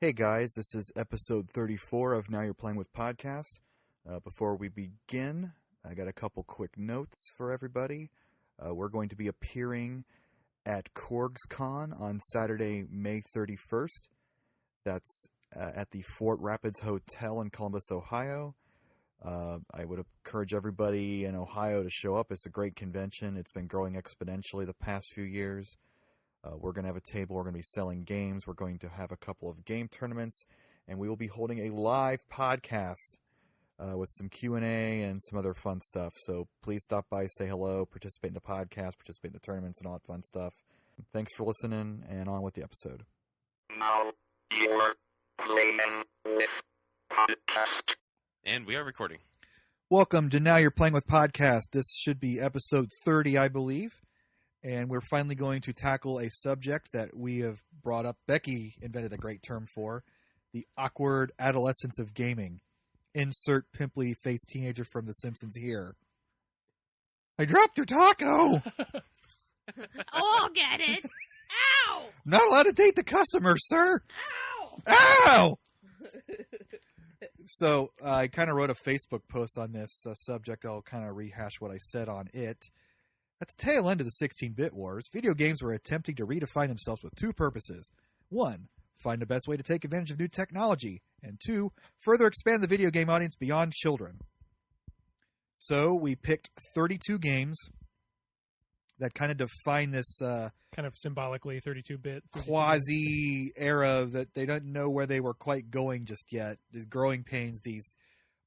Hey guys, this is episode 34 of Now You're Playing With Podcast. Before we begin, I got a couple quick notes for everybody. We're going to be appearing at CorgsCon on Saturday, May 31st. That's at the Fort Rapids Hotel in Columbus, Ohio. I would encourage everybody in Ohio to show up. It's a great convention. It's been growing exponentially the past few years. We're going to have a table. We're going to be selling games. We're going to have a couple of game tournaments. And we will be holding a live podcast with some Q&A and some other fun stuff. So please stop by, say hello, participate in the podcast, participate in the tournaments and all that fun stuff. Thanks for listening, and on with the episode. Now you're playing with podcast. And we are recording. Welcome to Now You're Playing With Podcast. This should be episode 30, I believe. And we're finally going to tackle a subject that we have brought up. Becky invented a great term for, the awkward adolescence of gaming. Insert pimply-faced teenager from The Simpsons here. I dropped your taco! Oh, I'll get it. Ow! Not allowed to date the customer, sir! Ow! Ow! So I kind of wrote a Facebook post on this subject. I'll kind of rehash what I said on it. At the tail end of the 16-bit wars, video games were attempting to redefine themselves with two purposes. One, find the best way to take advantage of new technology. And two, further expand the video game audience beyond children. So we picked 32 games that kind of define this kind of symbolically 32-bit quasi-era that they don't know where they were quite going just yet. These growing pains, these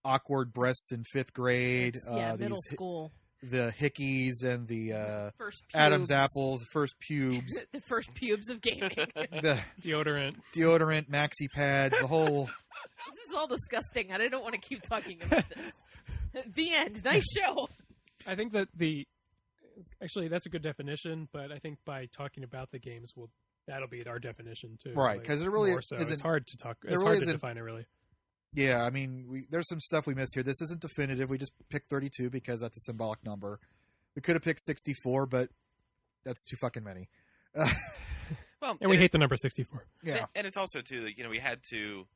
awkward breasts in fifth grade. Middle school. The hickeys and the First pubes. Adam's apples, first pubes. The first pubes of gaming. The deodorant, maxi pad, the whole... This is all disgusting. I don't want to keep talking about this. The end. Nice show. I think that actually that's a good definition, but I think by talking about the games, that'll be our definition too. Right, because it really isn't... It's hard to talk. It's really hard to isn't, define it, really. Yeah, I mean, there's some stuff we missed here. This isn't definitive. We just picked 32 because that's a symbolic number. We could have picked 64, but that's too fucking many. And we hate the number 64. Yeah. And it's also, too, like, we had to...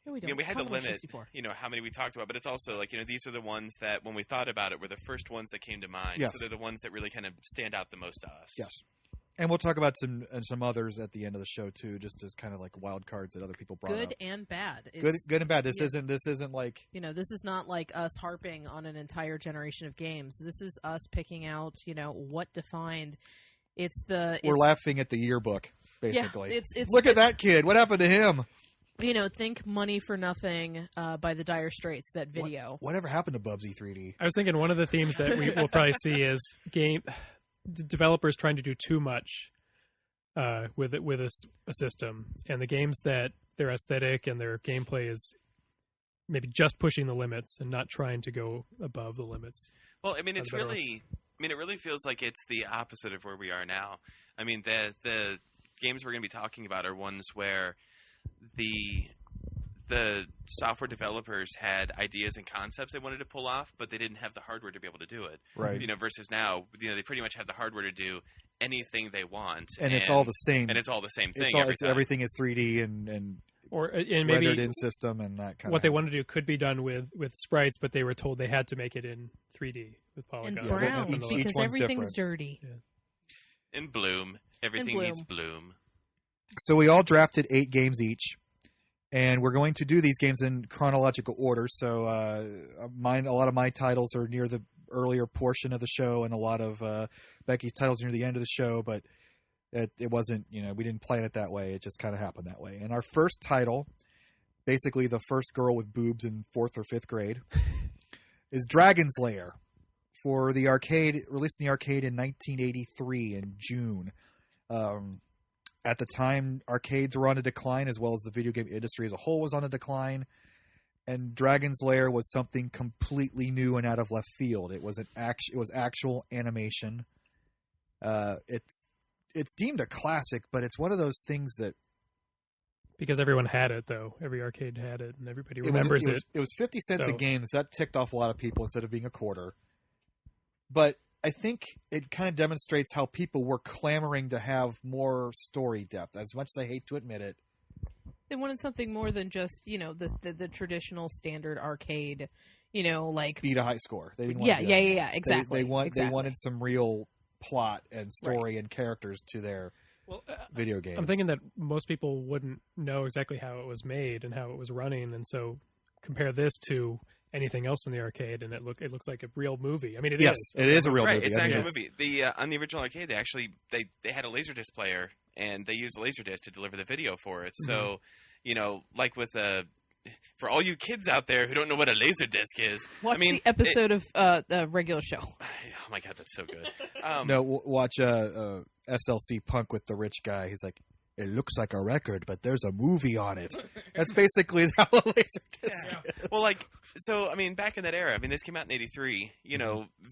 we had to limit, 64. how many we talked about, but it's also like, these are the ones that, when we thought about it, were the first ones that came to mind. Yes. So they're the ones that really kind of stand out the most to us. Yes. And we'll talk about some others at the end of the show too, just as kind of like wild cards that other people brought up. Good and bad. Good and bad. This isn't like this is not like us harping on an entire generation of games. This is us picking out what defined. We're laughing at the yearbook, basically. Yeah, it's look at that kid. What happened to him? Think Money for Nothing by the Dire Straits, that video. Whatever happened to Bubsy 3D? I was thinking one of the themes that we will probably see is developers trying to do too much with a system, and the games that their aesthetic and their gameplay is maybe just pushing the limits and not trying to go above the limits. Well, it really feels like it's the opposite of where we are now. I mean, the games we're going to be talking about are ones where the software developers had ideas and concepts they wanted to pull off, but they didn't have the hardware to be able to do it. Right. Versus now, they pretty much have the hardware to do anything they want, and it's all the same. And it's all the same thing. Everything is 3D and maybe rendered in system and that kind of. What they wanted to do could be done with sprites, but they were told they had to make it in 3D with polygons. And brown, because everything's dirty. Yeah. In Bloom, everything needs Bloom. So we all drafted 8 games each. And we're going to do these games in chronological order. So a lot of my titles are near the earlier portion of the show, and a lot of Becky's titles near the end of the show. But it wasn't, we didn't plan it that way. It just kind of happened that way. And our first title, basically the first girl with boobs in 4th or 5th grade, is Dragon's Lair for the arcade, released in the arcade in 1983 in June. At the time, arcades were on a decline, as well as the video game industry as a whole was on a decline. And Dragon's Lair was something completely new and out of left field. It was actual animation. It's deemed a classic, but it's one of those things that, because everyone had it, though. Every arcade had it, and everybody remembers it. It was 50 cents a game, so that ticked off a lot of people instead of being a quarter. But I think it kind of demonstrates how people were clamoring to have more story depth. As much as I hate to admit it, They wanted something more than just, the traditional standard arcade, like beat a high score. They didn't want exactly. They wanted some real plot and story and characters to their video games. I'm thinking that most people wouldn't know exactly how it was made and how it was running, and so compare this to anything else in the arcade, and it looks like a real movie. I mean, it is a real movie. It's actually a movie. On the original arcade, they had a Laserdisc player, and they used a Laserdisc to deliver the video for it. So, like with for all you kids out there who don't know what a Laserdisc is, watch the episode of the regular show. Oh my god, that's so good. Watch SLC Punk with the rich guy. He's like, it looks like a record, but there's a movie on it. That's basically how a Laserdisc is. Well, back in that era, this came out in '83.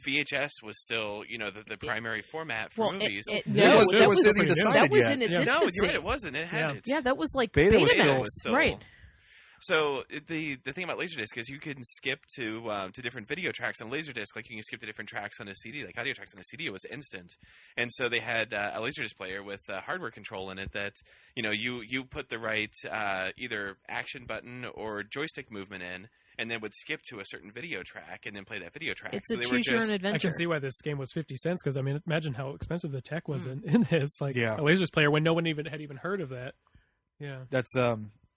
VHS was still, the primary format for movies. It wasn't decided yet. In its no, you're right, it wasn't. It had Yeah, that was like Beta was still right. So the thing about Laserdisc is you can skip to different video tracks on Laserdisc, like you can skip to different tracks on a CD, like audio tracks on a CD. It was instant, and so they had a Laserdisc player with hardware control in it that you put the right either action button or joystick movement in, and then would skip to a certain video track and then play that video track. It's a choose your own adventure. I can see why this game was 50 cents because imagine how expensive the tech was in this. A Laserdisc player when no one had even heard of that. Yeah, that's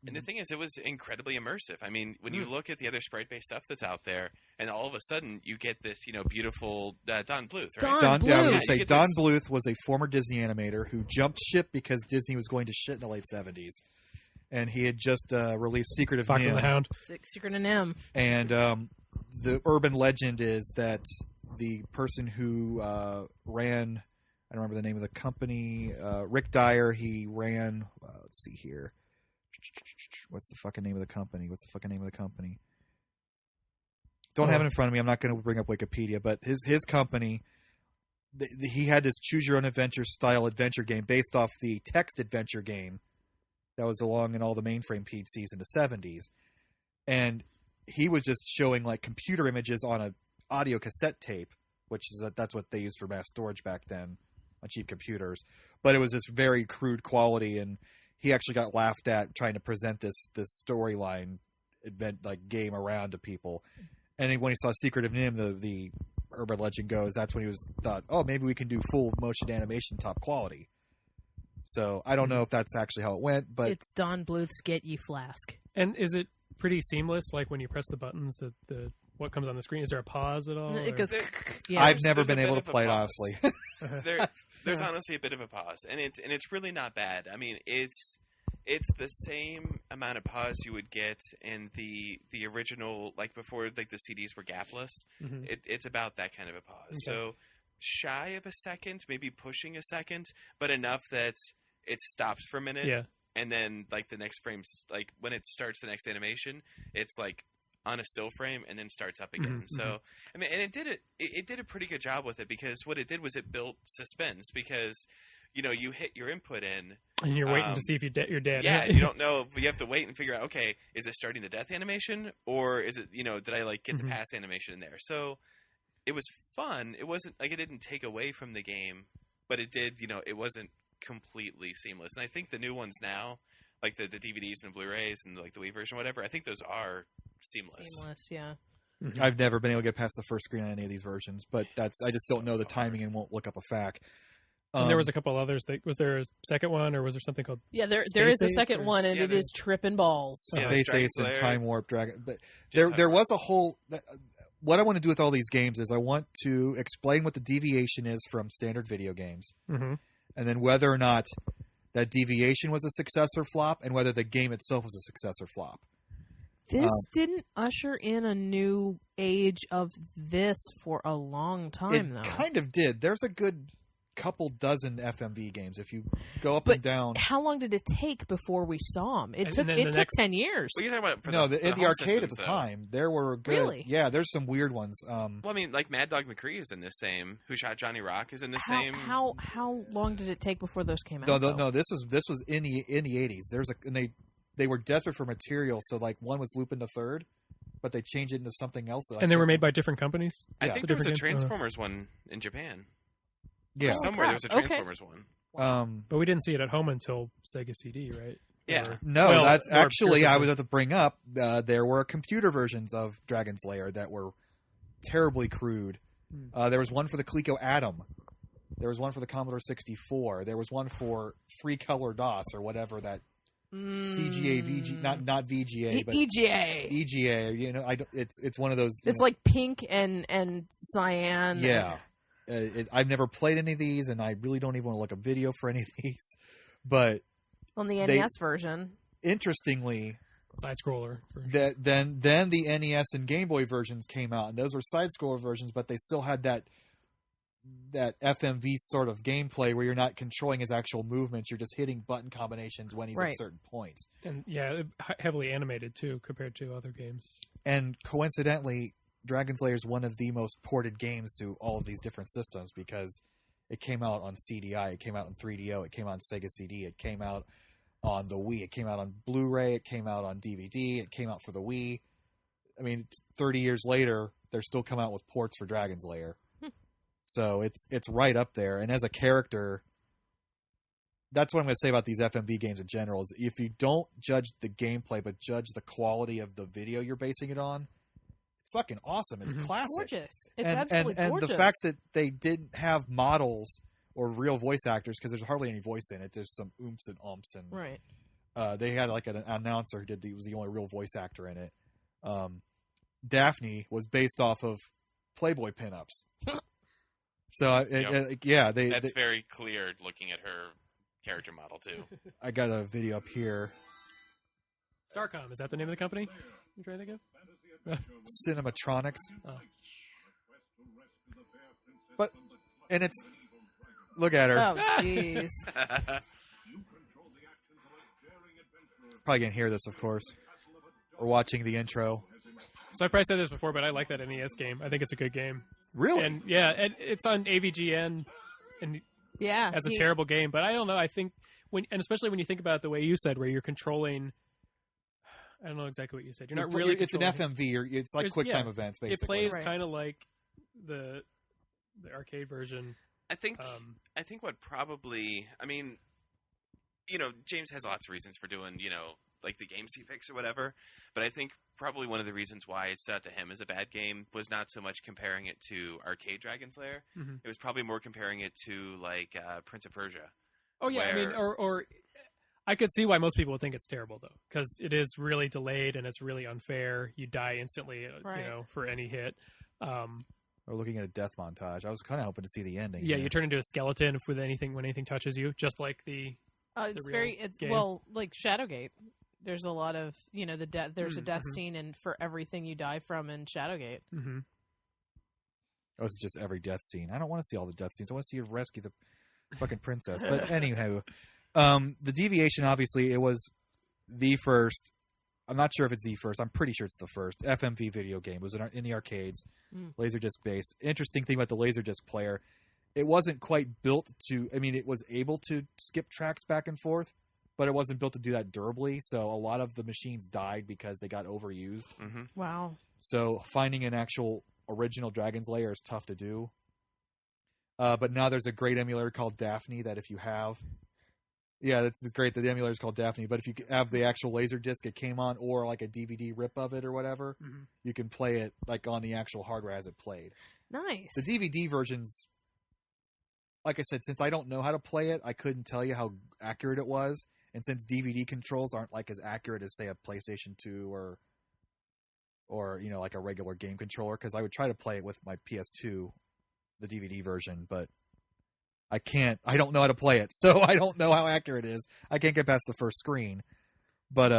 And the thing is, it was incredibly immersive. When you look at the other sprite-based stuff that's out there, and all of a sudden you get this, beautiful Don Bluth, right? Don Bluth. I was going to say, Don Bluth was a former Disney animator who jumped ship because Disney was going to shit in the late 70s. And he had just released Secret of Fox NIMH. and the Hound. Secret of NIMH. And the urban legend is that the person who ran, I don't remember the name of the company, Rick Dyer, he ran, let's see here. What's the fucking name of the company? Don't have it in front of me. I'm not going to bring up Wikipedia, but his company, he had this choose your own adventure style adventure game based off the text adventure game that was along in all the mainframe PCs in the 70s. And he was just showing like computer images on a audio cassette tape, which is that's what they used for mass storage back then on cheap computers. But it was this very crude quality, and he actually got laughed at trying to present this storyline event game around to people. And then when he saw Secret of NIMH, the urban legend goes, that's when he thought, oh, maybe we can do full motion animation top quality. So I don't know if that's actually how it went, but it's Don Bluth's Get Ye Flask. And is it pretty seamless? Like when you press the buttons, what comes on the screen? Is there a pause at all? It goes. I've never been able to play it, honestly. There's honestly a bit of a pause, and it's really not bad. It's the same amount of pause you would get in the original, like before, like the CDs were gapless. Mm-hmm. It's about that kind of a pause. Okay. So shy of a second, maybe pushing a second, but enough that it stops for a minute. Yeah. And then like the next frame's like when it starts the next animation, it's like on a still frame and then starts up again. Mm-hmm. So and it did a pretty good job with it, because what it did was it built suspense, because you hit your input in and you're waiting to see if you're dead. Yeah, you don't know. You have to wait and figure out, okay, is it starting the death animation, or is it did I get the pass animation in there? So it was fun. It wasn't like it didn't take away from the game, but it did. It wasn't completely seamless. And I think the new ones now, like the DVDs and the Blu-rays and like the Wii version, or whatever, I think those are seamless. Yeah. Mm-hmm. I've never been able to get past the first screen on any of these versions, but I just don't know the timing and won't look up a FAQ. And there was a couple others. Was there a second one, or was there something called? Yeah, there is a second one, and it is tripping balls. Space Ace and Time Warp Dragon. But there was a whole. What I want to do with all these games is I want to explain what the deviation is from standard video games, and then whether or not that deviation was a success or flop, and whether the game itself was a success or flop. This didn't usher in a new age of this for a long time, though. It kind of did. There's a good couple dozen FMV games if you go up and down. How long did it take before we saw them? It took 10 years. What are you talking about? No, in the arcade at the time, there were good. Really? Yeah, there's some weird ones. Like Mad Dog McCree is in the same. Who Shot Johnny Rock is in the same. How long did it take before those came out? No. This was in the 80s. And they were desperate for material, so like one was Lupin the Third, but they changed it into something else. And they were made by different companies. I think there was a Transformers one in Japan. Yeah, somewhere there was a Transformers one. But we didn't see it at home until Sega CD, right? Yeah. That's actually I was about to bring up. There were computer versions of Dragon's Lair that were terribly crude. There was one for the Coleco Atom. There was one for the Commodore 64. There was one for 3-color DOS or whatever that CGA, VG, not VGA, but EGA. EGA. You know, it's one of those. It's like pink and cyan. Yeah. I've never played any of these, and I really don't even want to look up video for any of these. But on the NES version, interestingly, side scroller. Then the NES and Game Boy versions came out, and those were side scroller versions, but they still had that FMV sort of gameplay where you're not controlling his actual movements; you're just hitting button combinations when he's at certain points. And heavily animated too compared to other games. And coincidentally, Dragon's Lair is one of the most ported games to all of these different systems because it came out on CDI, it came out on 3DO, it came out on Sega CD, it came out on the Wii, it came out on Blu-ray, it came out on DVD, it came out for the Wii. I mean, 30 years later, they're still coming out with ports for Dragon's Lair. So it's right up there. And as a character, that's what I'm going to say about these FMV games in general, is if you don't judge the gameplay but judge the quality of the video you're basing it on, it's fucking awesome. It's classic. It's gorgeous. It's absolutely gorgeous. And the fact that they didn't have models or real voice actors, because there's hardly any voice in it. There's some oomph and umps. And, right. They had like an announcer who was the only real voice actor in it. Daphne was based off of Playboy pinups. So, that's very clear looking at her character model, too. I got a video up here. Starcom, is that the name of the company you're trying to think of? Cinematronics. Oh. And it's... Look at her. Oh, jeez. Probably can't hear this, of course. We're watching the intro. So I probably said this before, but I like that NES game. I think it's a good game. Really? And and it's on AVGN, and as a terrible game. But I don't know. I think especially when you think about it the way you said, where you're controlling. I don't know exactly what you said. You're not really. It's an FMV. It's like QuickTime events, basically. It plays kind of like the arcade version. I think what probably, I mean, James has lots of reasons for doing, like the games he picks or whatever, but I think probably one of the reasons why it stood out to him as a bad game was not so much comparing it to arcade Dragon's Lair. Mm-hmm. It was probably more comparing it to like Prince of Persia. Oh yeah, I mean, or I could see why most people would think it's terrible though, because it is really delayed and it's really unfair. You die instantly, for any hit. Or looking at a death montage. I was kind of hoping to see the ending. Yeah, you turn into a skeleton when anything touches you, just like the. Like Shadowgate. There's a lot of the death. There's a death scene and for everything you die from in Shadowgate. Mm-hmm. Oh, it's just every death scene. I don't want to see all the death scenes. I want to see you rescue the fucking princess. But anyhow, the Deviation, obviously, it was the first. I'm not sure if it's the first. I'm pretty sure it's the first FMV video game. It was in the arcades, Laserdisc based. Interesting thing about the Laserdisc player, it wasn't quite built to. I mean, it was able to skip tracks back and forth, but it wasn't built to do that durably. So a lot of the machines died because they got overused. Mm-hmm. Wow. So finding an actual original Dragon's Lair is tough to do. But now there's a great emulator called Daphne that if you have. Yeah, that's great. The emulator is called Daphne, but if you have the actual Laserdisc it came on, or like a DVD rip of it or whatever, you can play it like on the actual hardware as it played. Nice. The DVD versions, like I said, since I don't know how to play it, I couldn't tell you how accurate it was. And since DVD controls aren't like as accurate as say a PlayStation 2 or like a regular game controller, because I would try to play it with my PS2, the DVD version, but I don't know how to play it, so I don't know how accurate it is. I can't get past the first screen. But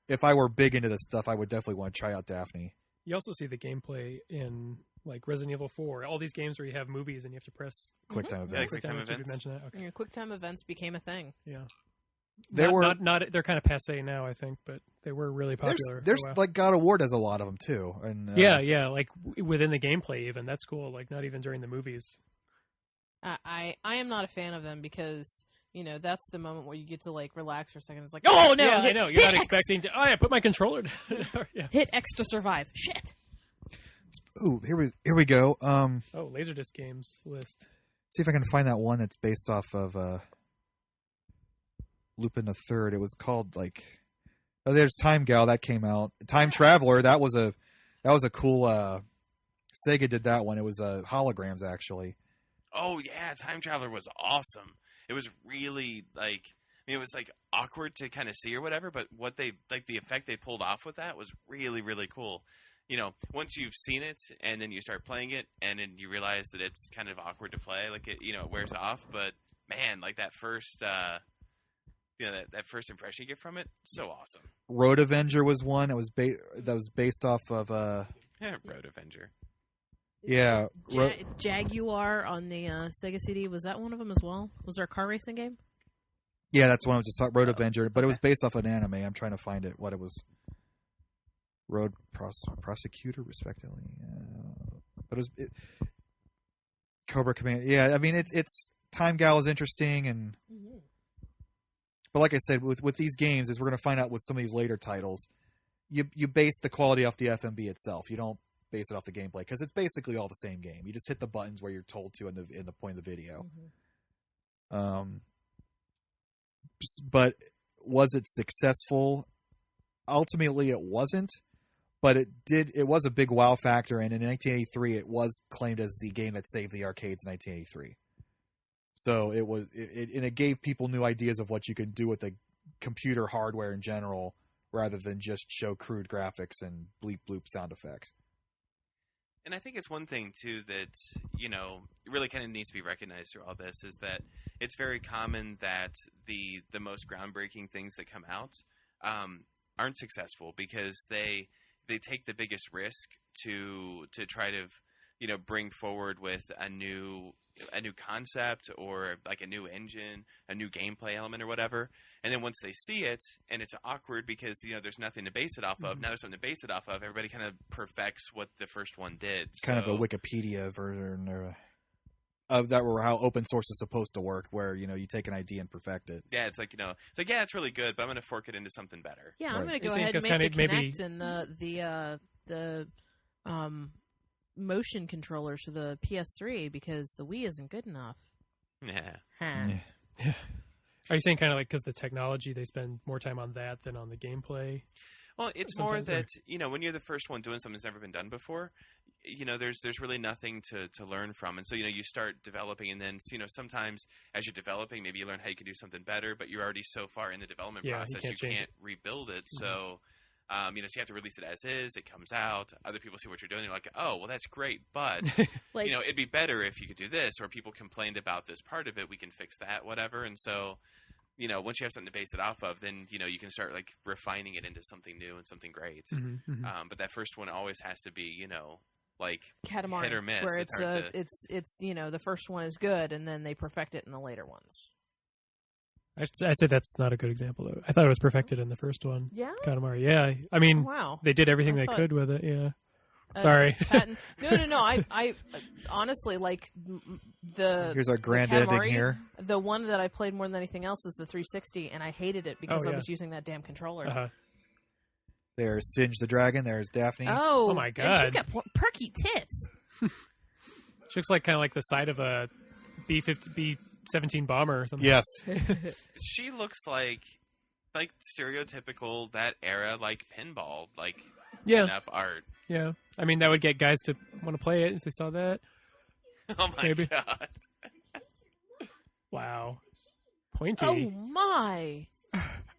if I were big into this stuff, I would definitely want to try out Daphne. You also see the gameplay in like Resident Evil 4, all these games where you have movies and you have to press QuickTime events. Yeah, QuickTime events. Mention that? Okay. Yeah, QuickTime events became a thing. Yeah. They're kind of passé now, I think, but they were really popular. There's like God of War does a lot of them too, and yeah, like within the gameplay even. That's cool. Like not even during the movies. I am not a fan of them because that's the moment where you get to like relax for a second. It's like, oh no, I know you're not expecting to. Oh yeah, put my controller down. Yeah. Hit X to survive. Shit. Ooh, here we go. Laserdisc games list. See if I can find that one that's based off of Lupin the Third. It was called like there's Time Gal that came out. Time Traveler, that was a cool Sega did that one. It was holograms actually. Oh yeah, Time Traveler was awesome. It was really like it was like awkward to kind of see or whatever, but what they like the effect they pulled off with that was really, really cool. Once you've seen it and then you start playing it and then you realize that it's kind of awkward to play, like it wears off. But man, like that first, that first impression you get from it, so awesome. Road Avenger was one that was based off of Road Avenger. Yeah, Jaguar on the Sega CD, was that one of them as well? Was there a car racing game? Yeah, that's one I was just talking. Road Avenger, but it was based off an anime. I'm trying to find it. What it was. Road Prosecutor, respectively. But it was Cobra Command. Yeah, I mean it's Time Gal is interesting, and but like I said, with these games, as we're going to find out with some of these later titles, you base the quality off the FMV itself. You don't base it off the gameplay because it's basically all the same game. You just hit the buttons where you're told to in the point of the video. But was it successful? Ultimately, it wasn't. But it was a big wow factor, and in 1983, it was claimed as the game that saved the arcades in 1983. So it gave people new ideas of what you could do with the computer hardware in general, rather than just show crude graphics and bleep bloop sound effects. And I think it's one thing too that really kind of needs to be recognized through all this is that it's very common that the most groundbreaking things that come out aren't successful because they take the biggest risk to try to bring forward with a new concept or like a new engine, a new gameplay element or whatever. And then once they see it and it's awkward because there's nothing to base it off of. Now there's something to base it off of. Everybody kind of perfects what the first one did. Kind of a Wikipedia version of that, where how open source is supposed to work, where you take an idea and perfect it. Yeah, it's like yeah, it's really good, but I'm going to fork it into something better. Yeah, I'm going to go ahead and make the Kinect and the motion controllers for the PS3 because the Wii isn't good enough. Yeah. Are you saying kind of like because the technology, they spend more time on that than on the gameplay? Well, it's more that when you're the first one doing something that's never been done before, there's really nothing to learn from. And so, you start developing and then, sometimes as you're developing, maybe you learn how you can do something better, but you're already so far in the development process, you can't rebuild it. So, so you have to release it as is. It comes out. Other people see what you're doing. They're like, oh, well, that's great. But, it'd be better if you could do this, or people complained about this part of it. We can fix that, whatever. And so, once you have something to base it off of, then, you can start like refining it into something new and something great. But that first one always has to be, like Katamari, hit or miss. Where it's the first one is good and then they perfect it in the later ones. I'd say that's not a good example, though. I thought it was perfected in the first one. Yeah? Katamari, yeah. I mean, they did everything they could with it, yeah. Sorry. No. I honestly, like, Here's our grand ending here. The one that I played more than anything else is the 360, and I hated it because I was using that damn controller. There's Singe the Dragon. There's Daphne. Oh my God. And she's got perky tits. She looks like kind of like the side of a B-17 bomber or something. Yes. She looks like stereotypical that era, like pinball, like pin-up art. Yeah. I mean, that would get guys to want to play it if they saw that. Oh my God. Wow. Pointy. Oh my.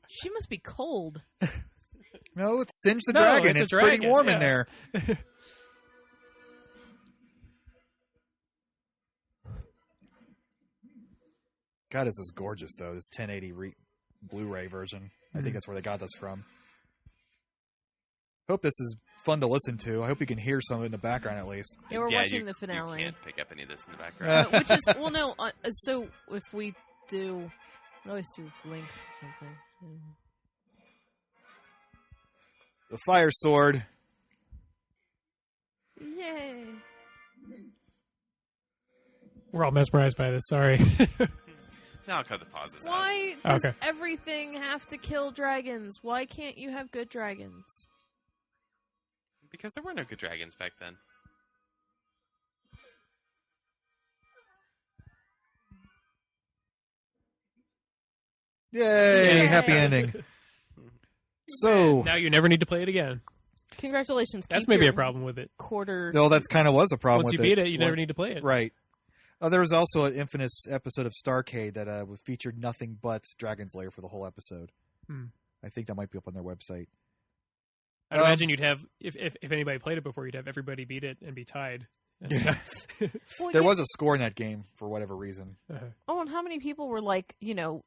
She must be cold. No, it's Singe the Dragon. It's pretty warm in there. God, this is gorgeous, though. This 1080 Blu-ray version. I think that's where they got this from. Hope this is fun to listen to. I hope you can hear some in the background at least. Yeah, we're watching the finale. You can't pick up any of this in the background. Which is, well, no. So if we do, what do I do? Link or something. The fire sword. Yay. We're all mesmerized by this. Sorry. Now I'll cut the pauses out. Why does everything have to kill dragons? Why can't you have good dragons? Because there were no good dragons back then. Yay! Happy ending. So now you never need to play it again. Congratulations. That's maybe a problem with it. No, that's kind of was a problem. Once with you beat it, you never need to play it. Right. There was also an infamous episode of Starcade that featured nothing but Dragon's Lair for the whole episode. I think that might be up on their website. I'd imagine you'd have, if anybody played it before, you'd have everybody beat it and be tied. Yeah. There was a score in that game for whatever reason. Oh, and how many people were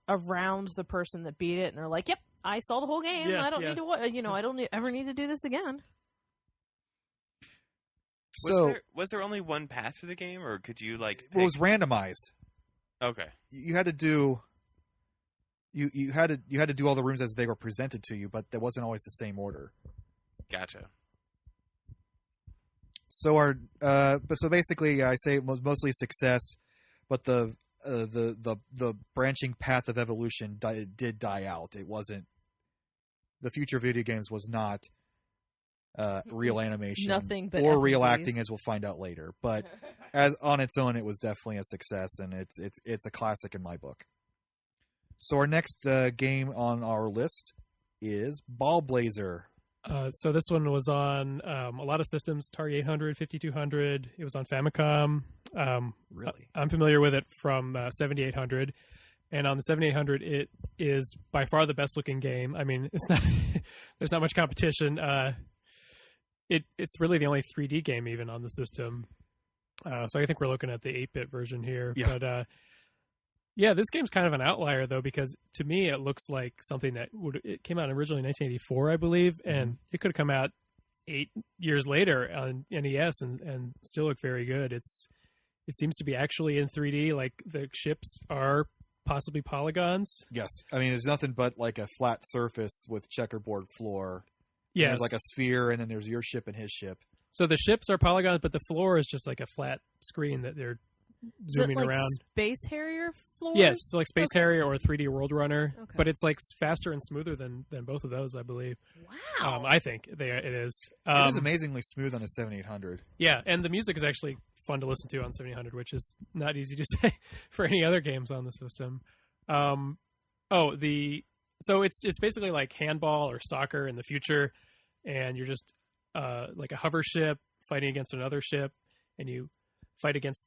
around the person that beat it, and they're like, "Yep, I saw the whole game. I don't need to, I don't ever need to do this again." So, was there only one path through the game, or could you It was randomized. Okay. You had to do. You had to do all the rooms as they were presented to you, but that wasn't always the same order. Gotcha. So so basically, I say it was mostly success, but the branching path of evolution did die out. It wasn't. The future of video games was not real animation, nothing but or real acting, as we'll find out later. But as on its own, it was definitely a success, and it's a classic in my book. So our next game on our list is Ball Blazer. So this one was on a lot of systems, Atari 800, 5200. It was on Famicom. Really? I'm familiar with it from 7800. And on the 7800, it is by far the best looking game. I mean, it's not there's not much competition. It's really the only 3D game even on the system. So I think we're looking at the 8-bit version here. Yeah. But this game's kind of an outlier though, because to me it looks like something that it came out originally in 1984, I believe, and it could have come out 8 years later on NES and still look very good. It seems to be actually in 3D, like the ships are possibly polygons. Yes. I mean, there's nothing but like a flat surface with checkerboard floor. Yeah. There's like a sphere, and then there's your ship and his ship. So the ships are polygons, but the floor is just like a flat screen that they're zooming around. Space Harrier floors? Yes, so like Space Harrier or 3D World Runner. Okay. But it's like faster and smoother than both of those, I believe. Wow. I think it is. It is amazingly smooth on the 7800. Yeah, and the music is actually fun to listen to on 7800, which is not easy to say for any other games on the system. So it's basically like handball or soccer in the future, and you're just like a hover ship fighting against another ship, and you fight against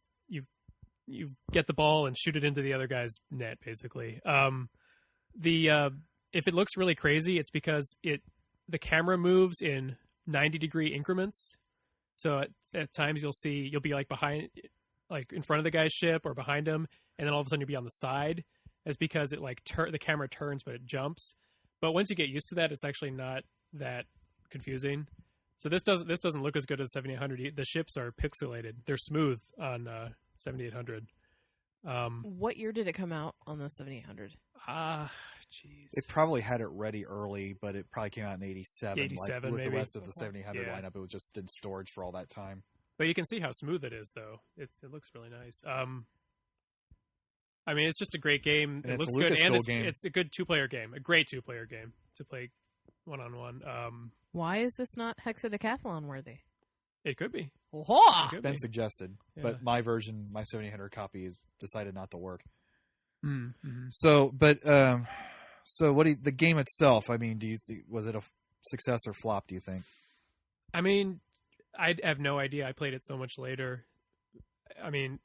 you get the ball and shoot it into the other guy's net, basically. If it looks really crazy, it's because the camera moves in 90-degree increments. So at times you'll be like behind, like in front of the guy's ship or behind him, and then all of a sudden you'll be on the side. That's because it like the camera turns, but it jumps. But once you get used to that, it's actually not that confusing. So this doesn't look as good as 7800. The ships are pixelated. They're smooth on 7800. What year did it come out on the 7800? Jeez. It probably had it ready early, but it probably came out in 87. 87, like with maybe. The rest of the 7800 Yeah. lineup. It was just in storage for all that time. But you can see how smooth it is, though. It looks really nice. I mean, it's just a great game. And it looks a good, and game. it's a good two-player game. A great two-player game to play one-on-one. Why is this not hexadecathlon worthy? It could be. It's been suggested, Yeah. but my version, my 7800 copy, has decided not to work. Mm-hmm. So what the game itself? I mean, was it a success or flop? Do you think? I mean, I have no idea. I played it so much later. I mean,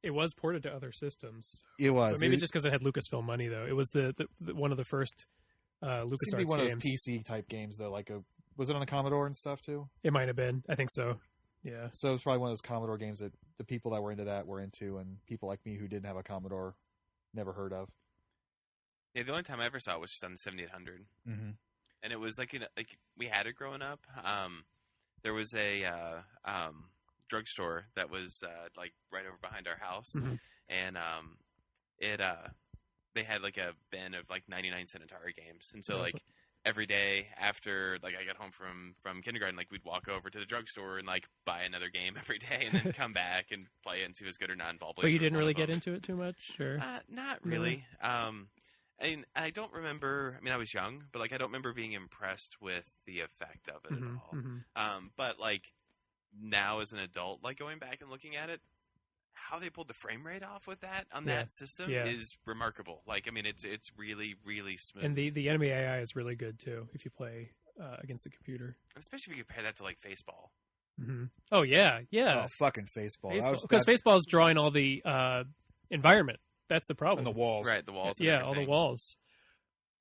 it was ported to other systems. It was. But maybe just because it had Lucasfilm money, though. It was the one of the first LucasArts It seemed to be one games. of those PC type games, though. Was it on a Commodore and stuff too? It might have been. I think so. Yeah. So it's probably one of those Commodore games that the people that were into that were into, and people like me who didn't have a Commodore never heard of. Yeah, the only time I ever saw it was just on the 7800, and it was like we had it growing up. There was a drugstore that was like right over behind our house, and they had like a bin of like 99-cent Atari games, and so like every day after like I got home from kindergarten, like we'd walk over to the drugstore and like buy another game every day, and then come back and play it and see if it was good or not. Ball Blazer. But you didn't really get into it too much, or not really. And I don't remember. I mean, I was young, but like I don't remember being impressed with the effect of it at all. But like now as an adult, like going back and looking at it, how they pulled the frame rate off with that on that system is remarkable. Like, I mean, it's really, really smooth. And the enemy AI is really good, too, if you play against the computer. Especially if you compare that to, like, Faceball. Mm-hmm. Oh, yeah. Oh, fucking Faceball. Because Faceball's drawing all the environment. That's the problem. And the walls. Right, the walls. Yeah, all the walls.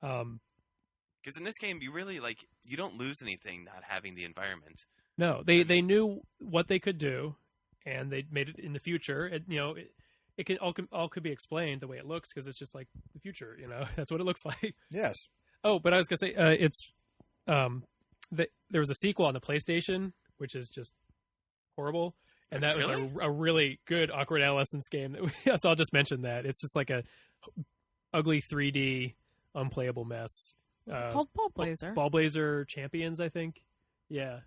Because in this game, you really, like, you don't lose anything not having the environment. No, they knew what they could do, and they made it in the future. It could all could be explained the way it looks because it's just like the future. That's what it looks like. Yes. Oh, but I was gonna say there was a sequel on the PlayStation, which is just horrible, and that was a really good Awkward Adolescence game. So I'll just mention that it's just like a ugly 3D unplayable mess. It's called Ballblazer. Ballblazer Champions, I think. Yeah.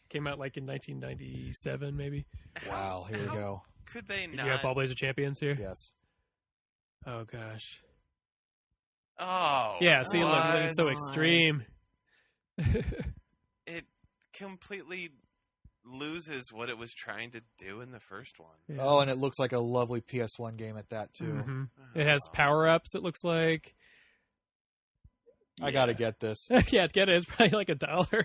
Came out like in 1997, maybe. Wow, here we go. Could they not? You have Ballblazer Champions here? Yes. Oh, gosh. Oh. Yeah, see, look, it's so extreme. It completely loses what it was trying to do in the first one. Yeah. Oh, and it looks like a lovely PS1 game at that, too. Mm-hmm. It has power-ups, it looks like. I gotta get this. Yeah, get it. It's probably like $1.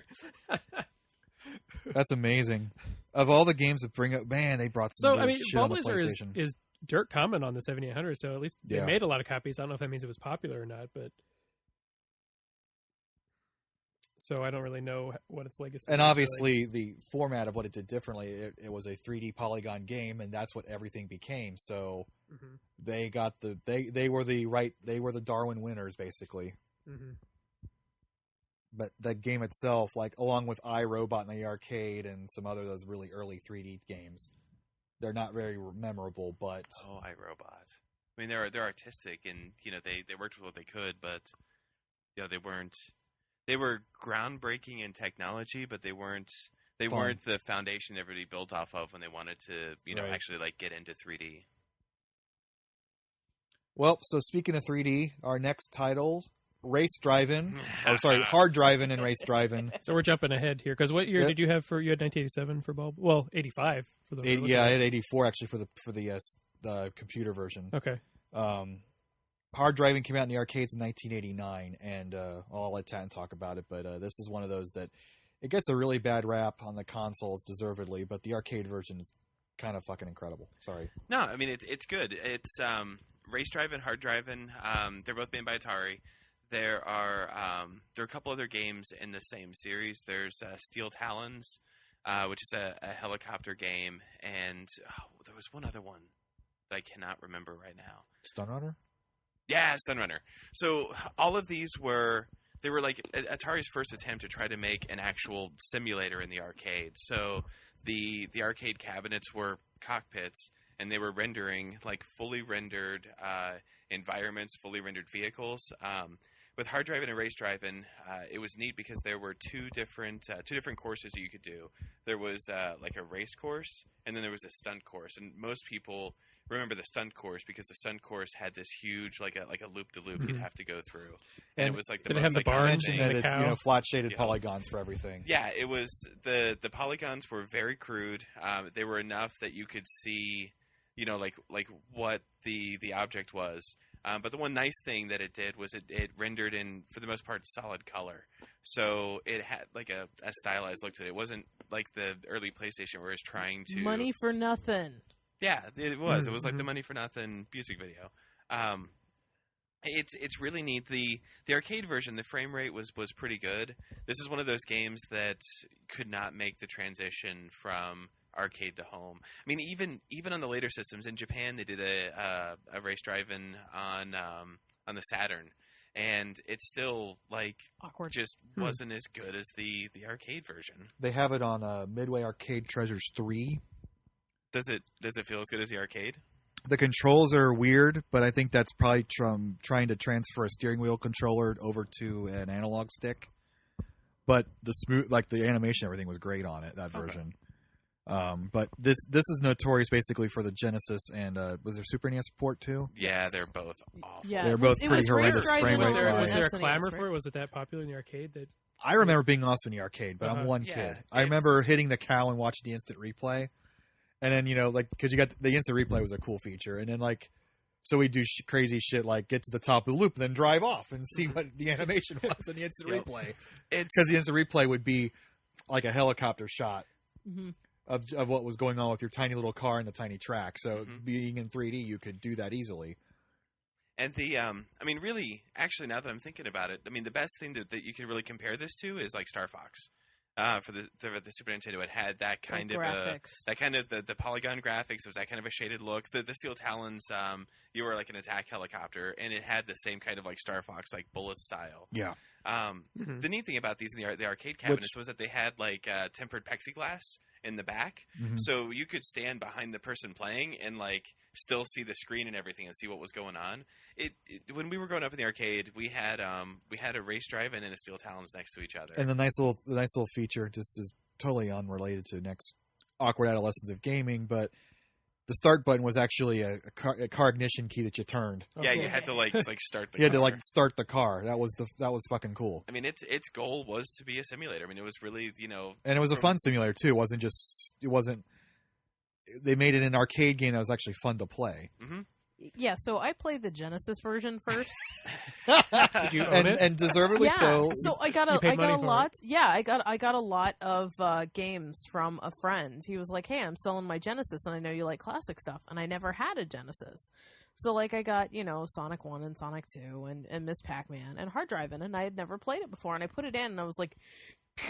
That's amazing. Of all the games that bring up, man, they brought some shit on the PlayStation. is dirt common on the 7800, so at least they made a lot of copies. I don't know if that means it was popular or not, but so I don't really know what its legacy is. And obviously, the format of what it did differently, it was a 3D polygon game, and that's what everything became. So they got they were the Darwin winners, basically. Mm-hmm. But the game itself, like along with iRobot in the arcade and some other those really early 3D games, they're not very memorable. But iRobot. I mean, they're artistic, and they worked with what they could, but they weren't. They were groundbreaking in technology, but they weren't the foundation everybody built off of when they wanted to actually like get into 3D. Well, so speaking of 3D, our next title. Hard Driving and Race Driving. So we're jumping ahead here because what year did you have you had 1987 for Bulb? Well, 85 for the I had 84 actually for the computer version. Okay. Hard Driving came out in the arcades in 1989, and I'll let Tatton talk about it. But this is one of those that it gets a really bad rap on the consoles, deservedly. But the arcade version is kind of fucking incredible. Sorry. No, I mean it's good. It's Race Driving, Hard Driving. They're both made by Atari. There are a couple other games in the same series. There's Steel Talons, which is a helicopter game, and there was one other one that I cannot remember right now. Stunrunner? Yeah, Stunrunner. So all of these were like Atari's first attempt to try to make an actual simulator in the arcade. So the arcade cabinets were cockpits, and they were rendering like fully rendered environments, fully rendered vehicles. With Hard Driving and Race Driving, it was neat because there were two different courses that you could do. There was like a race course, and then there was a stunt course. And most people remember the stunt course because the stunt course had this huge like a loop de loop you'd have to go through, and it was like the most like mentioned that it's flat shaded polygons for everything. Yeah, it was the polygons were very crude. They were enough that you could see, like what the object was. But the one nice thing that it did was it rendered in, for the most part, solid color. So it had like a stylized look to it. It wasn't like the early PlayStation where it was trying to... Money for nothing. Yeah, it was. It was like the money for nothing music video. It's really neat. The arcade version, the frame rate was pretty good. This is one of those games that could not make the transition from arcade to home. I mean, even on the later systems in Japan, they did a Race Driving on the Saturn, and it's still like awkward. Just wasn't as good as the arcade version. They have it on Midway Arcade Treasures 3. Does it feel as good as the arcade? The controls are weird, but I think that's probably from trying to transfer a steering wheel controller over to an analog stick. But the animation, everything was great on it. That version. But this is notorious basically for the Genesis and was there Super NES support too? Yeah, they're both awful. Yeah, they're both pretty horrendous frame rate. Was there a clamor for it? Was it that popular in the arcade? I remember being awesome in the arcade, but I'm one kid. I remember hitting the cow and watching the instant replay, And then, because you got the instant replay was a cool feature. And then, so we do crazy shit like get to the top of the loop, then drive off and see what the animation was in the instant replay. Because the instant replay would be like a helicopter shot of what was going on with your tiny little car and the tiny track. So being in 3D, you could do that easily. And really, actually, now that I'm thinking about it, the best thing that you could really compare this to is like Star Fox. For the Super Nintendo, it had that kind of the polygon graphics. It was that kind of a shaded look. The Steel Talons, you were like an attack helicopter, and it had the same kind of like Star Fox, like bullet style. Yeah. The neat thing about these in the arcade cabinets was that they had like tempered plexiglass in the back, so you could stand behind the person playing and like still see the screen and everything and see what was going on. When we were growing up in the arcade, we had a race drive-in and a Steel Talons next to each other. And the nice little feature, just is totally unrelated to next awkward adolescence of gaming, but the start button was actually a car ignition key that you turned. Yeah, you had to like start the car. You had to like start the car. That was fucking cool. Its goal was to be a simulator. It was really, and it was a fun simulator too. It wasn't. They made it an arcade game that was actually fun to play. Mm-hmm. Yeah, so I played the Genesis version first. Did you own it? And deservedly so. So I got a lot. Yeah, I got a lot of games from a friend. He was like, "Hey, I'm selling my Genesis, and I know you like classic stuff." And I never had a Genesis, so I got Sonic 1 and Sonic 2 and Miss Pac-Man and Hard Drive-In, and I had never played it before. And I put it in, and I was like,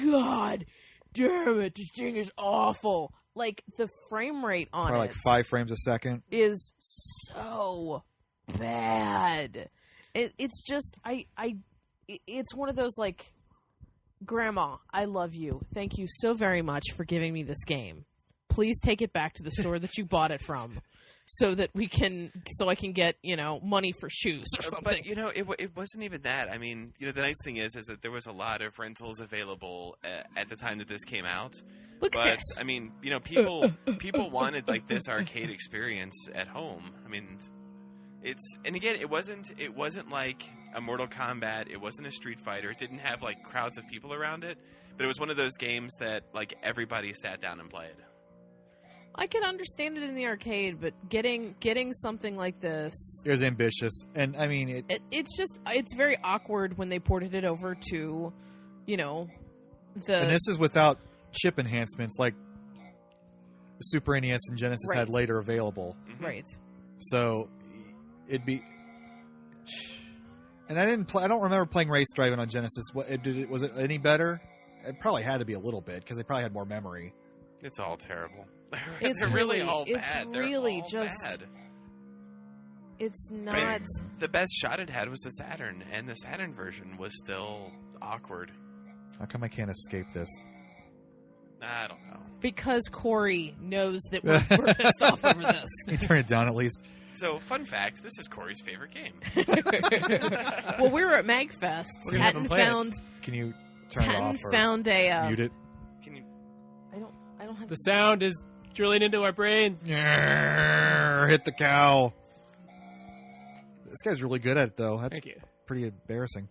"God damn it, this thing is awful." Like, the frame rate on like 5 frames a second is so bad. It's just it's one of those like, Grandma, I love you. Thank you so very much for giving me this game. Please take it back to the store that you bought it from, so I can get money for shoes or something. But it wasn't even that. The nice thing is that there was a lot of rentals available at the time that this came out. Look at this. People wanted like this arcade experience at home. It wasn't like a Mortal Kombat. It wasn't a Street Fighter. It didn't have like crowds of people around it. But it was one of those games that like everybody sat down and played. I could understand it in the arcade, but getting something like this, it was ambitious, and it's very awkward when they ported it over to, And this is without chip enhancements like the Super NES and Genesis had later available. Right. So it'd be, and I don't remember playing Race Driving on Genesis. Was it any better? It probably had to be a little bit because they probably had more memory. It's all terrible. They're really all bad. It's really just bad. It's not. The best shot it had was the Saturn, and the Saturn version was still awkward. How come I can't escape this? I don't know. Because Corey knows that we're pissed off over this. You turn it down at least. So, fun fact, this is Corey's favorite game. Well, we were at MagFest. Tatton found... Can you turn it off or found a... mute it? Can you... I don't have... The sound is drilling into our brain. Hit the cow. This guy's really good at it, though. That's pretty embarrassing.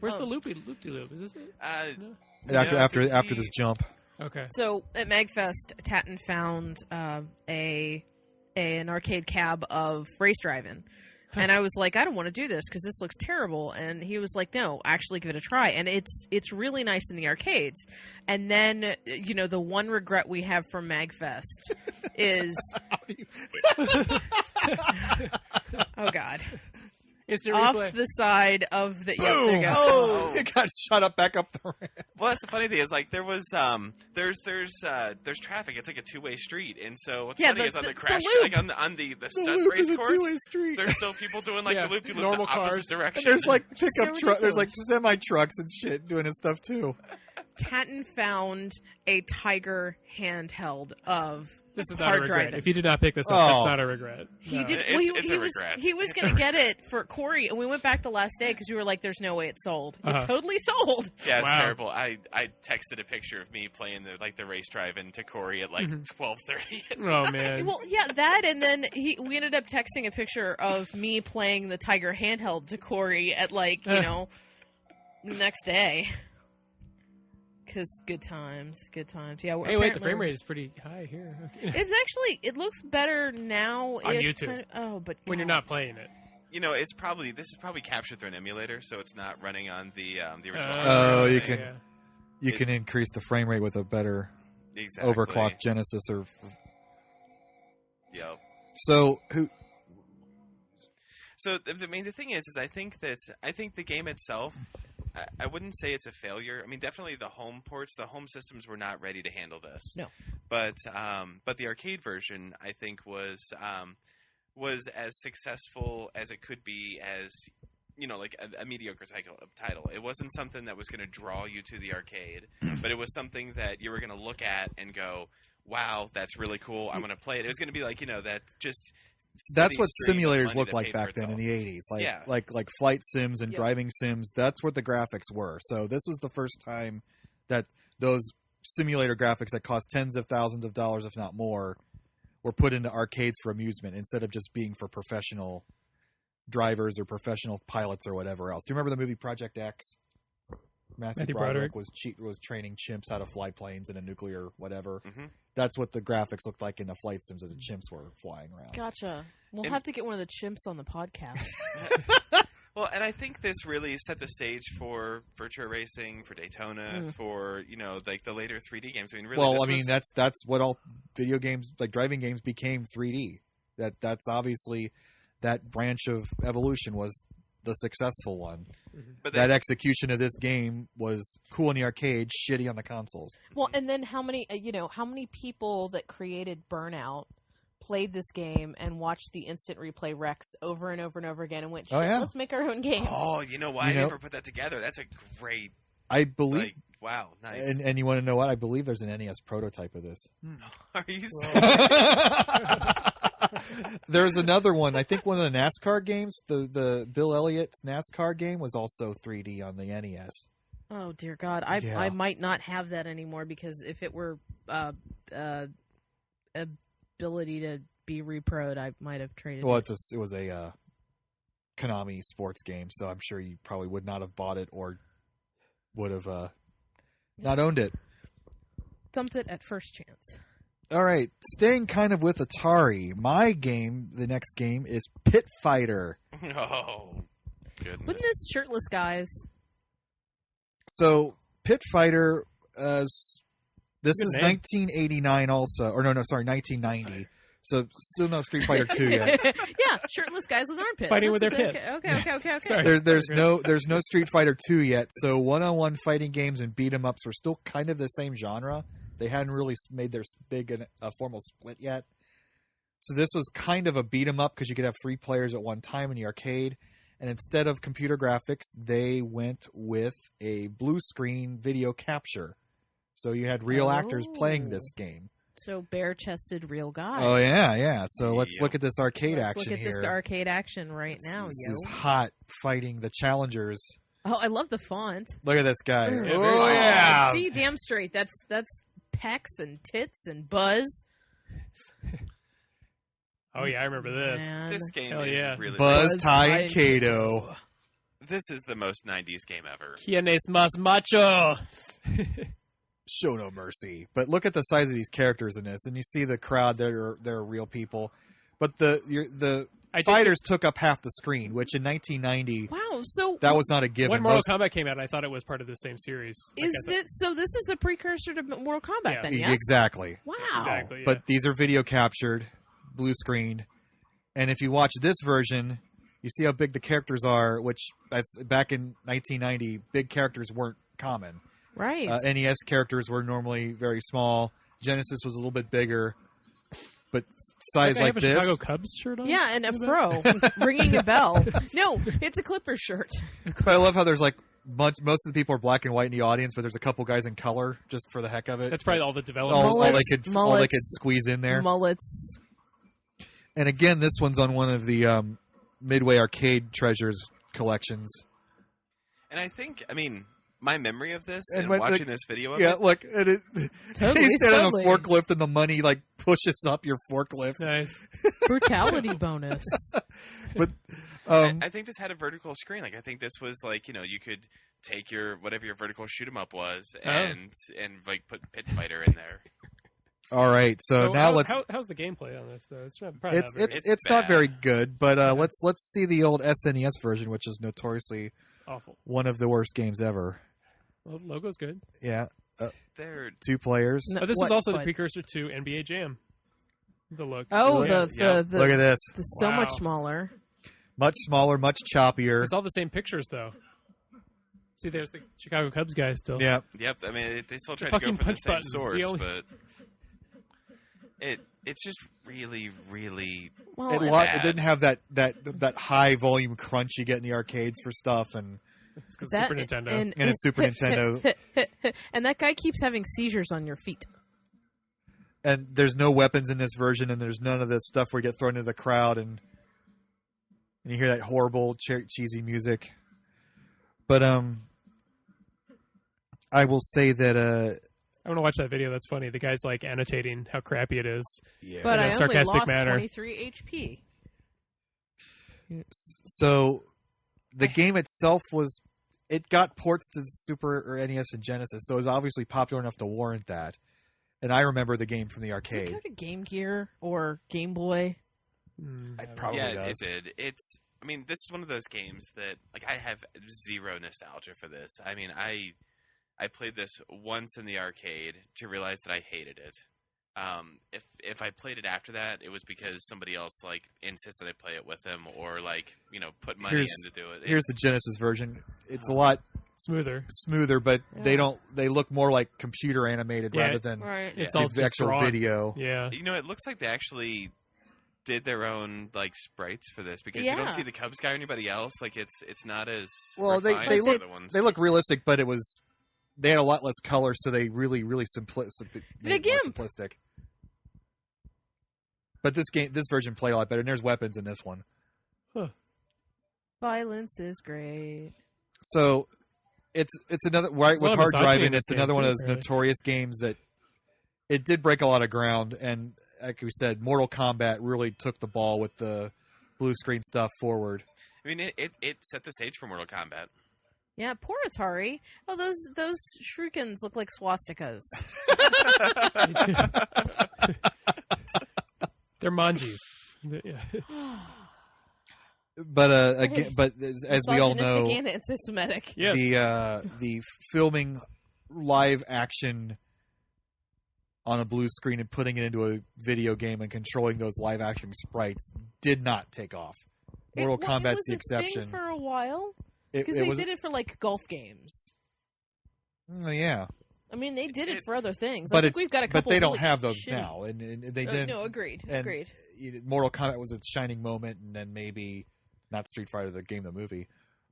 Where's the loop-de-loop? Is this it? No. After this jump. Okay. So at MagFest, Tatton found an arcade cab of Race Driving. And I was like, I don't want to do this because this looks terrible. And he was like, no, actually give it a try. And it's really nice in the arcades. And then, the one regret we have from MagFest is... Oh, God. Instant off replay. The side of the... Boom! Yep, there you go. Oh, it got shot up back up the ramp. Well, that's the funny thing is, like, there was there's traffic. It's like a two-way street, and so what's funny is on the crash, like on the stunt race course, two-way street. There's still people doing like the loop-de-loop normal the opposite cars. direction. And there's like pickup trucks. There's like semi trucks and shit doing his stuff too. Tatton found a Tiger handheld of. This is not a hard regret. driving. If you did not pick this up, that's not a regret. He No. did. It's a regret. He was going to get it for Corey, and we went back the last day because we were like, "There's no way it's sold. It's totally sold." Yeah, it's Wow. terrible. I texted a picture of me playing the race driving to Corey at like 12:30. Oh man. Well, yeah, that, and then we ended up texting a picture of me playing the Tiger handheld to Corey at the next day. Because good times. Yeah. Hey, wait, the frame rate is pretty high here. Okay. It's actually, it looks better now. On YouTube. But when you're not playing it. This is probably captured through an emulator, so it's not running on the original. Oh, you thing. can you can increase the frame rate with a better overclocked Genesis or. Yep. So So the thing is I think the game itself, I wouldn't say it's a failure. I mean, definitely the home ports, the home systems were not ready to handle this. No. But the arcade version, I think, was as successful as it could be as, like a mediocre title. It wasn't something that was going to draw you to the arcade, but it was something that you were going to look at and go, wow, that's really cool. I'm going to play it. It was going to be like, that just... That's what simulators looked like back then in the 80s. Like flight sims and Yep. driving sims. That's what the graphics were. So this was the first time that those simulator graphics that cost tens of thousands of dollars, if not more, were put into arcades for amusement instead of just being for professional drivers or professional pilots or whatever else. Do you remember the movie Project X? Matthew Broderick was training chimps how to fly planes in a nuclear whatever. Mm-hmm. That's what the graphics looked like in the flight sims as the chimps were flying around. Gotcha. We'll have to get one of the chimps on the podcast. Well, and I think this really set the stage for Virtua Racing, for Daytona, for like the later 3D games. I mean, really. That's what all video games, like driving games, became 3D. That's obviously that branch of evolution was the successful one. But that execution of this game was cool in the arcade, shitty on the consoles. Well, and then how many people that created Burnout played this game and watched the instant replay Rex over and over and over again and went, shit, let's make our own game. Oh, you know why I never put that together? That's a great... I believe... wow, nice. And you want to know what? I believe there's an NES prototype of this. Are you serious? There's another one. I think one of the NASCAR games, the Bill Elliott's NASCAR game, was also 3D on the NES. Oh, dear God. I might not have that anymore because if it were ability to be reproed, I might have traded Well, it. it was a Konami sports game, so I'm sure you probably would not have bought it or would have not owned it. Dumped it at first chance. All right, staying kind of with Atari, the next game is Pit Fighter. Oh, goodness. Wasn't this shirtless guys? So, Pit Fighter, this is 1989 also. Or no, sorry, 1990. So, still no Street Fighter 2 yet. Yeah, shirtless guys with armpits. Fighting with their pits. Okay. Sorry. There's no Street Fighter 2 yet, so one-on-one fighting games and beat-em-ups were still kind of the same genre. They hadn't really made their big a formal split yet. So this was kind of a beat-em-up because you could have 3 players at one time in the arcade. And instead of computer graphics, they went with a blue screen video capture. So you had real actors playing this game. So bare-chested real guys. Oh, yeah. So let's look at this arcade action Let's look at here. this arcade action right now, This is hot fighting the challengers. Oh, I love the font. Look at this guy. Oh, yeah. See, damn straight. That's pecs and tits and buzz. Oh, yeah, I remember this. Man. This game Hell is yeah. really... Buzz, Buzz, Ty, Ty, and Kato. This is the most 90s game ever. ¿Quién es más macho? Show no mercy. But look at the size of these characters in this, and you see the crowd. They're real people, but the fighters took up half the screen, which in 1990, wow. So that was not a given. When Mortal Kombat came out, I thought it was part of the same series. So this is the precursor to Mortal Kombat, then? Yes. Exactly. Wow. Exactly. Yeah. But these are video captured, blue screened, and if you watch this version, you see how big the characters are. Which that's back in 1990, big characters weren't common. Right. NES characters were normally very small. Genesis was a little bit bigger, but size like have this. a Chicago Cubs shirt on? Yeah, and a fro ringing a bell. No, it's a Clippers shirt. But I love how there's like most of the people are black and white in the audience, but there's a couple guys in color just for the heck of it. That's probably all the developers. all they could squeeze in there. Mullets. And again, this one's on one of the Midway Arcade Treasures collections. And I think, my memory of this And and when, watching this video of Yeah, it, look, and Totally, he's standing totally. on a forklift, and the money pushes up your forklift. Nice. Brutality bonus. But I think this had a vertical screen. Like I think this was like you could take your whatever your vertical shoot 'em up was and like put Pit Fighter in there. All right, so now how's the gameplay on this though? It's not very good, but let's see the old SNES version, which is notoriously awful, one of the worst games ever. Well, the logo's good. Yeah, they're 2 players. No, this is also the precursor to NBA Jam. The look. Oh, look at this. So much smaller. Much smaller, much choppier. It's all the same pictures though. See, there's the Chicago Cubs guy still. Yeah. Yep. I mean, they still try to go for the same source, but it's just really, really. Well, it didn't have that high volume crunch you get in the arcades for stuff, and it's Super Nintendo, and it's Super Nintendo. And that guy keeps having seizures on your feet. And there's no weapons in this version, and there's none of this stuff where you get thrown into the crowd, and you hear that horrible cheesy music. But I will say that I want to watch that video. That's funny. The guy's like annotating how crappy it is. Yeah. But in I a only sarcastic lost manner. 23 HP. So the game itself it got ports to the Super or NES and Genesis, so it was obviously popular enough to warrant that. And I remember the game from the arcade. Does it go to Game Gear or Game Boy? It probably does. It did. I mean, this is one of those games that like I have zero nostalgia for this. I mean, I played this once in the arcade to realize that I hated it. If I played it after that, it was because somebody else like insisted I play it with them or like put money in to do it. Here's the Genesis version. It's a lot smoother, but they look more like computer animated rather than it's the all just actual drawn. video. Yeah, it looks like they actually did their own like sprites for this because you don't see the Cubs guy or anybody else. Like it's not as refined as the other ones. They look realistic, but they had a lot less color, so they really simplistic. But this version played a lot better, and there's weapons in this one. Huh. Violence is great. So it's another with hard driving. It's another one of those really notorious games that it did break a lot of ground, and like we said, Mortal Kombat really took the ball with the blue screen stuff forward. I mean, it set the stage for Mortal Kombat. Yeah, poor Atari. Oh, those shurikens look like swastikas. They're manjis. But again, as we all know, and anti-Semitic. Yes. The filming live action on a blue screen and putting it into a video game and controlling those live action sprites did not take off. Mortal Kombat's the exception. For a while, because they did it for like golf games. Yeah. I mean, they did it for other things. But I think we've got a couple. But they don't really have those shitty... now, and they didn't. No, agreed. Mortal Kombat was a shining moment, and then maybe not Street Fighter, the game, the movie.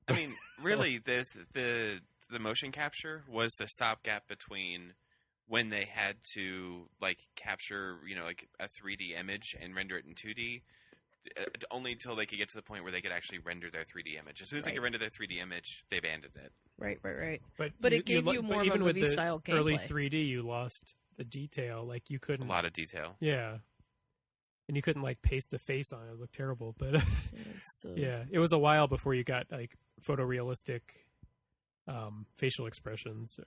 I mean, really, the motion capture was the stopgap between when they had to like capture, like a 3D image and render it in 2D. Only until they could get to the point where they could actually render their 3D image. As soon as they could render their 3D image, they abandoned it. Right. But it gave you more of a movie-style gameplay. Early 3D, you lost the detail. Like you couldn't a lot of detail. Yeah, and you couldn't like paste the face on it. It looked terrible. But yeah, it was a while before you got like photorealistic facial expressions.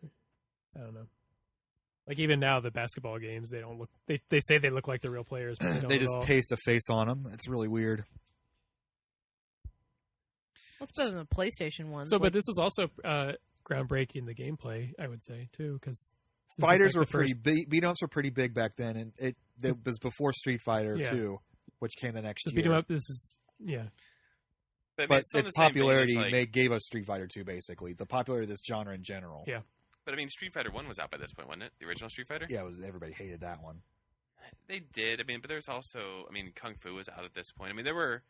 I don't know. Like even now, the basketball games, they don't look. They say they look like the real players, but they don't they at just all. paste a face on them. It's really weird. Well, it's better than the PlayStation one. So, but this was also groundbreaking the gameplay, I would say, too, because fighters were pretty big. Beat-em-ups were pretty big back then, and it was before Street Fighter 2, which came the next year. Beat-em-up, this is But its popularity gave us Street Fighter 2, basically. The popularity of this genre in general. Yeah. But I mean, Street Fighter 1 was out by this point, wasn't it? The original Street Fighter? Yeah, everybody hated that one. They did. I mean, but there's also, Kung Fu was out at this point. I mean, there were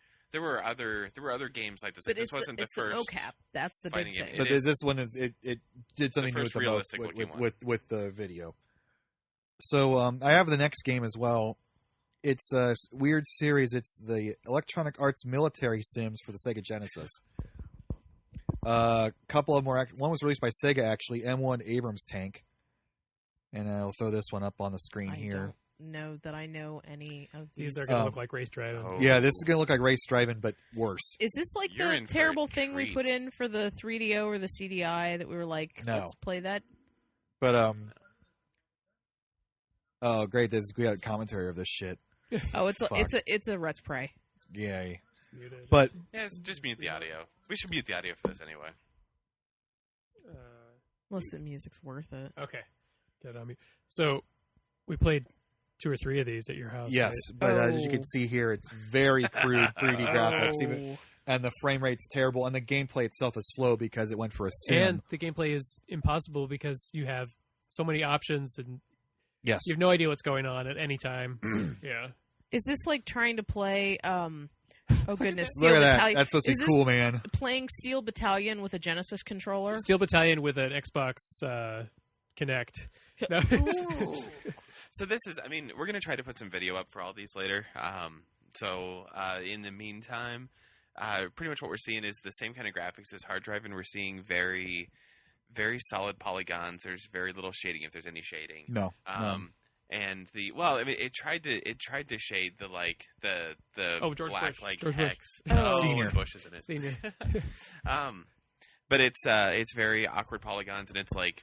other games like this. Like, this wasn't the first. It's OCAP. That's the big thing. But this one it did something new with the video. So I have the next game as well. It's a weird series. It's the Electronic Arts Military Sims for the Sega Genesis. Couple of more. One was released by Sega, actually. M1 Abrams tank, and I'll throw this one up on the screen here. know that I know any of These these. are going to look like race driving. Oh. Yeah, this is going to look like race driving, but worse. Is this like You're the in for a terrible thing we treat. put in for the 3DO or the CDI that we were like, No. let's play that? But oh great, we got commentary of this shit. Oh, it's Fuck. it's a Let's Play. Yay! Muted. But Yeah, just mute the audio. We should mute the audio for this anyway. Unless the music's worth it. Okay. Get on me. So we played 2 or 3 of these at your house. yes, right? but as you Oh. can see here, it's very crude 3D graphics, Oh. and the frame rate's terrible, and the gameplay itself is slow because it went for a sim. And the gameplay is impossible because you have so many options and yes, you have no idea what's going on at any time. Yeah. Is this like trying to play? Oh goodness, look Steel at that. Battalion. That's supposed to Is be this cool, man. Playing Steel Battalion with a Genesis controller. Steel Battalion with an Xbox Kinect. No. Ooh. So this is, I mean, we're going to try to put some video up for all these later. So in the meantime, pretty much what we're seeing is the same kind of graphics as hard drive, and we're seeing very, very solid polygons. There's very little shading, if there's any shading. No, And it tried to shade the George black Bush. like George Bush. hex. Oh. Senior. Bush isn't it? Senior. But it's very awkward polygons, and it's like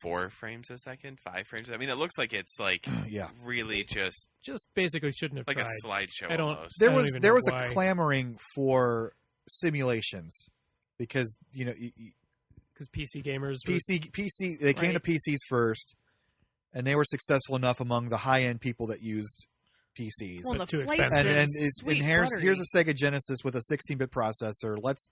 4 frames a second, 5 frames. I mean, it looks like it's like yeah. really just Just basically shouldn't have like tried. a slideshow I don't- almost. There I don't was even there know was why. a clamoring for simulations because Because PC gamers were PC they came to Right. PCs first, and they were successful enough among the high end people that used PCs. Well, But the too flight expensive. and sim's and sweet here's buttery. here's a Sega Genesis with a 16-bit processor. Let's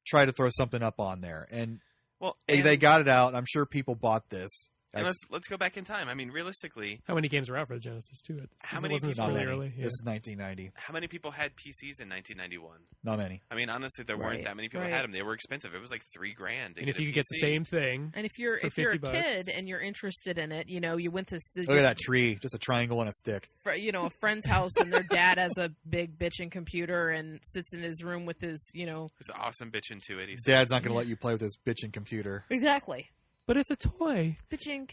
try to throw something up on there, and Well, they got it out. I'm sure people bought this. And let's go back in time. I mean, realistically, How many games were out for the Genesis too? How It many wasn't this Not really many. early. Yeah. This is 1990. how many people had PCs in 1991? Not many. I mean, honestly, there Right, weren't that many people right. had them. They were expensive. It was like $3,000. to And if get a you could get the PC. same thing, And if you're for a $50 kid and you're interested in it, you went to Look at that tree, just a triangle and a stick. a friend's house and their dad has a big bitchin' computer and sits in his room with his It's awesome bitchin' 286. Dad's not going to let you play with his bitchin' computer. exactly but it's a toy. bitchin'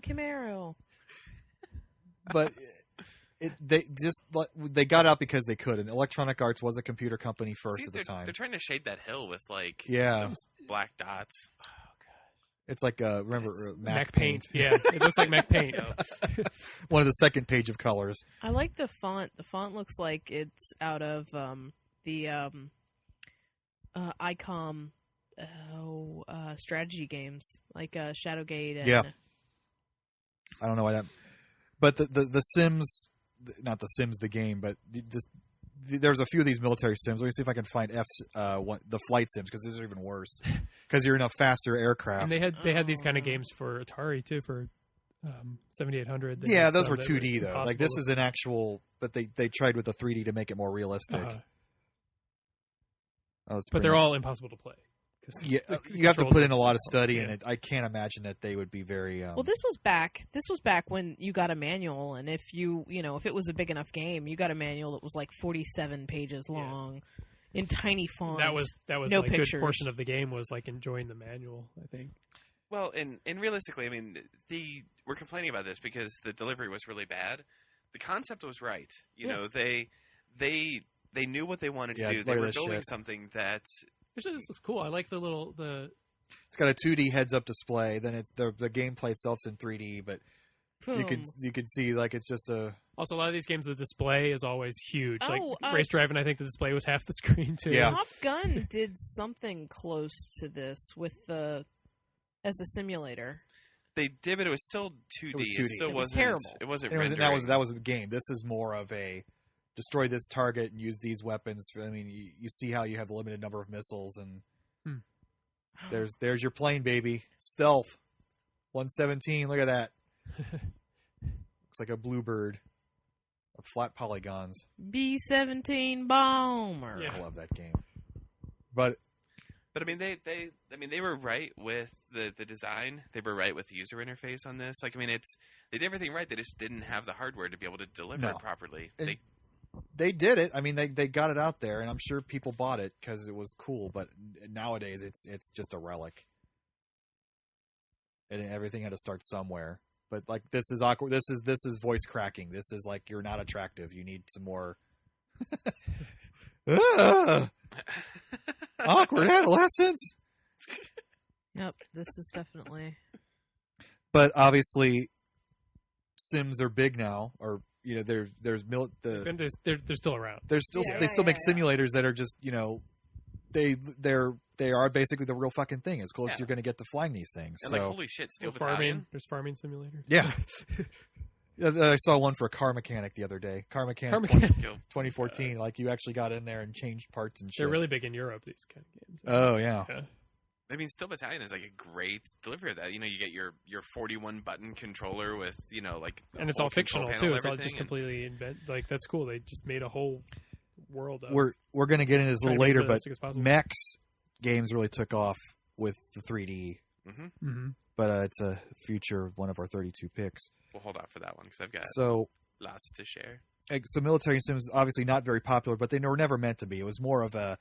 Camaro. But they got out because they could, and Electronic Arts was a computer company first See, at the time. They're trying to shade that hill with Yeah, black dots. it's like remember Mac Paint. Yeah, it looks like Mac Paint. one of the second page of colors. I like the font. The font looks like it's out of the ICOM strategy games like Shadowgate. And, Yeah. I don't know why that, but the Sims, not the Sims the game, but there's a few of these military sims. Let me see if I can find the flight sims, because these are even worse because you're in a faster aircraft. And they had these kind of games for Atari too, for 7800. They Yeah, had those some were that 2D though. Like this impossible is an actual, but they tried with the 3D to make it more realistic. to- Oh, it's but pretty they're nice. all impossible to play. 'Cause Yeah, the you have to controls put are- in a lot of study, yeah. and I can't imagine that they would be very. well, this was back when you got a manual, and if if it was a big enough game, you got a manual that was like 47 pages long, in tiny font. That was no like a pictures. good portion of the game was like enjoying the manual. I think. Well, and realistically, I mean, we're complaining about this because the delivery was really bad. The concept was right. You know, they knew what they wanted to Yeah, do. look They at were this building shit. something that Actually, this looks cool. I like the It's got a 2D heads-up display. Then it's the gameplay itself's in 3D, but you could see like it's just a. Also, a lot of these games, the display is always huge. Oh, like Race Driving, I think the display was half the screen too. Yeah. Top Gun did something close to this with as a simulator. they did, but it was still 2D. It was 2D. still It was wasn't terrible. It wasn't. That rendering. was a game. This is more of a destroy this target and use these weapons. I mean, you see how you have a limited number of missiles, and there's your plane, baby. Stealth 117. Look at that. Looks like a bluebird. Flat polygons. B-17 bomber. Yeah. I love that game. But But I mean, they were right with the design. They were right with the user interface on this. Like, I mean, they did everything right. They just didn't have the hardware to be able to deliver No. it properly. And they did it. I mean, they got it out there, and I'm sure people bought it because it was cool. But nowadays, it's just a relic, and everything had to start somewhere. But like this is awkward. This is voice cracking. This is like you're not attractive. You need some more awkward adolescence. Yep, this is definitely. But obviously, Sims are big now, or they're still around. They still make simulators that are just they are basically the real fucking thing. As close as you're going to get to flying these things. And so, holy shit, Steel farming. Battalion. There's farming simulators. Yeah. I saw one for a car mechanic the other day. Car mechanic 2014. Like you actually got in there and changed parts and shit. They're really big in Europe, these kind of games. Oh yeah. I mean, Steel Battalion is like a great delivery of that. You get your 41 button controller with and it's all fictional too. It's all just completely like that's cool. They just made a whole world. We're going to get into this a little later, but mechs games really took off with the 3D. Mm-hmm. But it's a future one of our 32 picks. We'll hold off for that one because I've got lots to share. So military sims obviously not very popular, but they were never meant to be. It was more of the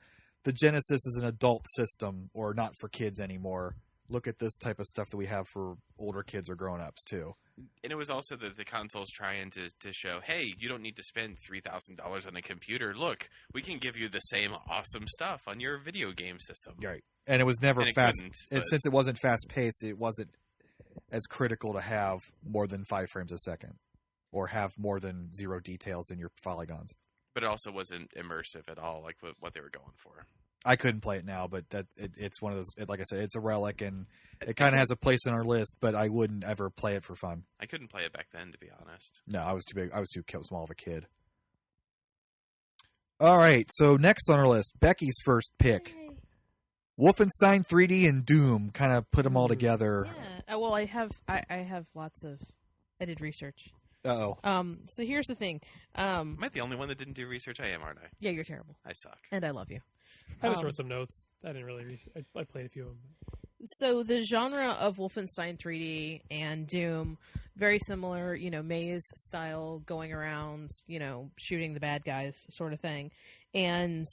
Genesis is an adult system or not for kids anymore. Look at this type of stuff that we have for older kids or grown-ups too. And it was also the consoles trying to show, hey, you don't need to spend $3,000 on a computer. Look, we can give you the same awesome stuff on your video game system. Right. And it was never fast. And but... since it wasn't fast-paced, it wasn't as critical to have more than 5 frames a second or have more than 0 details in your polygons. But it also wasn't immersive at all, like what they were going for. I couldn't play it now, but it's one of those. Like I said, it's a relic, and it kind of has a place on our list. But I wouldn't ever play it for fun. I couldn't play it back then, to be honest. No, I was too big. I was too small of a kid. All right, so next on our list, Becky's first pick, Wolfenstein 3D and Doom. Kind of put them all together. Yeah. Well, I have lots of. I did research. Uh-oh. So here's the thing. Am I the only one that didn't do research? I am, aren't I? Yeah, you're terrible. I suck. And I love you. I just wrote some notes. I didn't really I played a few of them. So the genre of Wolfenstein 3D and Doom, very similar, maze style, going around, shooting the bad guys sort of thing. And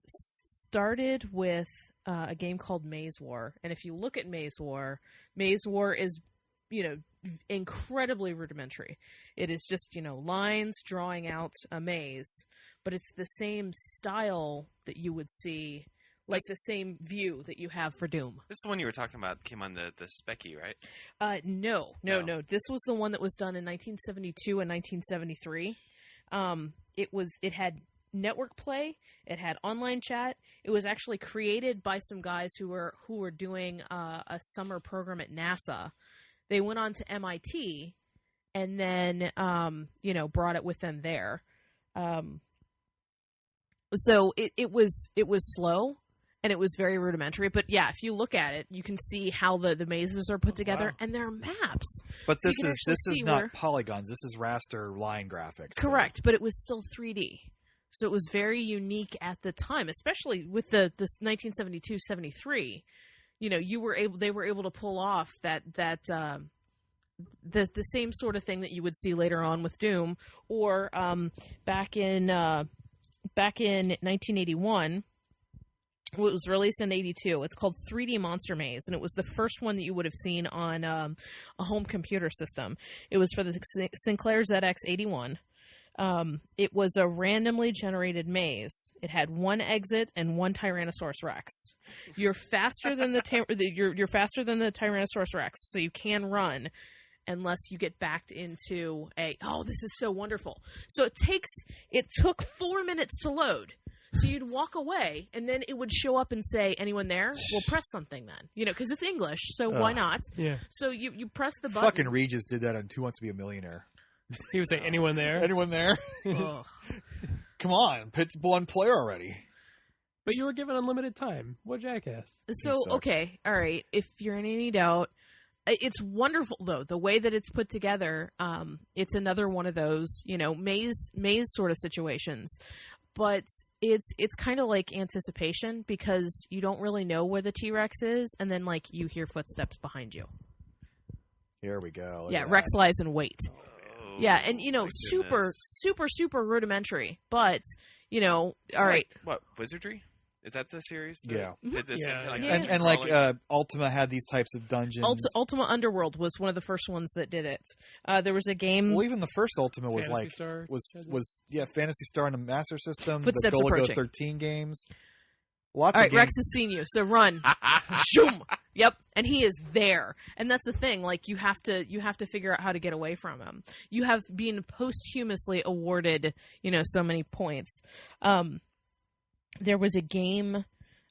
started with a game called Maze War. And if you look at Maze War is, incredibly rudimentary. It is just, lines drawing out a maze, but it's the same style that you would see, like the same view that you have for Doom. This is the one you were talking about, came on the Becky, right? No. This was the one that was done in 1972 and 1973. It had network play. It had online chat. It was actually created by some guys who were doing a summer program at NASA. They went on to MIT and then, brought it with them there. So it was slow and it was very rudimentary. But yeah, if you look at it, you can see how the mazes are put together and they're maps. But this is not polygons. This is raster line graphics. Correct, but it was still 3D. So it was very unique at the time, especially with this 1972-73. They were able to pull off the same sort of thing that you would see later on with Doom, or back in 1981. It was released in 82. It's called 3D Monster Maze, and it was the first one that you would have seen on a home computer system. It was for the Sinclair ZX81. It was a randomly generated maze. It had one exit and one Tyrannosaurus Rex. You're faster than you're faster than the Tyrannosaurus Rex, so you can run unless you get backed into this is so wonderful. So it took 4 minutes to load. So you'd walk away, and then it would show up and say, "Anyone there?" Well, press something then, because it's English, so why not? Yeah. So you press the button. Fucking Regis did that on Who Wants to Be a Millionaire. He would say, "Anyone there? Anyone there?" Come on, pitch one player already. But you were given unlimited time. What jackass? So okay, all right. If you're in any doubt, it's wonderful though the way that it's put together. It's another one of those maze sort of situations. But it's kind of like anticipation because you don't really know where the T-Rex is, and then you hear footsteps behind you. Here we go. Yeah, Rex lies in wait. Yeah, and super rudimentary, but all right. What, wizardry? Is that the series? that Yeah. Did this Yeah. like Yeah. And like Ultima had these types of dungeons. Ultima Underworld was one of the first ones that did it. There was a game. Well, even the first Ultima was Phantasy like Star was Phantasy Star on the Master System. Footsteps the Golago approaching. 13 games. Lots All of right, games. Rex has seen you, so run. Shoom. Yep, and he is there, and that's the thing. Like you have to figure out how to get away from him. You have been posthumously awarded, so many points. There was a game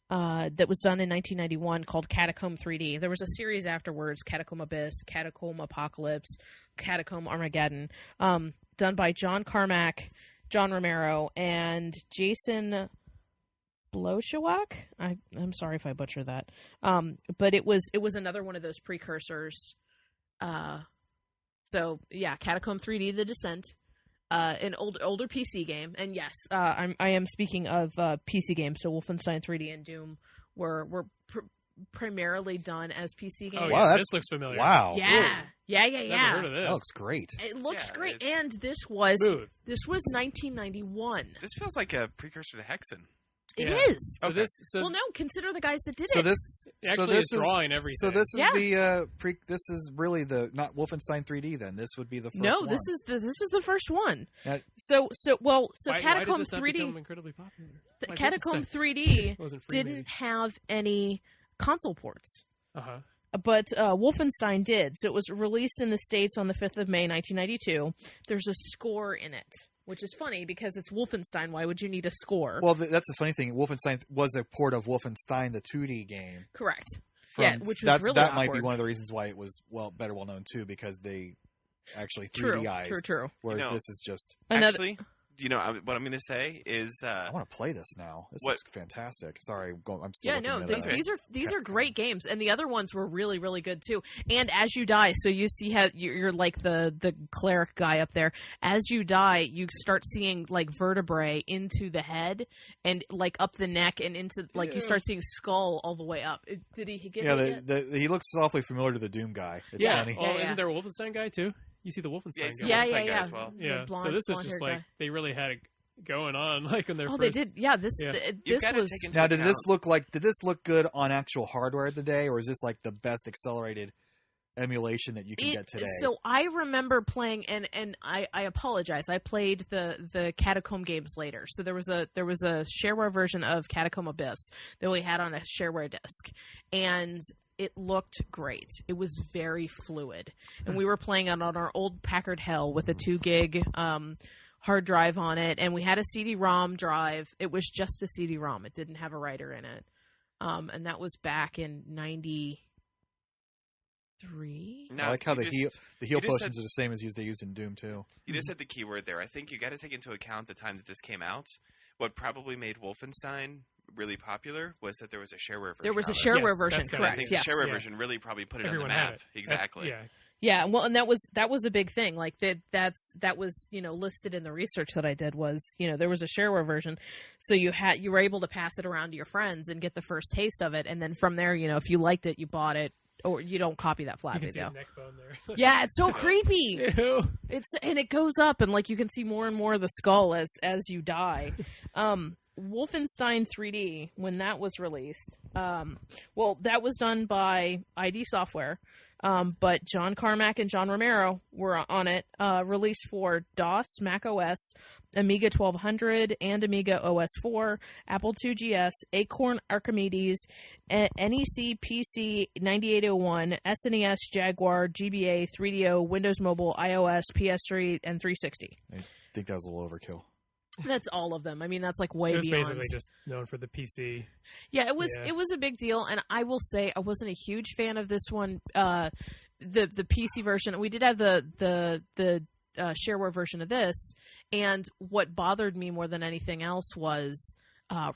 that was done in 1991 called Catacomb 3D. There was a series afterwards: Catacomb Abyss, Catacomb Apocalypse, Catacomb Armageddon, done by John Carmack, John Romero, and Jason Bloshawak. I'm sorry if I butcher that. But it was another one of those precursors. So yeah, Catacomb 3D: The Descent, an older PC game, and yes, I am speaking of PC games. So Wolfenstein 3D and Doom were primarily done as PC games. Oh, Wow, yeah. that's- This looks familiar. Wow. Yeah. Never heard of this. That looks great. It looks Yeah, great, it's- and this was Smooth. 1991. This feels like a precursor to Hexen. It Yeah. is. So Okay. so Well, no, consider the guys that did So it. this actually so this is drawing everything. So this is Yeah. the this is really the not Wolfenstein 3D then. This would be the first No, one. this is the first one. That- So why Catacomb did this not 3D become incredibly popular? Like Catacomb Wolfenstein 3D wasn't free, didn't have any console ports. Uh-huh. But Wolfenstein did. So it was released in the States on the 5th of May, 1992. There's a score in it, which is funny because it's Wolfenstein. Why would you need a score? Well, that's the funny thing. Wolfenstein was a port of Wolfenstein, the 2D game. Correct. From- Yeah, which was really that might be awkward. one of the reasons why it was better known too, because they actually True, 3Di'd. true. Whereas You know- this is just Another, Actually, what I'm going to say is I want to play this now. This What- looks fantastic. Sorry, I'm still yeah, looking no, at these, that. these are great games, and the other ones were really, really good too. And as you die, so you see how you're like the cleric guy up there. As you die, you start seeing like vertebrae into the head and like up the neck and into like you start seeing skull all the way up. Did he get it yet? He looks awfully familiar to the Doom guy. It's Yeah. funny. Well, Yeah. isn't there a Wolfenstein guy too? You see the Wolfenstein he's the guy. Yeah, Wolfenstein yeah, guy yeah. as well. The Yeah. blonde- So this is blonde-haired just like guy. they really had it going on like in their Oh, first. they did. Yeah, this Yeah. You've this got to was. take into Now, did this account- look good on actual hardware of the day, or is this like the best accelerated emulation that you can get today? So I remember playing, and I apologize. I played the Catacomb games later. So there was a shareware version of Catacomb Abyss that we had on a shareware disc, and it looked great. It was very fluid, and we were playing it on our old Packard Hell with a 2 gig hard drive on it, and we had a CD-ROM drive. It was just a CD-ROM. It didn't have a writer in it, and that was back in '93. No, I like how you the just- heal you just potions are the same as they use in Doom too. You just said the key word there. I think you got to take into account the time that this came out. What probably made Wolfenstein really popular was that there was a shareware version. There was a of it. shareware Yes, version, that's And I correct? think Yes. the shareware Yeah. version really probably put it Everyone on the had map. it. Exactly. Yeah. Yeah, well, and that was a big thing. Like that was listed in the research that I did was there was a shareware version, so you were able to pass it around to your friends and get the first taste of it, and then from there, if you liked it, you bought it, or you don't copy that You flat can see video. his neck bone there. Yeah, it's so creepy. Ew. And it goes up, and like you can see more and more of the skull as you die. Wolfenstein 3D, when that was released, that was done by ID Software, but John Carmack and John Romero were on it, released for DOS, Mac OS, Amiga 1200, and Amiga OS4, Apple IIgs, Acorn Archimedes, NEC PC 9801, SNES, Jaguar, GBA, 3DO, Windows Mobile, iOS, PS3, and 360. I think that was a little overkill. That's all of them. I mean, that's like way It was beyond. basically just known for the PC. Yeah, it was. Yeah. It was a big deal, and I will say I wasn't a huge fan of this one. The PC version. We did have the shareware version of this, and what bothered me more than anything else was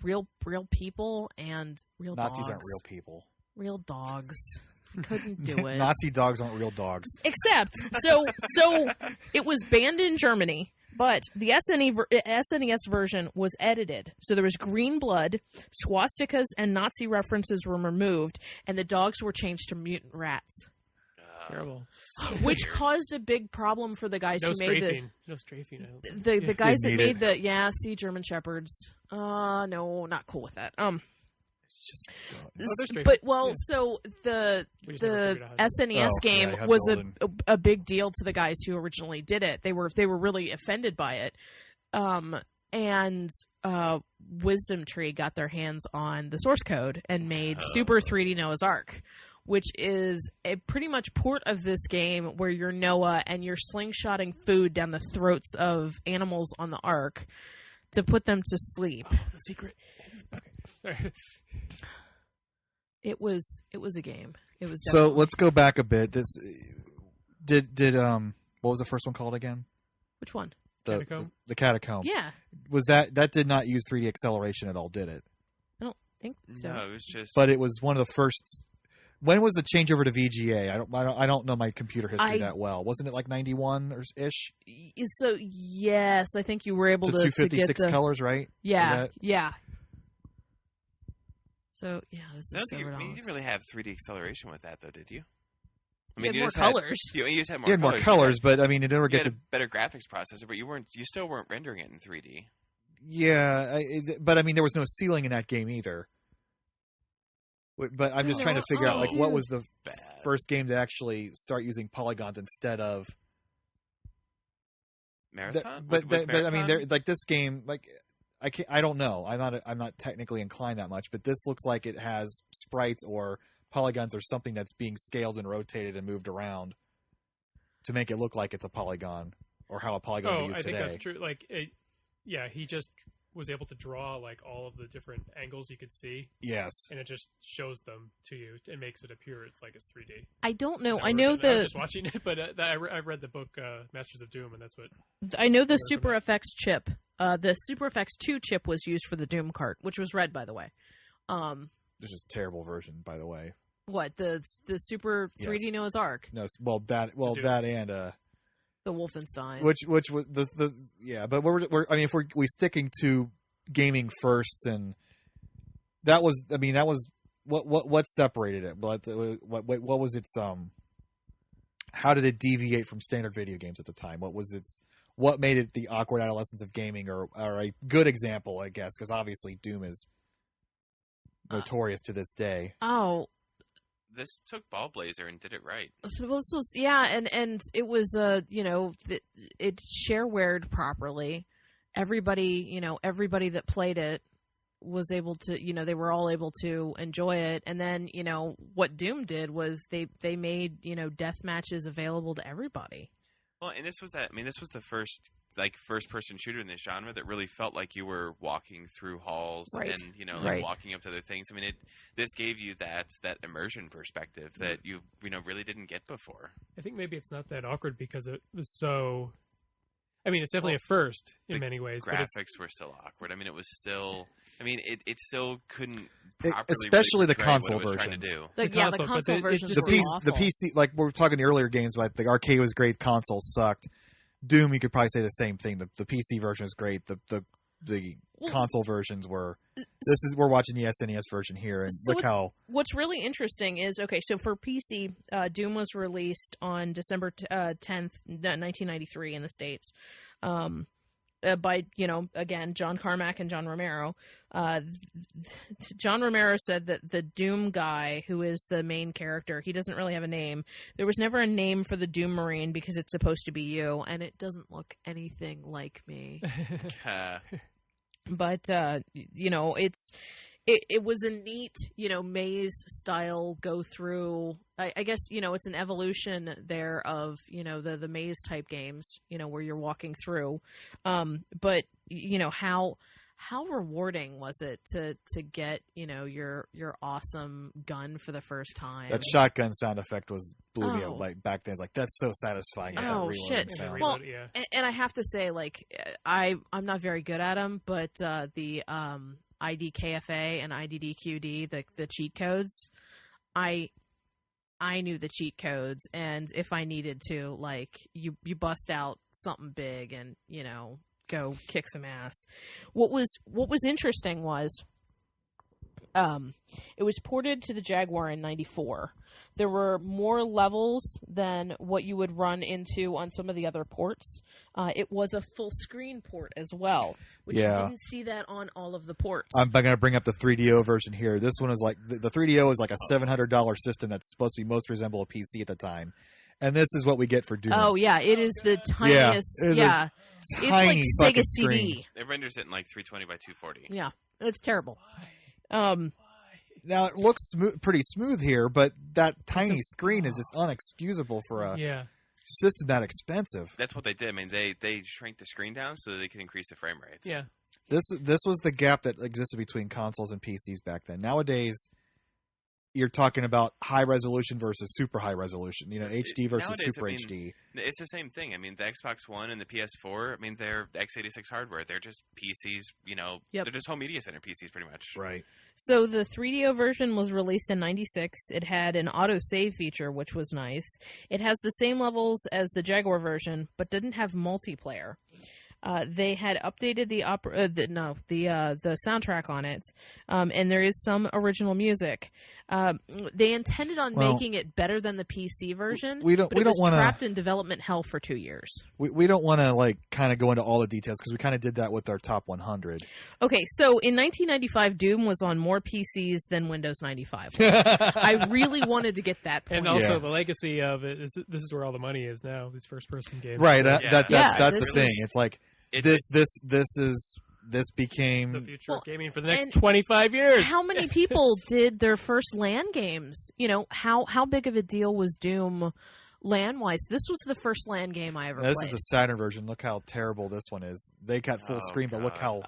real people and real Nazis dogs. aren't real people. Real dogs. Couldn't do it. Nazi dogs aren't real dogs. Except, so it was banned in Germany, but the SNES version was edited. So there was green blood, swastikas, and Nazi references were removed, and the dogs were changed to mutant rats. Terrible. which caused a big problem for the guys No who made strafing. No strafing. I don't think. the guys that Didn't need made the German Shepherds. No, not cool with that. It's just done. they're straight. But Yeah. so the We just never figured out how to do SNES Oh, game yeah, I have was Golden. a big deal to the guys who originally did it. They were really offended by it. And Wisdom Tree got their hands on the source code and made Super 3D Noah's Ark, which is a pretty much port of this game where you're Noah and you're slingshotting food down the throats of animals on the Ark to put them to sleep. Oh, the secret. Okay. Sorry. It was a game. It was So definitely- let's go back a bit. This did what was the first one called again? Which one? Catacomb? The Catacomb. Yeah, Was that did not use 3D acceleration at all, did it? I don't think so. No, it was just. But it was one of the first. When was the changeover to VGA? I don't know my computer history that well. Wasn't it like 91 or ish So yes, I think you were able to to get 256 the colors, right? yeah, That- yeah. So yeah, this I is don't think so you didn't really have 3D acceleration with that, though, did you? I You had more just colors. You just had more You had more colors. colors, but I mean, it never You get had to. a better graphics processor, but you still weren't rendering it in 3D. Yeah, but I mean, there was no ceiling in that game either. But I'm just No, trying to figure out, like, dude. what was the Bad. first game to actually start using polygons instead of. Marathon? But Was I mean, Marathon? there like this game, like I don't know. I'm not technically inclined that much, but this looks like it has sprites or polygons or something that's being scaled and rotated and moved around to make it look like it's a polygon or how a polygon would be used I think today. that's true. Like, yeah, he just was able to draw like all of the different angles you could see, Yes. and it just shows them to you and makes it appear it's like it's 3D. I don't know. Is that I what know it is? I was the just watching it, but I read the book Masters of Doom, and that's what. Super FX chip. The Super FX 2 chip was used for the Doom cart, which was red, by the way. This is a terrible version, by the way. What the Super 3D Yes. Noah's Ark, No, Doom. that and the Wolfenstein. which was the yeah, but we're I mean, if we sticking to gaming firsts, and that was what separated it. What was its how did it deviate from standard video games at the time? What made it the awkward adolescence of gaming, or a good example, I guess, because obviously Doom is notorious to this day. Oh, This took Ballblazer and did it right. well, this was and it was it sharewared properly. Everybody that played it was able to, they were all able to enjoy it. And then, what Doom did was they made, death matches available to everybody. Well, and this was the first person shooter in this genre that really felt like you were walking through halls Right. and Right. walking up to other things. I mean, this gave you that immersion perspective that you really didn't get before. I think maybe it's not that awkward because it was so. I mean, it's definitely a first in the many ways, but it's, Graphics were still awkward. I mean, it was still. I mean, it still couldn't properly, especially the portray what console it was trying to versions. do. The console, but console it versions just- were The awful. PC, like we're talking the earlier games, like the arcade was great, console sucked. Doom, you could probably say the same thing. The PC version is great. The Well, console versions were. We're watching the SNES version here, and So look how What's really interesting is, okay, so for PC, Doom was released on December 10th, 1993 in the States. By, again, John Carmack and John Romero. John Romero said that the Doom guy, who is the main character, he doesn't really have a name. There was never a name for the Doom Marine because it's supposed to be you, and it doesn't look anything like me. But it was a neat, maze style go through. I guess, it's an evolution there of, the maze type games, where you're walking through. But how rewarding was it to get, your awesome gun for the first time? that shotgun sound effect blew me Oh. up. Like back then, it's like that's so satisfying. Yeah. that Oh, reloading shit. and sound. Well, reload, yeah. And I have to say, like, I'm not very good at them, but the IDKFA and IDDQD, the cheat codes, I knew the cheat codes, and if I needed to, like, you bust out something big and go kick some ass. What was interesting was, it was ported to the Jaguar in '94. There were more levels than what you would run into on some of the other ports. It was a full screen port as well, which you didn't see that on all of the ports. I'm going to bring up the 3DO version here. This one is like the 3DO is like a $700 system that's supposed to be most resemble a PC at the time, and this is what we get for Doom. Oh yeah, it is the tiniest. Yeah, it's like Sega screen. CD. It renders it in like 320 by 240. Yeah, it's terrible. Now it looks pretty smooth here, but that tiny screen is just unexcusable for a system that expensive. That's what they did. I mean, they shrank the screen down so that they could increase the frame rates. Yeah. This was the gap that existed between consoles and PCs back then. Nowadays, you're talking about high resolution versus super high resolution. You know, HD versus Nowadays, super I mean, HD. It's the same thing. I mean, the Xbox One and the PS4, I mean, they're x86 hardware. They're just PCs, you know, they're just home media center PCs pretty much. Right. So the 3DO version was released in 96. It had an auto-save feature, which was nice. It has the same levels as the Jaguar version, but didn't have multiplayer. They had updated the soundtrack on it, and there is some original music. They intended on making it better than the PC version. We don't want to trapped in development hell for 2 years. We don't want to like kind of go into all the details because we kind of did that with our top 100. Okay, so in 1995, Doom was on more PCs than Windows 95. I really wanted to get that point. And also the legacy of it is this is where all the money is now. These first-person games, right? That's the thing. It's like. This became the future of gaming for the next 25 years. How many people did their first LAN games? You know, how big of a deal was Doom LAN-wise? This was the first LAN game I ever played. This is the Saturn version. Look how terrible this one is. They got full screen, but look how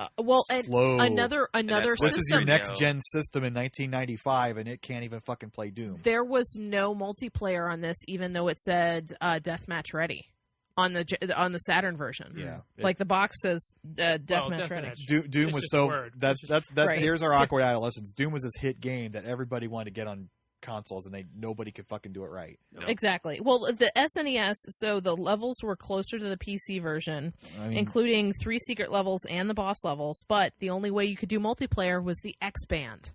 slow. Another system. This is your next-gen system in 1995, and it can't even fucking play Doom. There was no multiplayer on this, even though it said Deathmatch Ready. On the Saturn version, like the box says, Deathmatch Ready. Doom was so that's right. Here's our awkward adolescence. Doom was this hit game that everybody wanted to get on consoles, and nobody could fucking do it right. Exactly. Well, the SNES, so the levels were closer to the PC version, including 3 secret levels and the boss levels. But the only way you could do multiplayer was the X Band.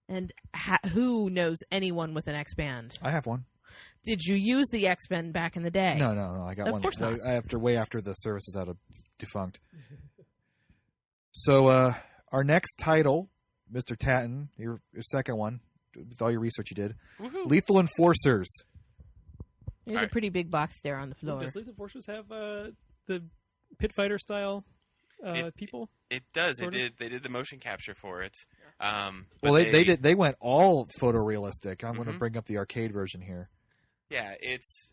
And who knows anyone with an X Band? I have one. Did you use the X-Band back in the day? No. I got one. Of course not. Way after the service is defunct. So our next title, Mr. Tatton, your second one, with all your research you did, Woohoo. Lethal Enforcers. There's a pretty big box there on the floor. Does Lethal Enforcers have the pit fighter style people? It does. Sort of? They did the motion capture for it. Well, they went all photorealistic. I'm going to bring up the arcade version here. Yeah, it's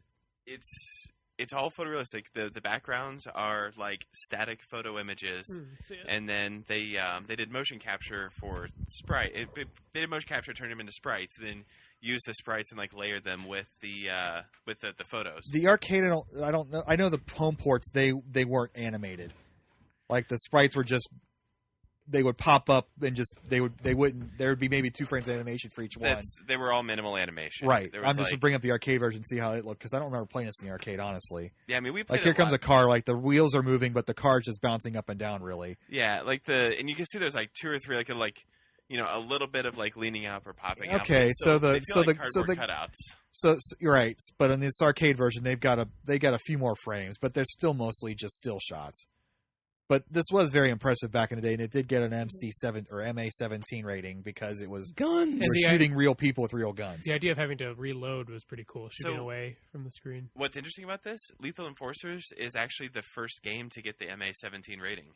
all photorealistic. The backgrounds are like static photo images, and then they did motion capture for sprite. They did motion capture, turned them into sprites, then use the sprites and like layer them with the photos. The arcade, I don't know. I know the home ports they weren't animated. Like the sprites were just. They would pop up and there would be maybe 2 frames of animation for each one. They were all minimal animation. Right. I'm just going to bring up the arcade version and see how it looked, because I don't remember playing this in the arcade, honestly. Yeah, I mean, we played like, here comes a car, like, the wheels are moving, but the car's just bouncing up and down, really. Yeah, and you can see there's, like, 2 or 3, you know, a little bit of, like, leaning up or popping up. Okay, so the cutouts. So you're right, but in this arcade version, they got a few more frames, but they're still mostly just still shots. But this was very impressive back in the day, and it did get an MC7 or MA17 rating because it was guns. We're shooting real people with real guns. The idea of having to reload was pretty cool, shooting away from the screen. What's interesting about this, Lethal Enforcers is actually the first game to get the MA17 rating,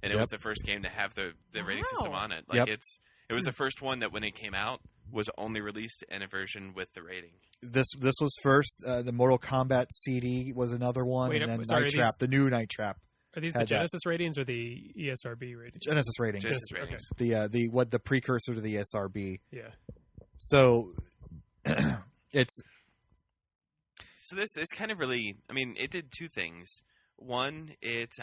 and it was the first game to have the rating system on it. Like it was the first one that when it came out was only released in a version with the rating. This was first. The Mortal Kombat CD was another one, and then Night Trap, the new Night Trap. Are these the Genesis ratings or the ESRB ratings? Genesis ratings. Genesis ratings. Okay. The precursor to the SRB. Yeah. So it's this kind of really, I mean, it did 2 things. One, it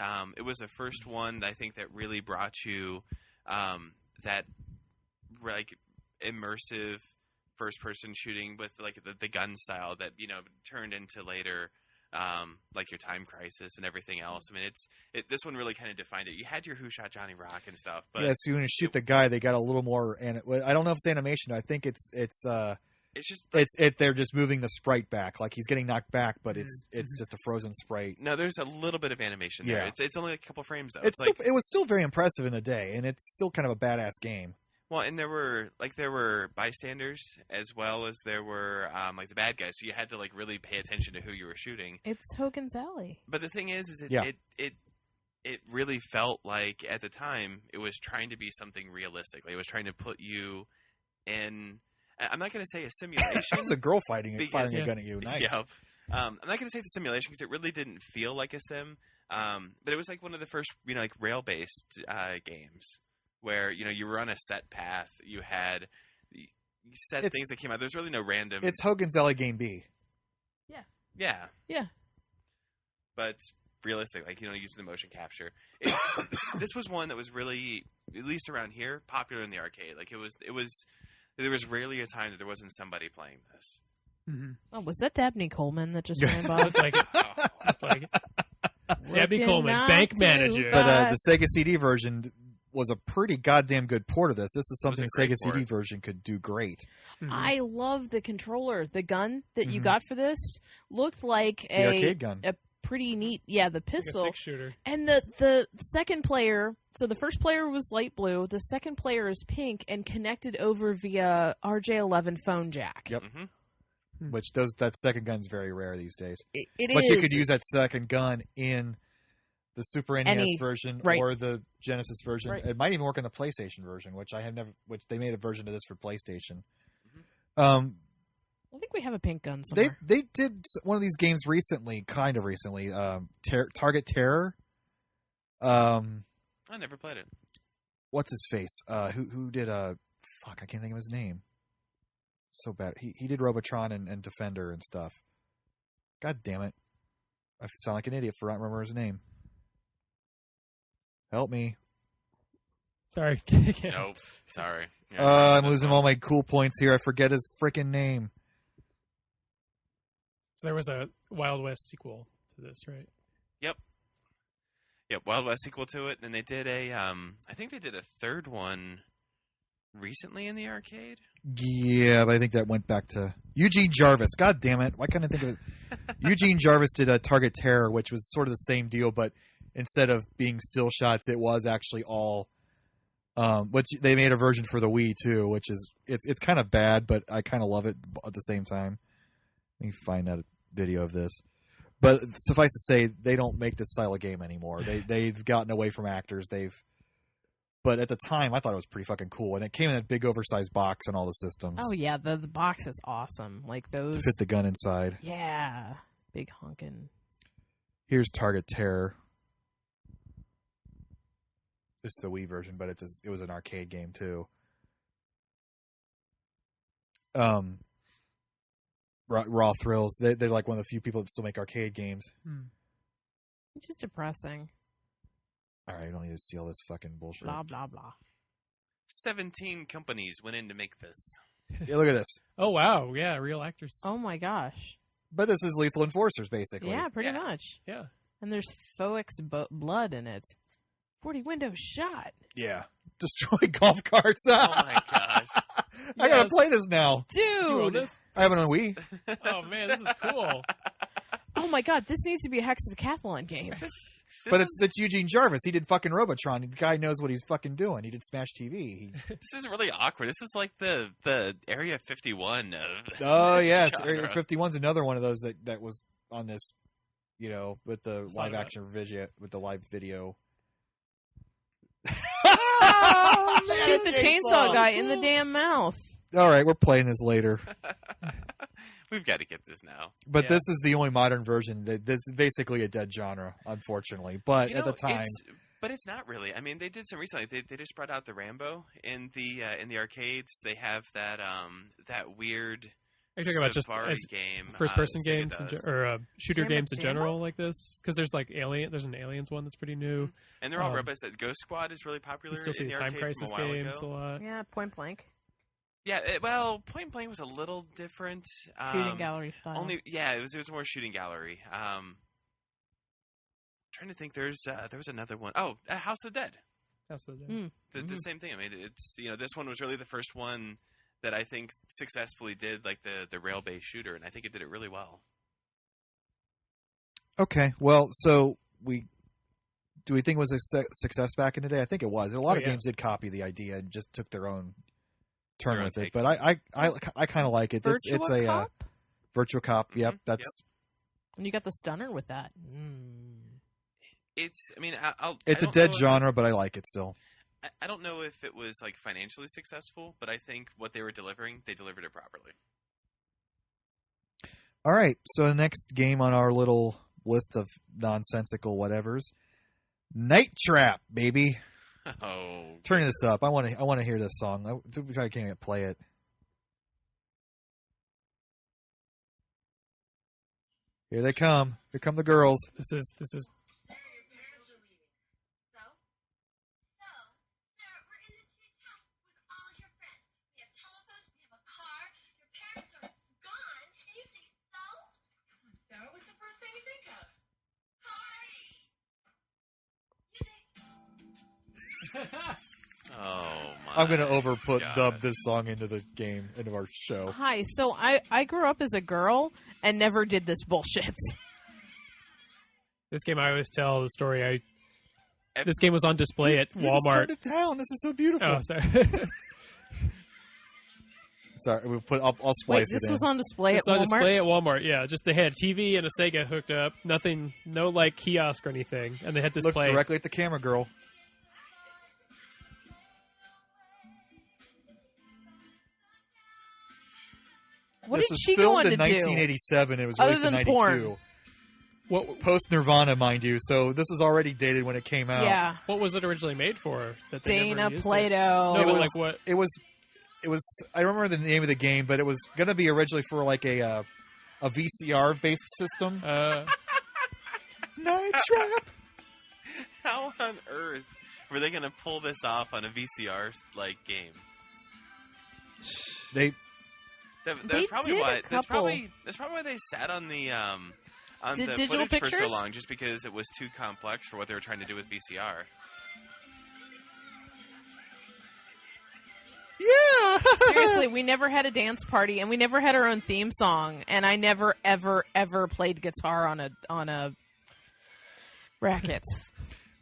was the first one that I think that really brought you that like immersive first person shooting with like the gun style that, you know, turned into later like your Time Crisis and everything else. I mean, this one really kind of defined it. You had your Who Shot Johnny Rock and stuff, but yeah, so when you shoot the guy, they got a little more. And I don't know if it's animation. I think it's just they're just moving the sprite back, like he's getting knocked back, but it's just a frozen sprite. no. There's a little bit of animation there. Yeah. It's only like a couple frames though. It was still very impressive in the day, and it's still kind of a badass game. Well, and there were bystanders as well as there were like the bad guys, so you had to like really pay attention to who you were shooting. It's Hogan's Alley. But the thing is Yeah. it really felt like at the time it was trying to be something realistic. Like it was trying to put you in. I'm not going to say a simulation. That was a girl firing a gun at you. Nice. Yep. I'm not going to say it's a simulation because it really didn't feel like a sim. But it was like one of the first, like rail-based games where you were on a set path. You had set things that came out. There's really no random. It's Hogan's Alley Game B. Yeah. Yeah. But realistic, like using the motion capture. This was one that was really, at least around here, popular in the arcade. Like it was. There was rarely a time that there wasn't somebody playing this. Mm-hmm. Oh, was that Dabney Coleman that just ran by? Looked like it. Dabney Coleman, bank manager. But the Sega CD version was a pretty goddamn good port of this. This is something the Sega port. CD version could do great. Mm-hmm. I love the controller. The gun that you got for this looked like The arcade gun. a pretty neat, the pistol. Like a 6-shooter. And the second player, so the first player was light blue, the second player is pink and connected over via RJ11 phone jack. Yep. Mm-hmm. Which that second gun's very rare these days. It but is. you could use that second gun in the Super NES version right. or the Genesis version. Right. It might even work in the PlayStation version, which I have never. Which they made a version of this for PlayStation. Mm-hmm. I think we have a pink gun somewhere. They did one of these games recently, kind of recently. Target Terror. I never played it. What's his face? Who did fuck? I can't think of his name. So bad. He did Robotron and Defender and stuff. God damn it! I sound like an idiot for not remembering his name. Help me. Sorry. Nope. Sorry. I'm losing all my cool points here. I forget his freaking name. So there was a Wild West sequel to this, right? Yep. Wild West sequel to it. And they did I think they did a third one recently in the arcade. Yeah, but I think that went back to Eugene Jarvis. God damn it. Why can't I think of it? Eugene Jarvis did a Target Terror, which was sort of the same deal, but instead of being still shots, it was actually all which they made a version for the Wii too, which is it's kind of bad, but I kind of love it at the same time. Let me find that video of this. But suffice to say, they don't make this style of game anymore. They've gotten away from actors. But at the time, I thought it was pretty fucking cool, and it came in a big oversized box on all the systems. Oh yeah, the box is awesome. Like those to fit the gun inside. Yeah, big honkin'. Here's Target Terror. This is the Wii version, but it was an arcade game too. Raw Thrills. They're like one of the few people that still make arcade games. It's just depressing. All right, I don't need to see all this fucking bullshit. Blah blah blah. 17 companies went in to make this. Yeah, look at this. Oh wow, yeah, real actors. Oh my gosh. But this is Lethal Enforcers, basically. Yeah, pretty much. Yeah. And there's Foex blood in it. 40 windows shot. Yeah. Destroy golf carts. Oh my gosh. I gotta play this now. Do you own Dude. this? I have it on Wii. Oh man, this is cool. Oh my god, this needs to be a hexadecathlon game. But it's Eugene Jarvis. He did fucking Robotron. The guy knows what he's fucking doing. He did Smash TV. This is really awkward. This is like the Area 51 of Oh yes, genre. Area 51's another one of those that was on this, with the live action video, with the live video. Oh, shoot the chainsaw guy in the damn mouth. All right, we're playing this later. We've got to get this now. But Yeah. this is the only modern version. This is basically a dead genre, unfortunately. But at the time, but it's not really. I mean, they did some recently. They just brought out the Rambo in the arcades. They have that weird. Are you talking about just Safari as game, first-person Sega games does. or shooter Jambo? games in general like this? Because there's like There's an Aliens one that's pretty new. And they're all robots. That Ghost Squad is really popular. You still see in the the Time arcade from Crisis a while games ago. a lot. Yeah, point blank. Yeah, Point Blank was a little different. Shooting gallery style. It was more shooting gallery. Trying to think, there was another one. Oh, House of the Dead. House of the Dead. The same thing. I mean, it's this one was really the first one that I think successfully did like the rail-based shooter, and I think it did it really well. Okay, well, so do we think it was a success back in the day? I think it was. A lot of games did copy the idea and just took their own turn with it. But I kind of like it. It's a Virtua Cop. Yep, that's. And you got the stunner with that. It's. I mean, it's a dead genre, but I like it still. I don't know if it was like financially successful, but I think what they were delivering, they delivered it properly. All right, so the next game on our little list of nonsensical whatevers, Night Trap, baby. Oh, turn this up. I want to hear this song. I can't play it. Here they come. Here come the girls. This is. Oh my! I'm gonna dub this song into our show. Hi. So I grew up as a girl and never did this bullshit. This game, I always tell the story. This game was on display at Walmart. Just turned it down. This is so beautiful. Oh, sorry. Sorry, I'll splice it in. This was on display at Walmart? It's on display at Walmart, yeah. Just they had a TV and a Sega hooked up. Nothing, no like kiosk or anything. And they had this Look play. directly at the camera, girl. What did she go on to do? This was filmed in 1987. It was Other released in than 92. porn. What, post Nirvana, mind you. So this was already dated when it came out. Yeah. What was it originally made for? That they Dana never used Plato. No, It but was, like what? It was. I don't remember the name of the game, but it was going to be originally for like a VCR based system. Night Trap. How on earth were they going to pull this off on a VCR like game? That's probably why. That's probably why they sat on the digital footage for so pictures? long, just because it was too complex for what they were trying to do with VCR. Yeah. Seriously, we never had a dance party, and we never had our own theme song, and I never, ever, ever played guitar on a racket.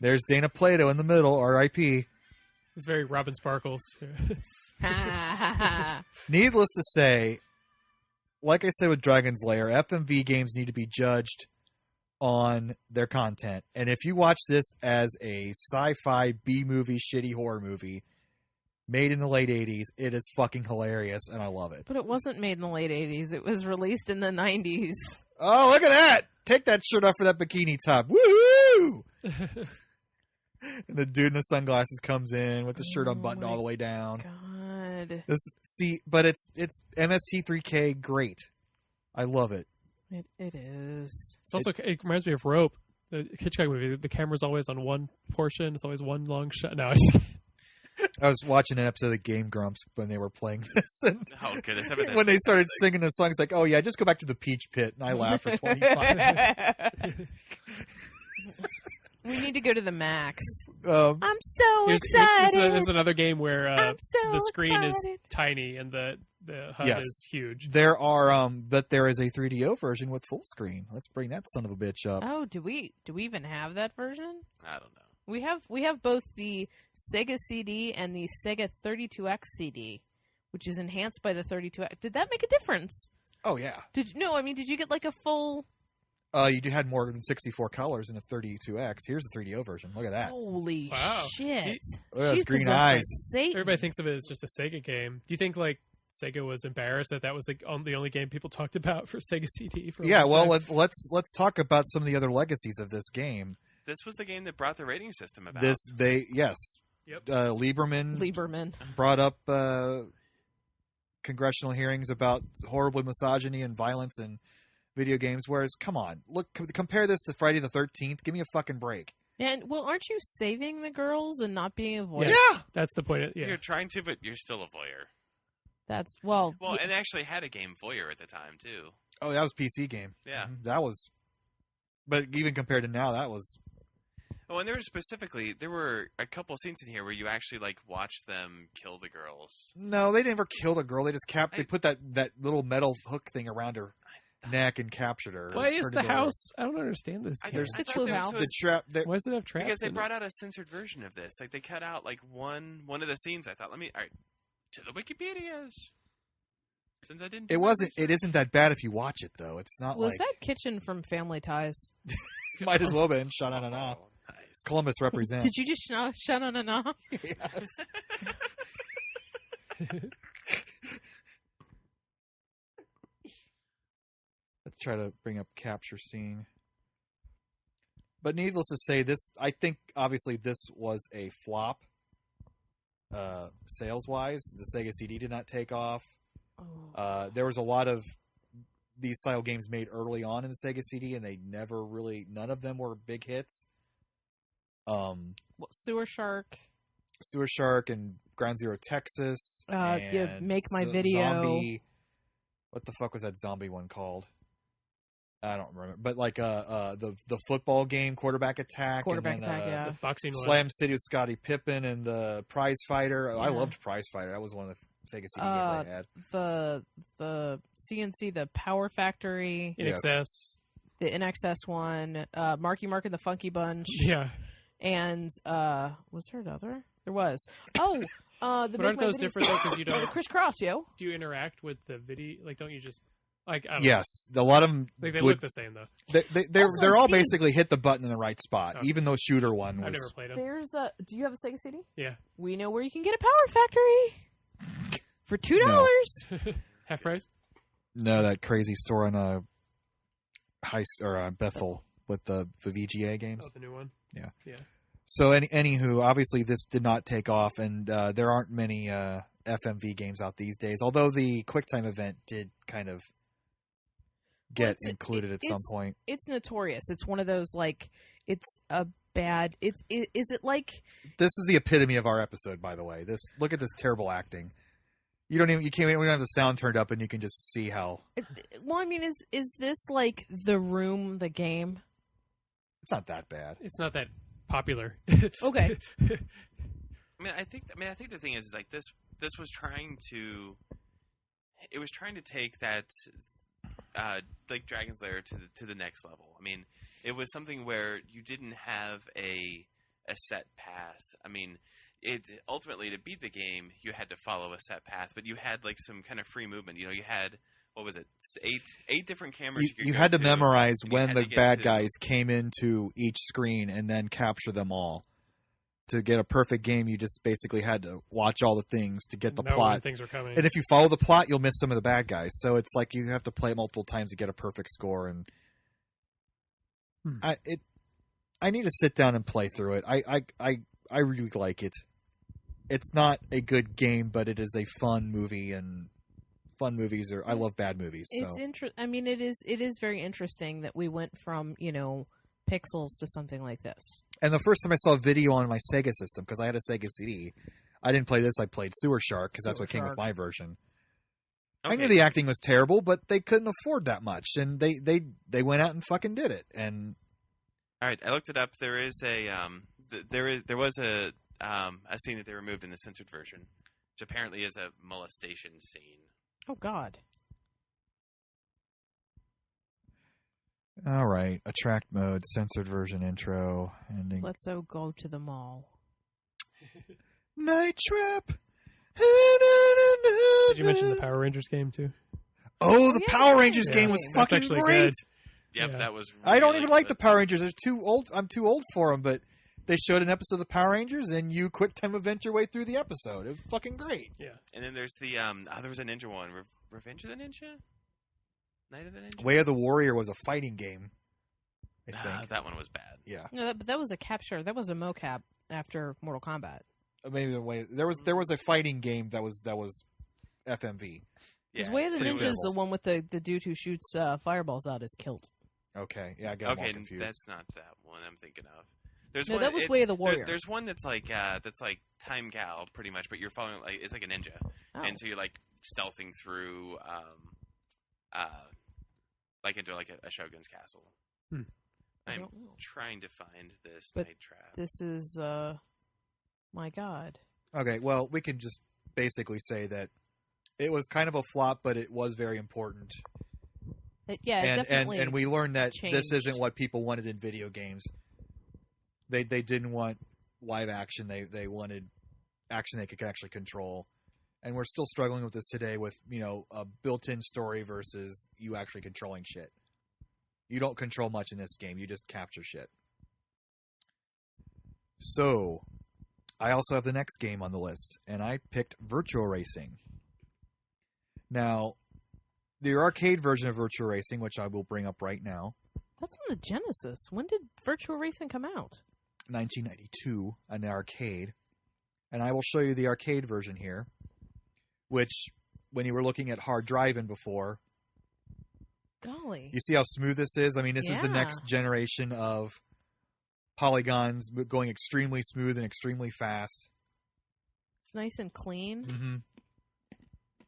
There's Dana Plato in the middle, R.I.P. It's very Robin Sparkles. Needless to say, like I said with Dragon's Lair, FMV games need to be judged on their content. And if you watch this as a sci-fi B-movie, shitty horror movie made in the late 80s, it is fucking hilarious, and I love it. But it wasn't made in the late 80s. It was released in the 90s. Oh, look at that! Take that shirt off for that bikini top. Woohoo! And the dude in the sunglasses comes in with the shirt unbuttoned all the way down. God. But it's MST3K great. I love it. It is. It's also it reminds me of Rope, the Hitchcock movie. The camera's always on one portion. It's always one long shot. No, I was watching an episode of Game Grumps when they were playing this, and Oh goodness! when they started singing the song, it's like, oh yeah, just go back to the Peach Pit, and I laughed for 25 minutes. We need to go to the Max. Um, I'm so excited. There's another game where so the screen excited. is tiny and the HUD Yes. is huge. there are, but there is a 3DO version with full screen. Let's bring that son of a bitch up. Oh, do we even have that version? I don't know. We have both the Sega CD and the Sega 32X CD, which is enhanced by the 32X. Did that make a difference? Oh yeah. Did you get like a full? You had more than 64 colors in a 32X. Here's the 3DO version. Look at that. Holy Wow. shit! Look at those She's green possessed by eyes. Satan. Everybody thinks of it as just a Sega game. Do you think like Sega was embarrassed that was the only game people talked about for Sega CD? For a Yeah, long well, time? let's talk about some of the other legacies of this game. This was the game that brought the rating system about. Yep. Lieberman brought up congressional hearings about horrible misogyny and violence in video games. Whereas, come on, look, compare this to Friday the 13th. Give me a fucking break. And well, aren't you saving the girls and not being a voyeur? Yes, that's the point. Yeah. You're trying to, but you're still a voyeur. That's Well, and actually had a Game Voyeur at the time too. Oh, that was PC game. Yeah, that was. But even compared to now, that was. Oh, and there were a couple scenes in here where you actually like watched them kill the girls. No, they never killed a girl. They just they put that little metal hook thing around her neck and captured her. Why is the house? I don't understand this. There's the clue house. The trap. Why does it have traps? Because they brought out a censored version of this. Like they cut out like one of the scenes. I thought, all right, to the Wikipedias. Since I didn't. It isn't that bad if you watch it though. It's not. Was that kitchen from Family Ties? Might as well been. Sha-na-na-na. Oh, nice. Columbus represent. Did you just sha-na-na-na? Yes. Let's try to bring up capture scene. But needless to say, I think obviously this was a flop. Sales-wise, the Sega CD did not take off. Oh. There was a lot of these style games made early on in the Sega CD, and none of them were big hits. Sewer Shark, and Ground Zero Texas. And Make My Video. Zombie. What the fuck was that zombie one called? I don't remember. But like the football game, Quarterback Attack. The boxing one. Slam City with Scottie Pippen and the Prize Fighter. Yeah. I loved Prize Fighter. That was one of the Sega CD games I had. The CNC, the Power Factory. In Excess. The In Excess one. Marky Mark and the Funky Bunch. Yeah. And was there another? There was. Oh, the but aren't those different though? Because you don't crisscross, yo. Do you interact with the video? Like, don't you just like? I don't yes, a lot of them. Like, they look the same though. They're all basically hit the button in the right spot. Okay. Even though Shooter one was. I've never played them. Do you have a Sega CD? Yeah. We know where you can get a Power Factory for $2. No. Half price. No, that crazy store on Bethel with the VGA games. Oh, the new one. Yeah. Yeah. So, anywho, obviously this did not take off, and there aren't many FMV games out these days. Although the QuickTime event did kind of get included at some point. It's notorious. It's one of those like it's a bad. Is it like? This is the epitome of our episode, by the way. Look at this terrible acting. We don't have the sound turned up, and you can just see how. Well, I mean, is this like The Room, the game? It's not that bad. It's not that popular. Okay. I think the thing is like this was trying to take that like Dragon's Lair to the next level. I mean, it was something where you didn't have a set path. I mean, ultimately to beat the game you had to follow a set path, but you had like some kind of free movement. You had what was it? Eight different cameras. You had to memorize when the bad guys came into each screen and then capture them all. To get a perfect game, you just basically had to watch all the things to get the plot. When things are coming. And if you follow the plot, you'll miss some of the bad guys. So it's like you have to play it multiple times to get a perfect score. And I need to sit down and play through it. I really like it. It's not a good game, but it is a fun movie, and fun movies I love bad movies. So. It's it is very interesting that we went from, pixels to something like this. And the first time I saw video on my Sega system, because I had a Sega CD, I didn't play this. I played Sewer Shark because that's what came with my version. Okay. I knew the acting was terrible, but they couldn't afford that much, and they went out and fucking did it. And all right, I looked it up. There is there was a scene that they removed in the censored version, which apparently is a molestation scene. Oh God. All right, attract mode, censored version intro, ending. Let's go to the mall. Night Trap. Did you mention the Power Rangers game too? Oh, the Power Rangers game was fucking great. Good. Yep, that was. Really I don't even like the Power Rangers. They're too old. I'm too old for them. But they showed an episode of the Power Rangers, and you QuickTime event your way through the episode. It was fucking great. Yeah. And then there's the there was a ninja one, Revenge of the Ninja. Night of the Ninja? Way of the Warrior was a fighting game, I think. That one was bad. Yeah. No, but that was a capture. That was a mocap after Mortal Kombat. Maybe there was a fighting game that was FMV. Because Way of the Ninja is the one with the dude who shoots fireballs out his kilt. Okay, yeah, I got them all confused. That's not that one I'm thinking of. That was Way of the Warrior. There's one that's like Time Gal, pretty much, but you're following it's like a ninja, and so you're like stealthing through, like into like a shogun's castle. I'm don't know. trying to find this But night trap. This is, my God. Okay, well, we can just basically say that it was kind of a flop, but it was very important. It and definitely. we learned that changed. this isn't what people wanted in video games. They didn't want live action. They wanted action they could actually control. And we're still struggling with this today with, a built-in story versus you actually controlling shit. You don't control much in this game. You just capture shit. So, I also have the next game on the list, and I picked Virtual Racing. Now, the arcade version of Virtual Racing, which I will bring up right now, That's on the Genesis. When did Virtual Racing come out? 1992, an arcade. And I will show you the arcade version here, which, when you were looking at hard driving before, Golly. you see how smooth this is? I mean, this is the Yeah. next generation of polygons going extremely smooth and extremely fast. It's nice and clean. Mm-hmm.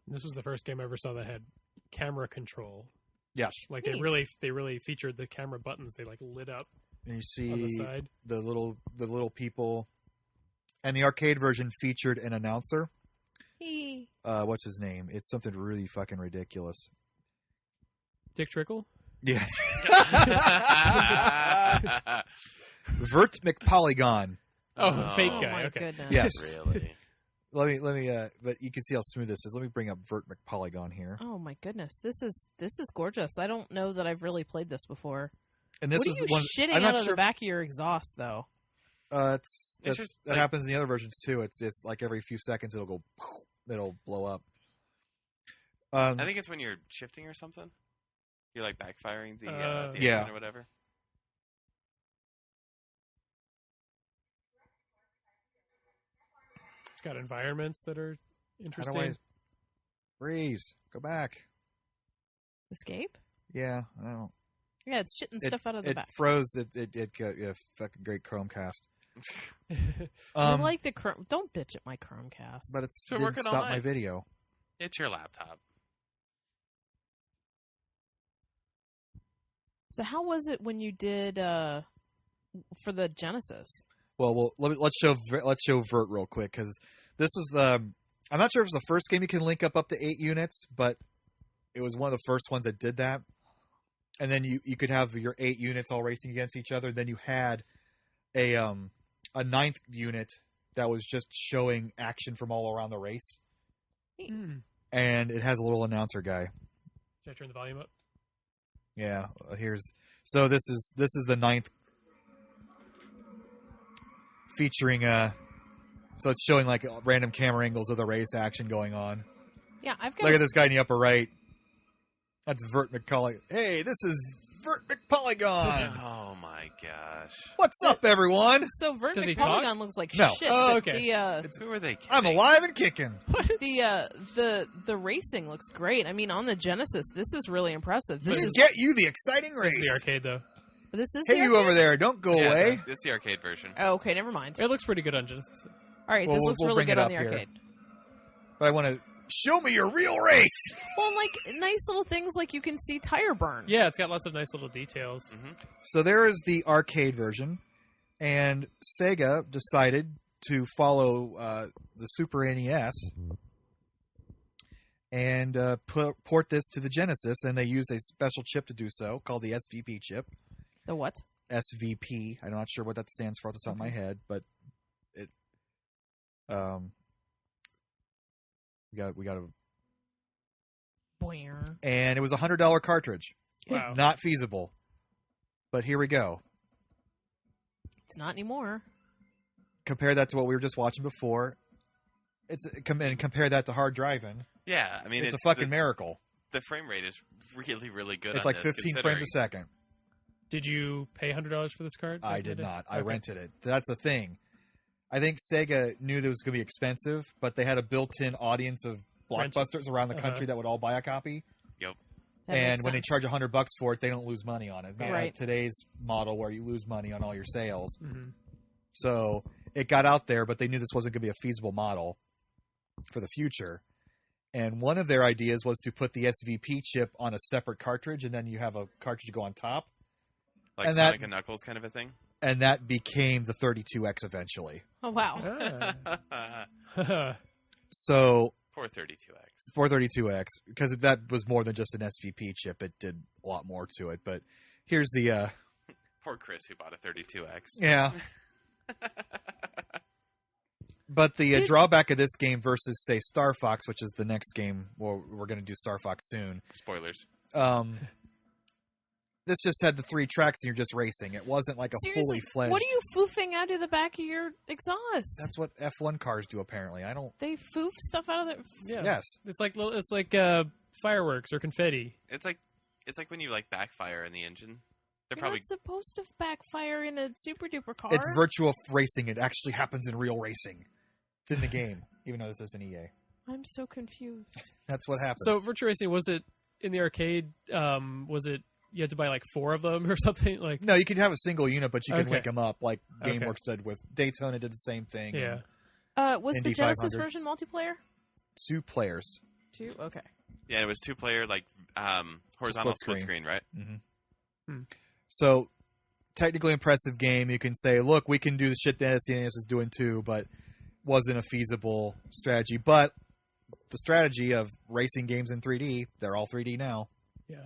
This was the first game I ever saw that had camera control. Yes. Like Neat. they really featured the camera buttons. They like lit up And you on the see side. the little people. And the arcade version featured an announcer. Hee. What's his name? It's something really fucking ridiculous. Dick Trickle. Yes. Vert McPolygon. Oh, fake Oh guy. my Okay. goodness. Yes. Really? Let me but you can see how smooth this is. Let me bring up Vert McPolygon here. Oh my goodness. This is gorgeous. I don't know that I've really played this before. And this What is are you the one shitting I'm out not of sure the back of your exhaust, though? that just, like- happens in the other versions too. It's like every few seconds it'll blow up. I think it's when you're shifting or something. You're like backfiring the Yeah. engine or whatever. It's got environments that are How interesting. do I freeze? Go back. Escape? Yeah, I don't. Yeah, it's shitting stuff out of the it back. froze. It got fucking great Chromecast. I like the Chrome. Don't bitch at my Chromecast. but it's been didn't working all stop my night. video. It's your laptop. So how was it when you did for the Genesis? Well, let's show Vert real quick because this was the. I'm not sure if it's the first game you can link up to 8 units, but it was one of the first ones that did that. And then you could have your 8 units all racing against each other. Then you had a 9th unit that was just showing action from all around the race, Hmm. and it has a little announcer guy. Should I turn the volume up? Yeah, so this is the 9th featuring so it's showing like random camera angles of the race action going on. Yeah, I've got. Look at this guy in the upper right. That's Vert McPolygon. Hey, this is Vert McPolygon. Oh my gosh. What's up, everyone? So Vert Does he Polygon looks like No. shit. Oh, but okay. Who are they kidding? I'm alive and kicking. the racing looks great. I mean, on the Genesis, this is really impressive. This This is get you the exciting This race. is the arcade, though. the Hey, you arcade? over there! Don't go Yeah, away. so this is the arcade version. Oh, okay, never mind. It looks pretty good on Genesis. All right, Well, this looks we'll really bring good it on the up here. arcade. But I want to show me your real race. Well, like nice little things like you can see tire burn. Yeah, it's got lots of nice little details. Mm-hmm. So there is the arcade version, and Sega decided to follow the Super NES and port this to the Genesis, and they used a special chip to do so called the SVP chip. The what? SVP. I'm not sure what that stands for off the top of my head, but it we got a Boing. and it was a $100 cartridge. Wow. Not feasible. But here we go. It's not anymore. Compare that to what we were just watching before. And compare that to hard driving. Yeah, I mean, It's a fucking miracle. the frame rate is really, really good. It's on like this, 15 frames a considering- second. Did you pay $100 for this card? I did not. I Okay. rented it. That's the thing. I think Sega knew that it was going to be expensive, but they had a built-in audience of Rent- blockbusters around the country that would all buy a copy. That And makes when they sense. charge $100 for it, they don't lose money on it. Not Right. like today's model where you lose money on all your sales. Mhm. So it got out there, but they knew this wasn't going to be a feasible model for the future. And one of their ideas was to put the SVP chip on a separate cartridge, and then you have a cartridge go on top. Like And Sonic and Knuckles kind of a thing? And that became the 32X eventually. Oh, wow. So Poor 32X. 432X, because that was more than just an SVP chip. It did a lot more to it. But here's the... Poor Chris who bought a 32X. Yeah. But the drawback of this game versus, say, Star Fox, which is the next game, well, we're going to do Star Fox soon. Spoilers. This just had the 3 tracks and you're just racing. It wasn't like a fully fledged... What are you foofing out of the back of your exhaust? That's what F1 cars do, apparently. I don't... They foof stuff out of their... Yeah. Yes. It's like fireworks or confetti. It's like when you like backfire in the engine. They're You're probably not supposed to backfire in a super duper car. It's virtual racing. It actually happens in real racing. It's in the game, even though this isn't EA. I'm so confused. That's what happens. So virtual racing, was it in the arcade? Was it you had to buy like 4 of them or something? Like no, you could have a single unit, but you can Okay. link them up like Okay. GameWorks did with Daytona. Did the same thing. yeah. Was the Indy Genesis 500. version multiplayer? 2 players. 2? Okay. yeah. It was 2-player like horizontal split screen, right? So technically impressive game. You can say, look, we can do the shit that SNES is doing too, but wasn't a feasible strategy. But the strategy of racing games in 3D, they're all 3D now. Yeah.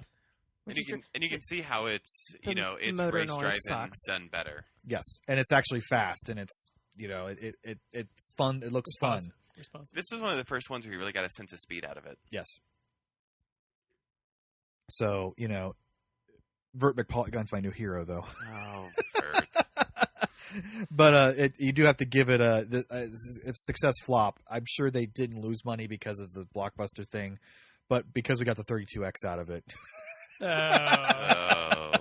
And you can see how it's The it's motor race noise driving sucks. done better. Yes, and it's actually fast, and it's it's fun. It looks fun. Responsive. This was one of the first ones where you really got a sense of speed out of it. Yes. So Vert McPolygon's my new hero, though. Oh, Bert. But you do have to give it a success flop. I'm sure they didn't lose money because of the Blockbuster thing, but because we got the 32X out of it. Oh.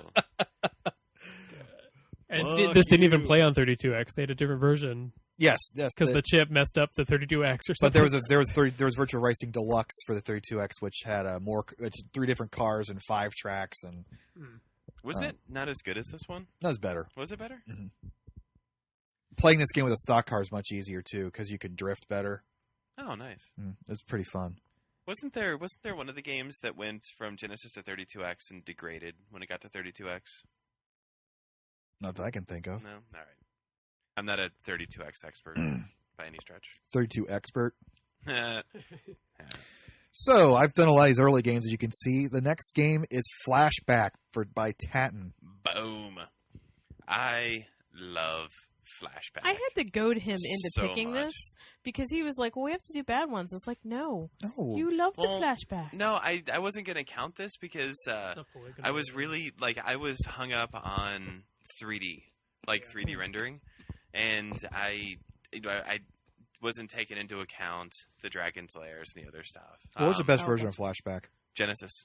And this didn't even play on 32X. They had a different version Yes, because the chip messed up the 32X or something. But there was Virtual Racing Deluxe for the 32X, which had 3 different cars and 5 tracks, and Wasn't it not as good as this one? that was better. Was it better? Playing this game with a stock car is much easier too because you could drift better. Oh, nice. It's pretty fun. Wasn't there one of the games that went from Genesis to 32X and degraded when it got to 32X? Not that I can think of. No? All right. I'm not a 32X expert by any stretch. 32 expert. Yeah. So I've done a lot of these early games, as you can see. The next game is Flashback by Tatton. Boom. I love Flashback. I had to goad him into So picking much. this because he was like, well, we have to do bad ones. It's like, no. No. You love Well, the flashback. No, I wasn't going to count this because I was really, I was hung up on 3D, 3D rendering, and I wasn't taking into account the Dragon's Lairs and the other stuff. What was the best okay. version of Flashback? Genesis.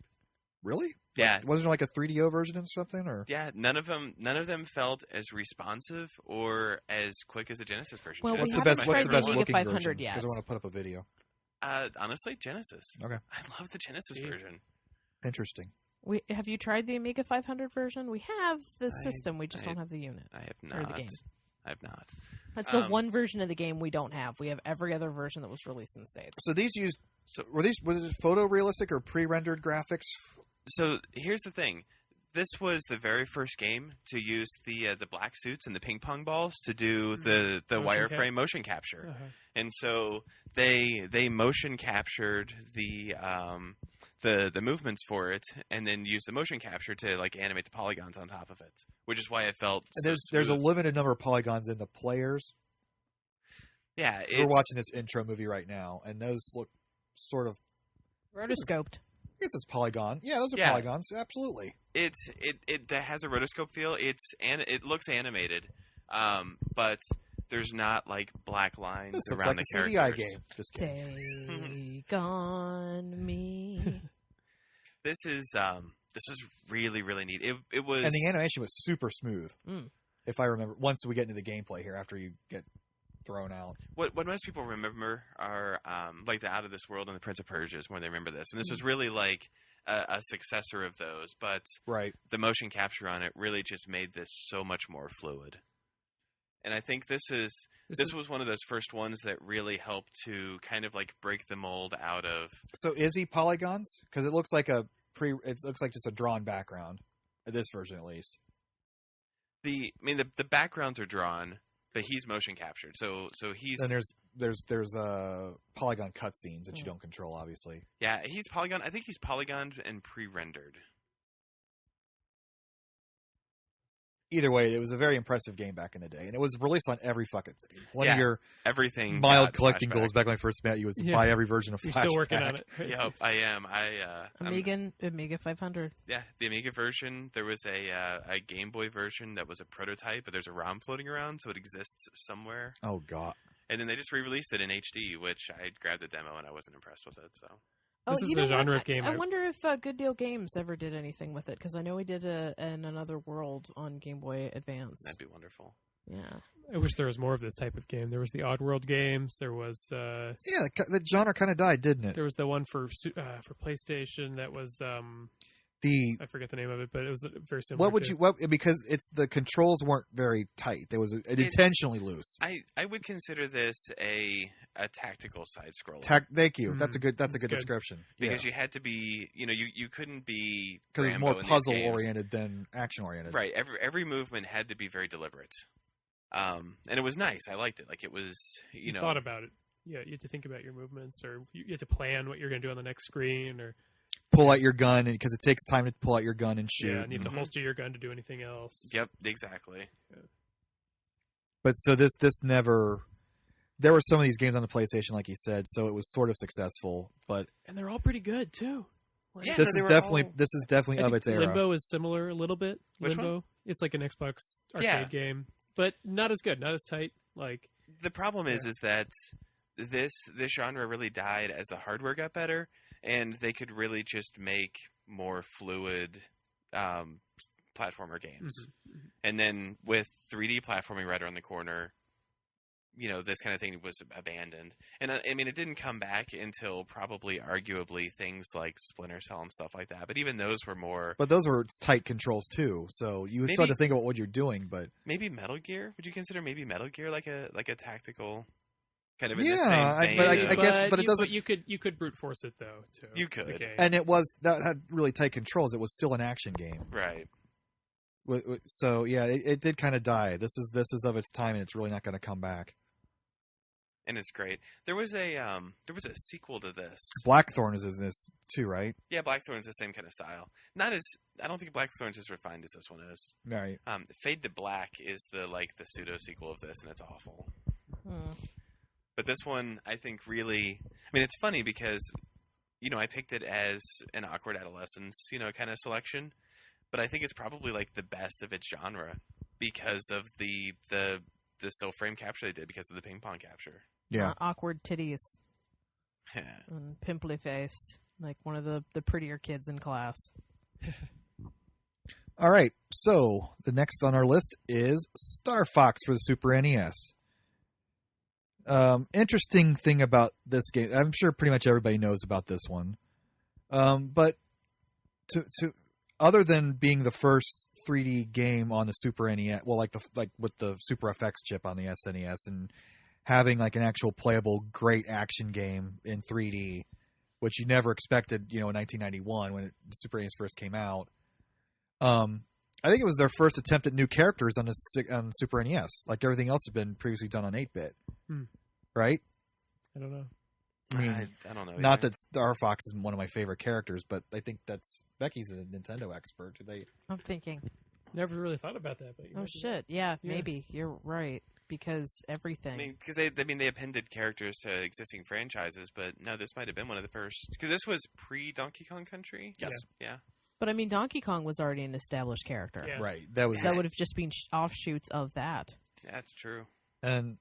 Really? Yeah. Wasn't there like a 3DO version or something? Or Yeah, none of them felt as responsive or as quick as the Genesis version. Well, we what's the Genesis best? is haven't my What's the favorite best one. looking 500 version? yet. Because I want to put up a video. Honestly, Genesis. Okay. I love the Genesis version. Interesting. Have you tried the Amiga 500 version? We have the system. We just don't have the unit. I have Or not. the game. I have not. That's the one version of the game we don't have. We have every other version that was released in the States. So these was it photorealistic or pre-rendered graphics? So here's the thing. This was the very first game to use the black suits and the ping pong balls to do the wireframe motion capture, and so they motion captured the movements for it, and then used the motion capture to animate the polygons on top of it, which is why it felt. There's a limited number of polygons in the players. Yeah, We're watching this intro movie right now, and those look sort of Rotoscoped. I guess it's polygon. Yeah, those are Yeah. polygons. Absolutely. it has a rotoscope feel. It looks animated, but there's not black lines This looks around like the a CDI characters. game. Just kidding. Take on me. This was really, really neat. It was, And the animation was super smooth. Mm. If I remember, once we get into the gameplay here, after you get thrown out. what most people remember are the Out of This World and the Prince of Persia is when they remember this, and this was really a successor of those. But Right. the motion capture on it really just made this so much more fluid. And I think this was one of those first ones that really helped to kind of like break the mold out of. So is he polygons? Because it looks like it looks like just a drawn background. This version, at least. The backgrounds are drawn, but he's motion captured. So he's. And there's polygon cutscenes that you don't control, obviously. Yeah, he's polygon. I think he's polygoned and pre-rendered. Either way, it was a very impressive game back in the day, and it was released on every fucking thing. One of your everything mild collecting goals back when I first met you was to buy every version of Flashback. You're still working on it. Yep, I am. Amiga 500. Yeah, the Amiga version. There was a Game Boy version that was a prototype, but there's a ROM floating around, so it exists somewhere. Oh god! And then they just re-released it in HD, which I grabbed the demo and I wasn't impressed with it. So this is a genre of game. I wonder if Good Deal Games ever did anything with it, because I know he did an Another World on Game Boy Advance. That'd be wonderful. Yeah. I wish there was more of this type of game. There was the Oddworld games. There was the genre kind of died, didn't it? There was the one for PlayStation that was I forget the name of it, but it was very similar. Because the controls weren't very tight. There was intentionally loose. I would consider this a tactical side scroller. Thank you. That's a good description. Because you had to be, you couldn't be because it's more puzzle oriented than action oriented. Right. Every movement had to be very deliberate. And it was nice. I liked it. Like it was, you thought about it. Yeah, you had to think about your movements, or you had to plan what you're going to do on the next screen, or pull out your gun, because it takes time to pull out your gun and shoot. Yeah, and you have to holster your gun to do anything else. Yep, exactly. Yeah. But so this never. There were some of these games on the PlayStation, like you said, so it was sort of successful. And they're all pretty good too. Yeah, this is definitely of its era. Limbo is similar a little bit. Which Limbo, one? It's like an Xbox arcade game, but not as good, not as tight. Like the problem is that this genre really died as the hardware got better, and they could really just make more fluid platformer games. Mm-hmm. And then with 3D platforming right around the corner, this kind of thing was abandoned. And I mean, it didn't come back until probably, arguably, things like Splinter Cell and stuff like that. But even those were more. But those were tight controls too, so you would start to think about what you're doing. But maybe Metal Gear? Would you consider maybe Metal Gear like a tactical kind of in the same vein? I guess, but it doesn't. But you could brute force it though. Too. You could, and that had really tight controls. It was still an action game, right? So yeah, it did kind of die. This is of its time, and it's really not going to come back. And it's great. There was a sequel to this. Blackthorn is in this too, right? Yeah, Blackthorn's the same kind of style. I don't think Blackthorn's as refined as this one is. Right. Fade to Black is the pseudo sequel of this, and it's awful. But this one, I think, really. I mean, it's funny because, I picked it as an awkward adolescence, kind of selection. But I think it's probably like the best of its genre because of the still frame capture they did, because of the ping pong capture. Yeah. Awkward titties. And pimply faced. Like one of the prettier kids in class. All right. So the next on our list is Star Fox for the Super NES. Interesting thing about this game, I'm sure pretty much everybody knows about this one. But to other than being the first 3D game on the Super NES, well, like with the Super FX chip on the SNES, and having like an actual playable great action game in 3D, which you never expected, in 1991 when the Super NES first came out. I think it was their first attempt at new characters on the Super NES. Like everything else had been previously done on 8-bit, right? I don't know. I mean, I don't know. Not that Star Fox is one of my favorite characters, but I think Becky's a Nintendo expert. I'm thinking. Never really thought about that. But shit! Yeah, maybe you're right, because everything. I mean, because they appended characters to existing franchises, but no, this might have been one of the first. Because this was pre Donkey Kong Country. Yes. Yeah. But I mean, Donkey Kong was already an established character. Yeah. Right. That would have just been offshoots of that. Yeah, that's true. And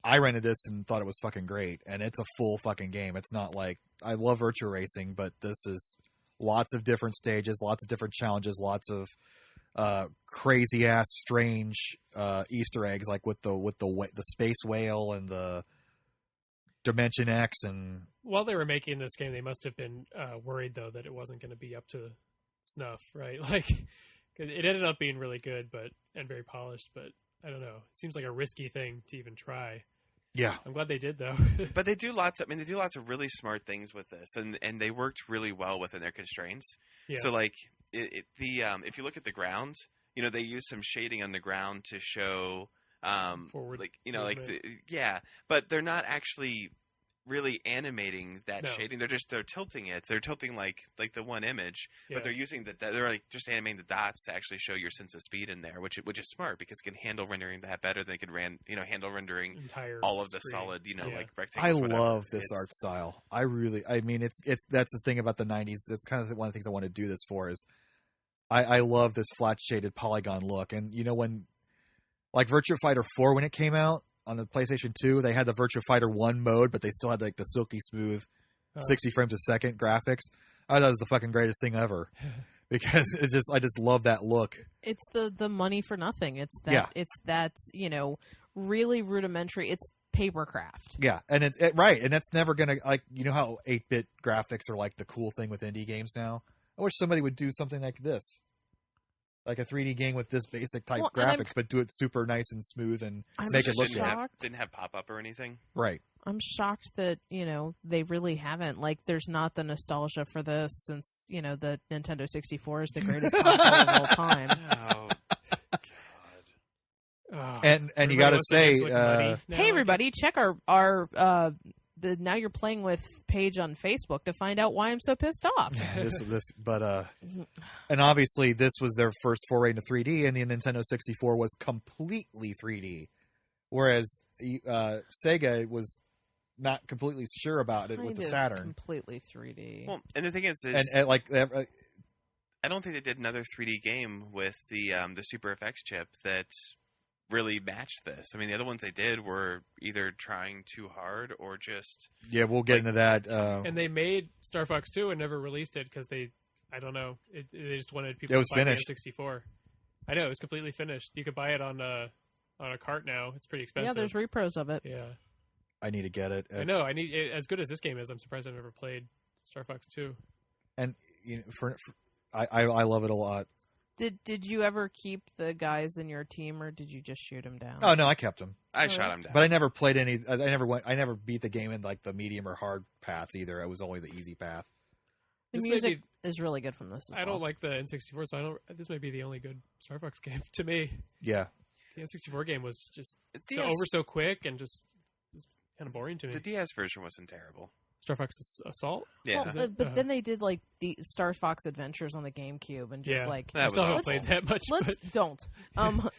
I rented this and thought it was fucking great, and it's a full fucking game. It's not like, I love Virtua Racing, but this is lots of different stages, lots of different challenges, lots of crazy ass strange Easter eggs, like with the space whale and the Dimension X. And while they were making this game, they must have been worried though that it wasn't going to be up to snuff, right? Like, 'cause it ended up being really good, and very polished, but I don't know. It seems like a risky thing to even try. Yeah. I'm glad they did though. But they do lots of really smart things with this, and they worked really well within their constraints. Yeah. So like if you look at the ground, they use some shading on the ground to show Forward movement. But they're not actually really animating that shading. They're tilting it. They're tilting like the one image, but they're using they're like just animating the dots to actually show your sense of speed in there, which is smart because it can handle rendering that better than it could handle rendering entire all of the screen. solid like I rectangles. love this art style. I mean, it's that's the thing about the 90s. That's kind of one of the things I want to do this for is I love this flat shaded polygon look. And when like Virtua Fighter 4 when it came out on the PlayStation 2, they had the Virtua Fighter 1 mode, but they still had like the silky smooth 60 frames a second graphics. I thought it was the fucking greatest thing ever because I just love that look. It's the money for nothing. It's that really rudimentary. It's papercraft. Yeah, and it's right, and that's never gonna like how 8-bit graphics are like the cool thing with indie games now. I wish somebody would do something like this. Like a 3D game with this basic type graphics, but do it super nice and smooth and make it look good. Didn't have pop-up or anything. Right. I'm shocked that, they really haven't. Like, there's not the nostalgia for this since, the Nintendo 64 is the greatest console of all time. Oh, Oh, and you got to say, hey, everybody, check our the Now You're Playing With page on Facebook to find out why I'm so pissed off. And obviously this was their first foray into 3D, and the Nintendo 64 was completely 3D, whereas Sega was not completely sure about it with the Saturn. Completely 3D. Well, and the thing is and like I don't think they did another 3D game with the Super FX chip that really matched this. I mean, the other ones they did were either trying too hard or just... Yeah, we'll get into that. And they made Star Fox 2 and never released it because they just wanted people to buy the N64. I know, it was completely finished. You could buy it on a cart now. It's pretty expensive. Yeah, there's repros of it. Yeah. I need to get it. I know. I need as good as this game is, I'm surprised I've never played Star Fox 2. And I love it a lot. Did you ever keep the guys in your team, or did you just shoot them down? Oh no, I kept them. I shot them down, but I never played any. I never beat the game in like the medium or hard paths either. It was only the easy path. The music is really good from this. I don't like the N64, so this may be the only good Star Fox game to me. Yeah, the N64 game was just so quick and just kind of boring to me. The DS version wasn't terrible. Star Fox Assault? Yeah. Well, but then they did like the Star Fox Adventures on the GameCube and just I still haven't played that much. Don't.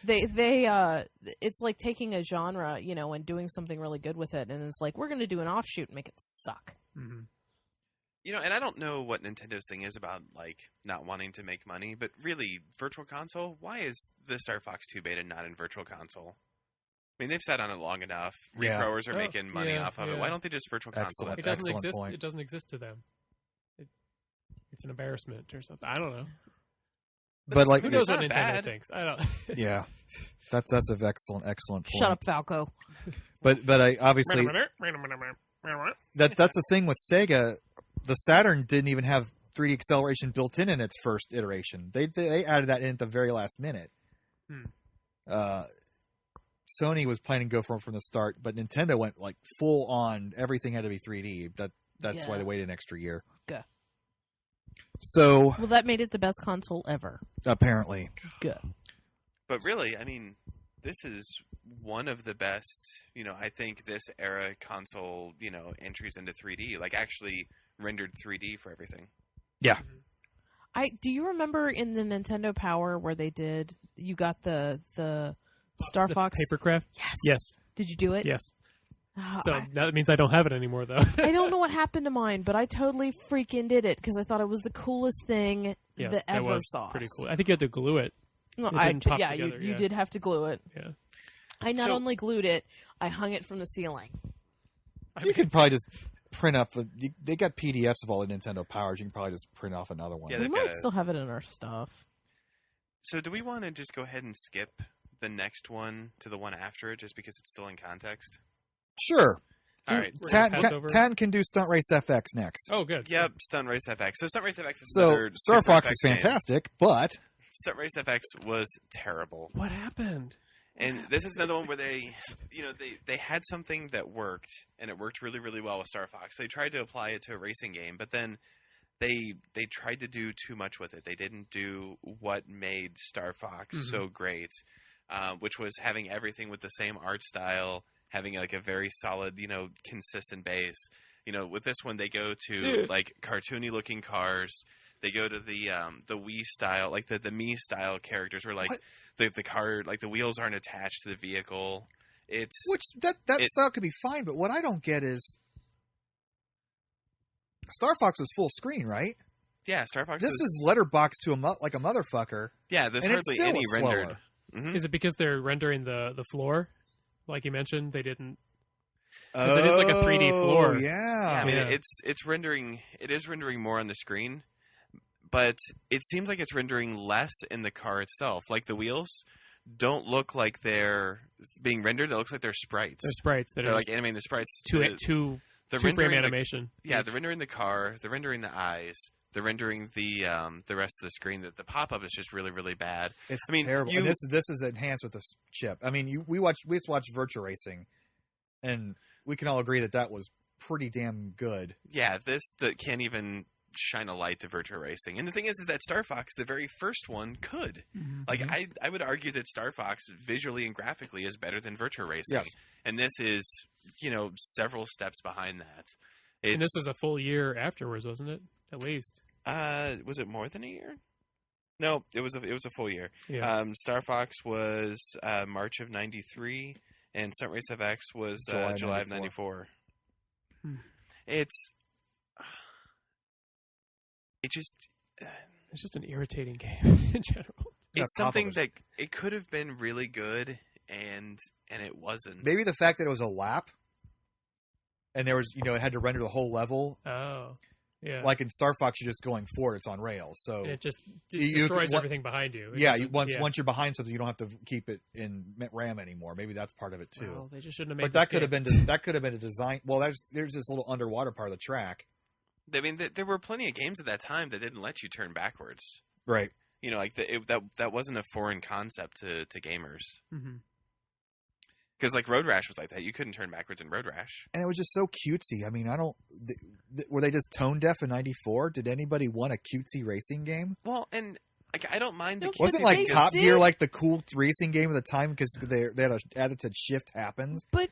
It's like taking a genre, and doing something really good with it, and it's like, we're going to do an offshoot and make it suck. Mm-hmm. And I don't know what Nintendo's thing is about, like, not wanting to make money, but really, Virtual Console, why is the Star Fox 2 beta not in Virtual Console? I mean, they've sat on it long enough. Regrowers are making money off of it. Why don't they just Virtual Console it? It doesn't exist. Point. It doesn't exist to them. It's an embarrassment or something. I don't know. But like, who knows what Nintendo thinks? I don't. Yeah, that's an excellent point. Shut up, Falco. But I obviously that's the thing with Sega. The Saturn didn't even have 3D acceleration built in its first iteration. They added that in at the very last minute. Sony was planning to go from the start, but Nintendo went like full on. Everything had to be 3D. That's why they waited an extra year. Good. So that made it the best console ever. Apparently. Good. But really, I mean, this is one of the best. I think this era console, entries into 3D, like actually rendered 3D for everything. Yeah. Do you remember in the Nintendo Power where you got the Star Fox Papercraft? Yes. Did you do it? Yes. So that means I don't have it anymore, though. I don't know what happened to mine, but I totally freaking did it because I thought it was the coolest thing that ever saw. Pretty cool. I think you had to glue it. No, you did have to glue it. Yeah. I not only glued it, I hung it from the ceiling. You could probably just print up. They got PDFs of all the Nintendo Powers. You can probably just print off another one. Yeah, we might still have it in our stuff. So do we want to just go ahead and skip the next one to the one after it, just because it's still in context? Sure. All right. Tatton can do Stunt Race FX next. Oh, good. Yep, Stunt Race FX. So Stunt Race FX is another Star Fox FX is fantastic, but Stunt Race FX was terrible. What happened? And this is another one where they had something that worked, and it worked really, really well with Star Fox. They tried to apply it to a racing game, but then they tried to do too much with it. They didn't do what made Star Fox so great, which was having everything with the same art style, having like a very solid, consistent base. With this one, they go to like cartoony looking cars. They go to the Wii style, like the Mii style characters, where like the car, like the wheels aren't attached to the vehicle. Which style could be fine, but what I don't get is Star Fox was full screen, right? Yeah, Star Fox. This is letterboxed to like a motherfucker. Yeah, there's hardly any rendered. Mm-hmm. Is it because they're rendering the floor, like you mentioned? They didn't. Because it is like a 3D floor. Yeah. I mean, it's rendering. It is rendering more on the screen, but it seems like it's rendering less in the car itself. Like the wheels don't look like they're being rendered. It looks like they're sprites. They're sprites. They're like animating the sprites. Two frame animation. They're rendering the car. They're rendering the eyes. They're rendering the rest of the screen. The pop-up is just really, really bad. It's terrible. And this is enhanced with the chip. I mean, we just watched Virtua Racing, and we can all agree that was pretty damn good. Yeah, that can't even shine a light to Virtua Racing. And the thing is that Star Fox, the very first one, could. Mm-hmm. Like, I would argue that Star Fox, visually and graphically, is better than Virtua Racing. Yes. And this is, several steps behind that. And this was a full year afterwards, wasn't it? At least. Was it more than a year? No, it was a full year. Yeah. Star Fox was March of '93, and Stunt Race FX was July of '94. It's just an irritating game in general. It's something that it could have been really good, and it wasn't. Maybe the fact that it was a lap, and there was it had to render the whole level. Oh. Yeah. Like in Star Fox, you're just going forward; it's on rails, so and it just destroys everything behind you. Once you're behind something, you don't have to keep it in RAM anymore. Maybe that's part of it too. Well, they just shouldn't have made. But that could have been a design. Well, there's this little underwater part of the track. I mean, there were plenty of games at that time that didn't let you turn backwards. Right. Like that wasn't a foreign concept to gamers. Mm-hmm. Because like Road Rash was like that. You couldn't turn backwards in Road Rash. And it was just so cutesy. I mean, were they just tone deaf in '94? Did anybody want a cutesy racing game? Well, and like I don't mind the wasn't like Top Gear like the cool racing game at the time because they had added to shift happens. But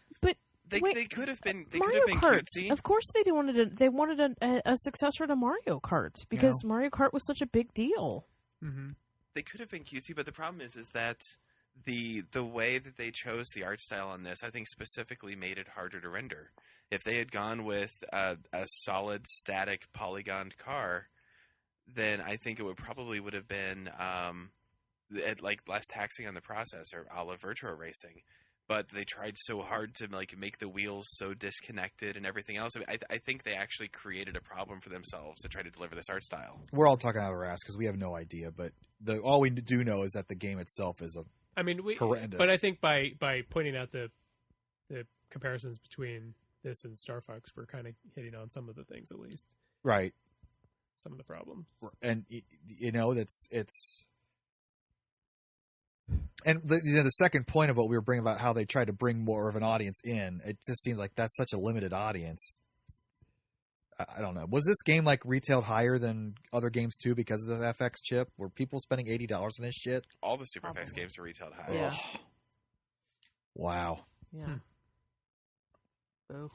they could have been Mario Kart. cutesy. Of course they wanted a successor to Mario Kart because Mario Kart was such a big deal. Mm-hmm. They could have been cutesy, but the problem is that the way that they chose the art style on this, I think specifically made it harder to render. If they had gone with a solid static polygoned car, then I think it would have been like less taxing on the processor, a la Virtua Racing. But they tried so hard to like make the wheels so disconnected and everything else. I think they actually created a problem for themselves to try to deliver this art style. We're all talking out of our ass because we have no idea. But all we do know is that the game itself is horrendous. But I think by pointing out the comparisons between this and Star Fox, we're kind of hitting on some of the things, at least. Right. Some of the problems. And it's. And the second point of what we were bringing about how they tried to bring more of an audience in, it just seems like that's such a limited audience. I don't know. Was this game like retailed higher than other games too because of the FX chip? Were people spending $80 on this shit? All the Super FX games are retailed high. Yeah. Wow. Yeah.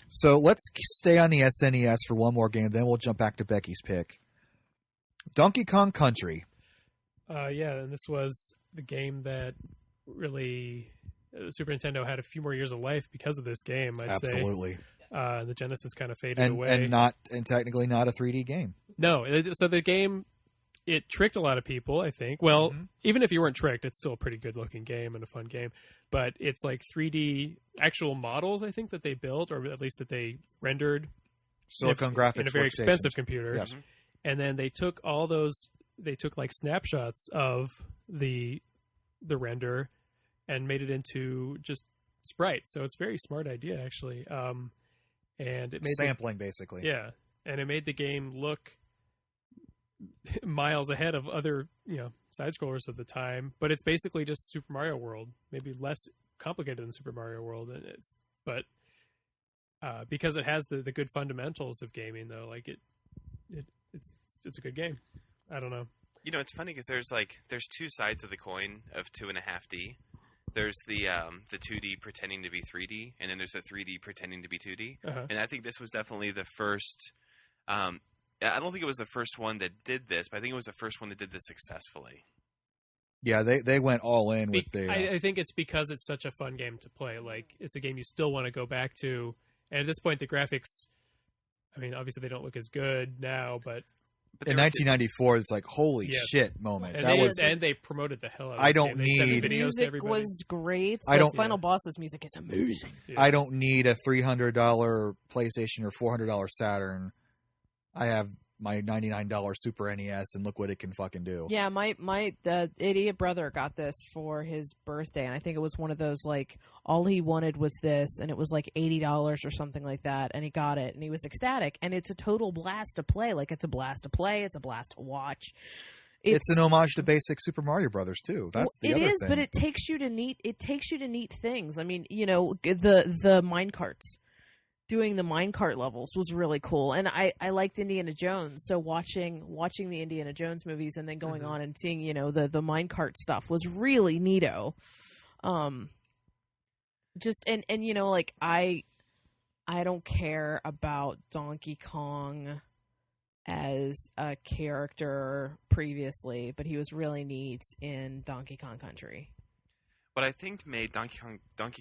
So let's stay on the SNES for one more game, then we'll jump back to Becky's pick. Donkey Kong Country. And this was the game that really the Super Nintendo had a few more years of life because of this game, I'd say. Absolutely. The Genesis kind of faded away. And technically not a 3D game. No. So the game, it tricked a lot of people, I think. Well, even if you weren't tricked, it's still a pretty good-looking game and a fun game. But it's like 3D actual models, I think, that they built, or at least that they rendered Silicon graphics in a very expensive computer. Yes. And then they took all those, like snapshots of the render and made it into just sprites. So it's a very smart idea, actually. And it made sampling, basically. Yeah. And it made the game look miles ahead of other, side scrollers of the time. But it's basically just Super Mario World, maybe less complicated than Super Mario World, and but because it has the good fundamentals of gaming, though, like it's a good game. I don't know. You know, it's funny because there's two sides of the coin of 2.5D. There's the 2D pretending to be 3D, and then there's the 3D pretending to be 2D. Uh-huh. And I think this was definitely the first. I don't think it was the first one that did this, but I think it was the first one that did this successfully. Yeah, they went all in with the. I think it's because it's such a fun game to play. Like, it's a game you still want to go back to. And at this point, the graphics, I mean, obviously they don't look as good now, but in 1994, it's like, holy shit moment. And they promoted the hell out of it. I don't need. The music was great. The final boss's music is amazing. Yeah. I don't need a $300 PlayStation or $400 Saturn. I have my $99 Super NES, and look what it can fucking do. Yeah, my idiot brother got this for his birthday, and I think it was one of those, like, all he wanted was this, and it was like $80 or something like that, and he got it, and he was ecstatic, and it's a total blast to play. Like, it's a blast to play, it's a blast to watch. It's an homage to basic Super Mario Brothers too. That's the other thing. It is, but it takes you to neat things. I mean, you know, the minecarts. Doing the minecart levels was really cool, and I liked Indiana Jones, so watching the Indiana Jones movies and then going on and seeing, you know, the minecart stuff was really neato. Just and you know, like I don't care about Donkey Kong as a character previously, but he was really neat in Donkey Kong Country. What I think made Donkey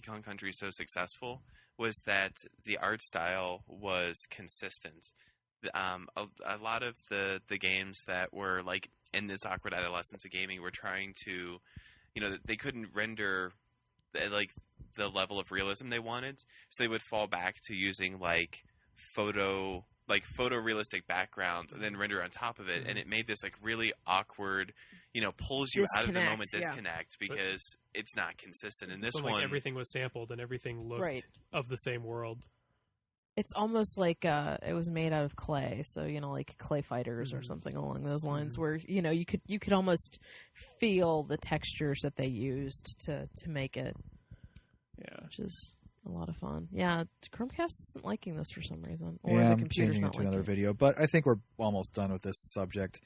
Kong Country so successful was that the art style was consistent. A lot of the games that were like in this awkward adolescence of gaming were trying to, you know, they couldn't render like the level of realism they wanted, so they would fall back to using like photorealistic backgrounds and then render on top of it, and it made this like really awkward, you know, pulls you out of the moment disconnect because it's not consistent. And this one, like, everything was sampled and everything looked of the same world. It's almost like it was made out of clay, so, you know, like Clay Fighters or something along those lines, where, you know, you could almost feel the textures that they used to make it. Yeah, which is a lot of fun. Yeah, Chromecast isn't liking this for some reason. Or yeah, the I'm computer's changing not it to another liking video, but I think we're almost done with this subject.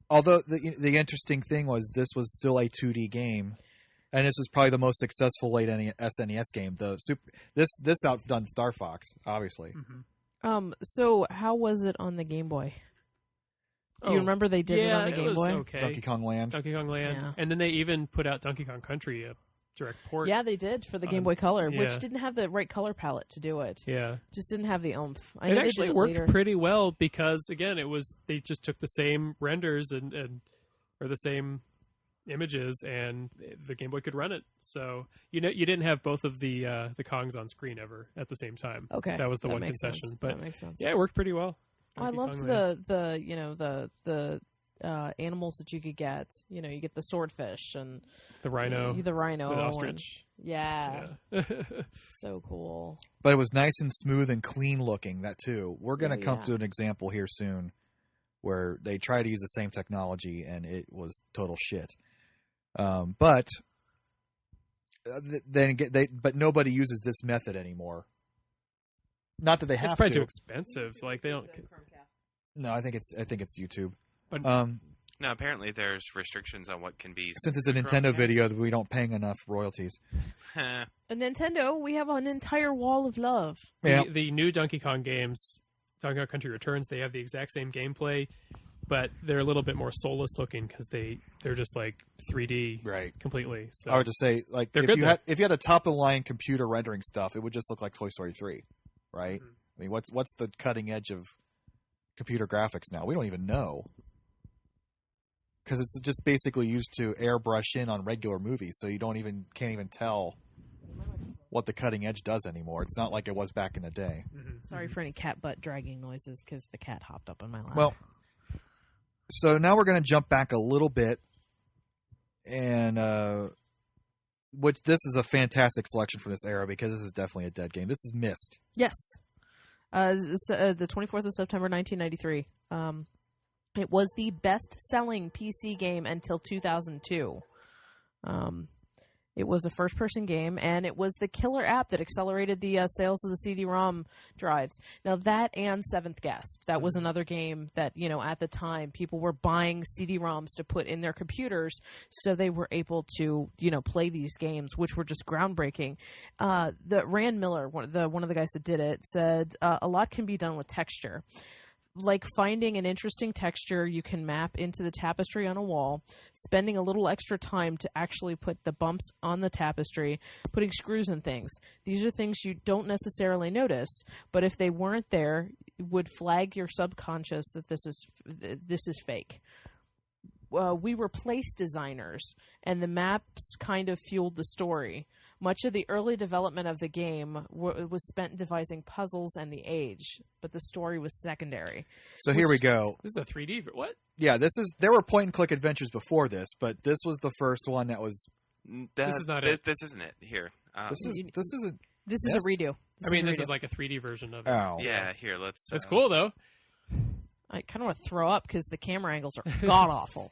Although the interesting thing was this was still a 2D game, and this was probably the most successful late SNES game. This outdone Star Fox, obviously. So how was it on the Game Boy? Do you remember they did it on the Game Boy? Okay. Donkey Kong Land. Yeah. And then they even put out Donkey Kong Country, a direct port. Yeah, they did for the Game Boy Color, which didn't have the right color palette to do it. Yeah. Just didn't have the oomph. It actually worked pretty well because, again, they just took the same renders or the same images, and the Game Boy could run it. So you didn't have both of the Kongs on screen ever at the same time. Okay, that was the one makes concession. Sense. But that makes sense. Yeah, it worked pretty well. I loved the animals that you could get. You know, you get the swordfish and the rhino, the ostrich. Yeah. So cool. But it was nice and smooth and clean looking. That too. We're gonna come to an example here soon where they try to use the same technology and it was total shit. But nobody uses this method anymore. Not that they have to. It's probably too expensive. Like, they don't. No, I think it's YouTube. But no, apparently there's restrictions on what can be. Since it's a Nintendo video, we don't paying enough royalties. A Nintendo, we have an entire wall of love. Yeah. The new Donkey Kong games, Donkey Kong Country Returns, they have the exact same gameplay, but they're a little bit more soulless looking because they're just like 3D completely. So I would just say, like, if you had a top of the line computer rendering stuff, it would just look like Toy Story 3, right? Mm-hmm. I mean, what's the cutting edge of computer graphics now? We don't even know, because it's just basically used to airbrush in on regular movies, so you can't even tell what the cutting edge does anymore. It's not like it was back in the day. Mm-hmm. Sorry for any cat butt dragging noises, because the cat hopped up on my lap. Well, so now we're going to jump back a little bit, and this is a fantastic selection for this era, because this is definitely a dead game. This is Myst. Yes. The 24th of September, 1993. It was the best-selling PC game until 2002. It was a first-person game, and it was the killer app that accelerated the sales of the CD-ROM drives. Now, that and Seventh Guest. That was another game that, at the time, people were buying CD-ROMs to put in their computers so they were able to, play these games, which were just groundbreaking. Rand Miller, one of the guys that did it, said, a lot can be done with texture. Like finding an interesting texture you can map into the tapestry on a wall, spending a little extra time to actually put the bumps on the tapestry, putting screws in things. These are things you don't necessarily notice, but if they weren't there, would flag your subconscious that this is fake. We were place designers, and the maps kind of fueled the story. Much of the early development of the game was spent devising puzzles and the age, but the story was secondary. So here we go. This is a 3D. What? Yeah, there were point-and-click adventures before this, but this was the first one that was... This is not it. This isn't it. Here. This isn't... This is a redo. This is like a 3D version of it. Oh. Yeah, here, let's... That's cool, though. I kind of want to throw up because the camera angles are god-awful.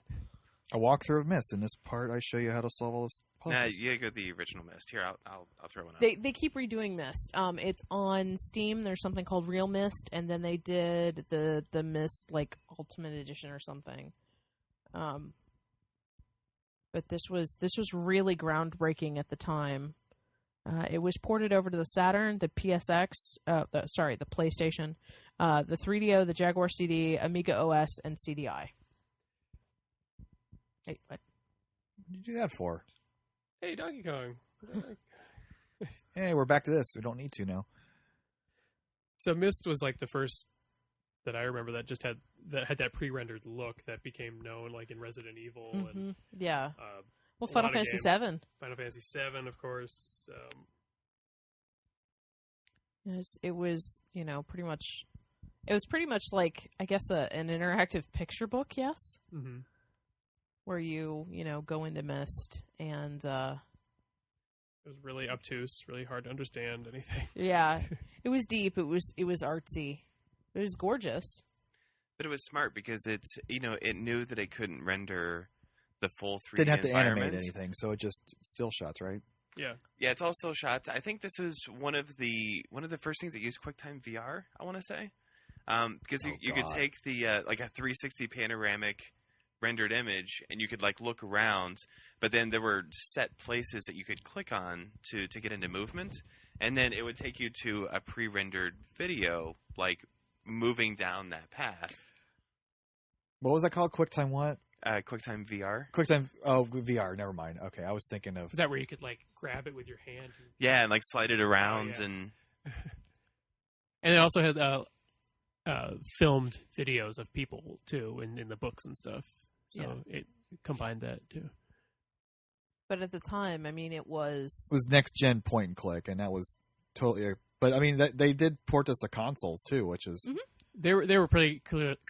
A walkthrough of Myst. In this part, I show you how to solve all this puzzles. Nah, you gotta go the original Myst. Here, I'll throw one up. They keep redoing Myst. It's on Steam. There's something called Real Myst, and then they did the Myst like Ultimate Edition or something. But this was really groundbreaking at the time. It was ported over to the Saturn, the PSX, the PlayStation, the 3DO, the Jaguar CD, Amiga OS, and CDI. Hey, what? What did you do that for? Hey, Donkey Kong. Hey, we're back to this. We don't need to now. So Myst was like the first that I remember that just had that pre-rendered look that became known, like in Resident Evil and yeah. Final Fantasy VII. Final Fantasy VII, of course. It was pretty much. It was pretty much like, I guess, an interactive picture book. Yes. Mm-hmm. Where you go into Myst and it was really obtuse, really hard to understand anything. Yeah, it was deep. It was artsy. It was gorgeous. But it was smart because it knew that it couldn't render the full 3D Didn't have to environment. animate anything, so it just still shots, right? Yeah. Yeah, it's all still shots. I think this was one of the first things that used QuickTime VR, I want to say. Because you could take the like a 360 panoramic rendered image and you could like look around, but then there were set places that you could click on to get into movement, and then it would take you to a pre-rendered video like moving down that path. What was that called? QuickTime what? QuickTime VR. QuickTime VR, never mind. Okay, I was thinking of... Is that where you could like grab it with your hand? Yeah, and like slide it around and it also had filmed videos of people too in the books and stuff. So it combined that too. But at the time, I mean, it was next gen point and click, and that was totally. But I mean, they did port this to consoles too, which is they were pretty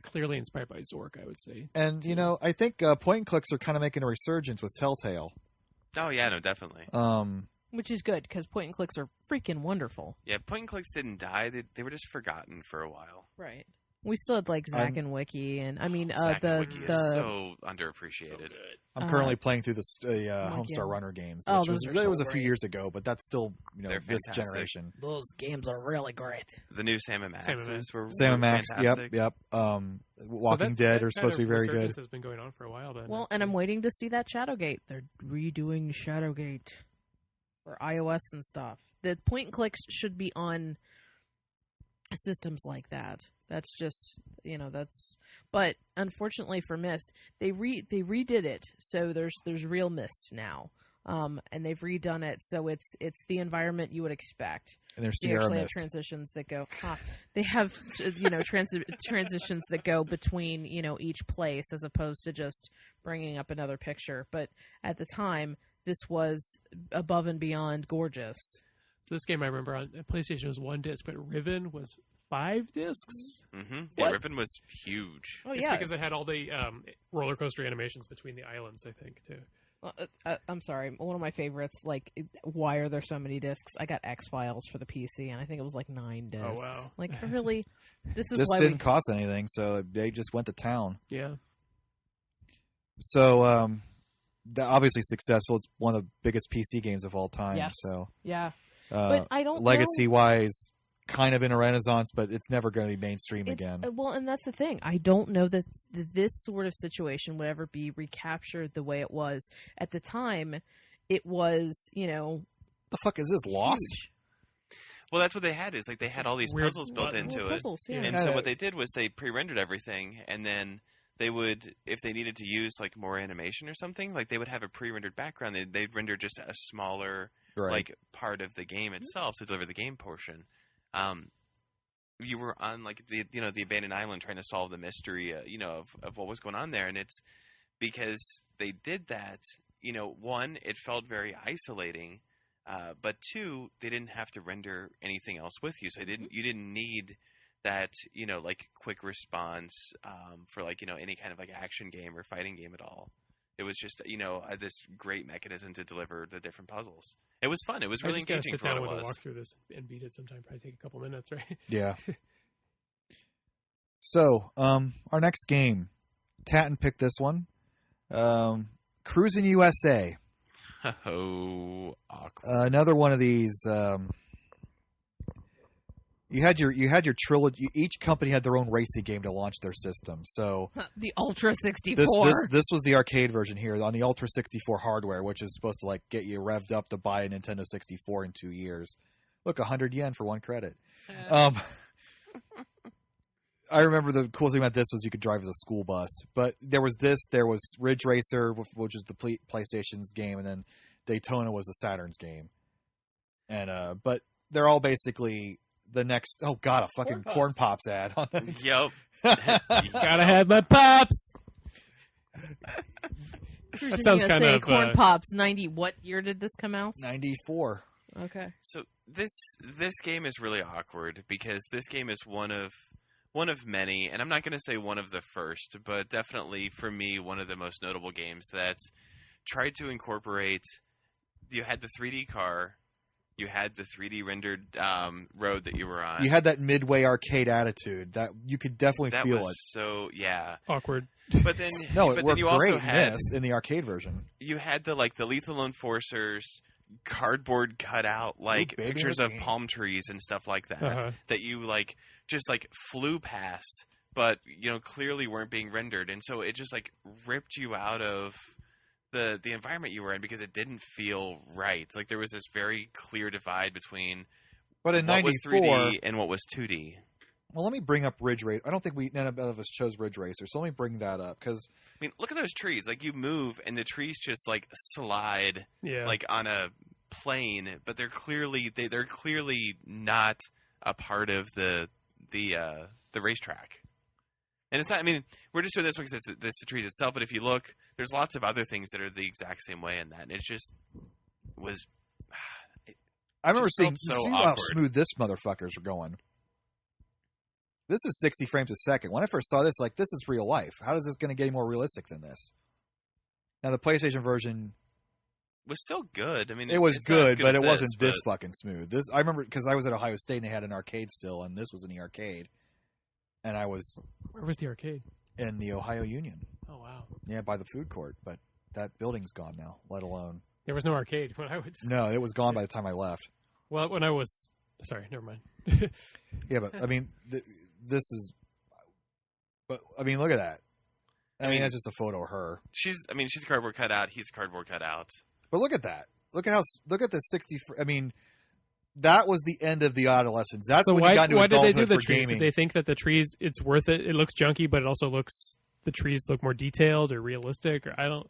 clearly inspired by Zork, I would say. And I think point and clicks are kind of making a resurgence with Telltale. Oh yeah, no, definitely. Which is good because point and clicks are freaking wonderful. Yeah, point and clicks didn't die; they were just forgotten for a while. Right. We still had like Zack and Wiki, and I mean Zack and Wiki the is so underappreciated. So I'm currently playing through the Homestar Runner games, which it was a few years ago, but that's still They're this fantastic. generation. Those games are really great. The new Sam and Maxes were Sam and Max, fantastic. yep. Walking Dead are supposed to be very good. This has been going on for a while then. Well, and I'm waiting to see that Shadowgate. They're redoing Shadowgate for iOS and stuff. The point and clicks should be on systems like that. That's just but unfortunately for Myst, they redid it, so there's real Myst now, and they've redone it so it's the environment you would expect. And there's they Sierra actually Mist. have transitions that go. They have transitions that go between each place as opposed to just bringing up another picture. But at the time, this was above and beyond gorgeous. So this game I remember on PlayStation was 1 disc, but Riven was 5 discs. Mm-hmm. Yeah, Riven was huge. Oh It's yeah, because it had all the roller coaster animations between the islands, I think, too. Well, I'm sorry. One of my favorites. Like, why are there so many discs? I got X-Files for the PC, and I think it was like 9 discs. Oh wow! Like, really? This is This why didn't cost anything, so they just went to town. Yeah. So obviously successful. It's one of the biggest PC games of all time. Yes. So Yeah. But I don't legacy-wise, kind of in a renaissance, but it's never going to be mainstream again. Well, and that's the thing. I don't know that this sort of situation would ever be recaptured the way it was at the time. It was, The fuck is this, Lost? huge. Well, that's what they had. Is like they had all these puzzles built into it, Puzzles, yeah. and so what they did was they pre-rendered everything, and then they would, if they needed to use like more animation or something, like they would have a pre-rendered background. They'd render just a smaller like part of the game itself to deliver the game portion. You were on like the abandoned island trying to solve the mystery, of what was going on there, and it's because they did that. One, it felt very isolating. But two, they didn't have to render anything else with you, so you didn't need that, like quick response for like any kind of like action game or fighting game at all. It was just this great mechanism to deliver the different puzzles. It was fun. It was really engaging. Sit down with and walk through this and beat it sometime. Probably take a couple minutes, right? Yeah. So, our next game, Tatton picked this one. Cruising USA. Oh, awkward. Another one of these. You had your trilogy. Each company had their own racing game to launch their system. So The Ultra 64. this was the arcade version here on the Ultra 64 hardware, which is supposed to like get you revved up to buy a Nintendo 64 in 2 years. Look, 100 yen for 1 credit. I remember the cool thing about this was you could drive as a school bus. But there was Ridge Racer, which is the PlayStation's game, and then Daytona was the Saturn's game. And but they're all basically the next. Oh God, a fucking Corn Pops ad. Yep. Gotta have my pops. That sounds kind of Corn Pops 90. What year did this come out? 94. Okay. So this game is really awkward because this game is one of many, and I'm not going to say one of the first, but definitely for me one of the most notable games that tried to incorporate. You had the 3D car, you had the 3D rendered road that you were on. You had that midway arcade attitude that you could definitely that feel was it. So yeah, Awkward. But then No, but it then worked you also great had in the arcade version. you had the Lethal Enforcers cardboard cutout baby, pictures look of at me. palm trees and stuff like that Uh-huh. that you just flew past, but clearly weren't being rendered, and so it just ripped you out of the environment you were in because it didn't feel right. Like there was this very clear divide between But in what was 94, 3D and what was 2D. well, let me bring up Ridge Racer. I don't think none of us chose Ridge Racer, so let me bring that up because I mean, look at those trees. Like you move and the trees just slide Yeah. on a plane, but they're clearly not a part of the racetrack. And it's not. I mean, we're just doing this because it's the trees itself. But if you look, there's lots of other things that are the exact same way in that. And it just was. I remember just seeing felt so see how awkward. smooth this motherfuckers are going. This is 60 frames a second. When I first saw this, this is real life. How is this going to get any more realistic than this? Now, the PlayStation version, Was still good. I mean, it was it's not as good, but as it wasn't this but- fucking smooth. I remember because I was at Ohio State and they had an arcade still, and this was in the arcade. And I was Where was the arcade? in the Ohio Union. Oh wow. Yeah, by the food court, but that building's gone now, let alone. There was no arcade when I was. No, it was gone by the time I left. Well, when I was. Sorry, never mind. Yeah, but I mean, this is. But I mean, look at that. I mean, that's just a photo of her. She's a cardboard cutout. He's a cardboard cutout. But look at that. Look at the 60. I mean, that was the end of the Adolescence. That's So when why you got into did they do adulthood the for trees? gaming. Did they think that the trees, it's worth it? It looks junky, but it also the trees look more detailed or realistic. Or I don't.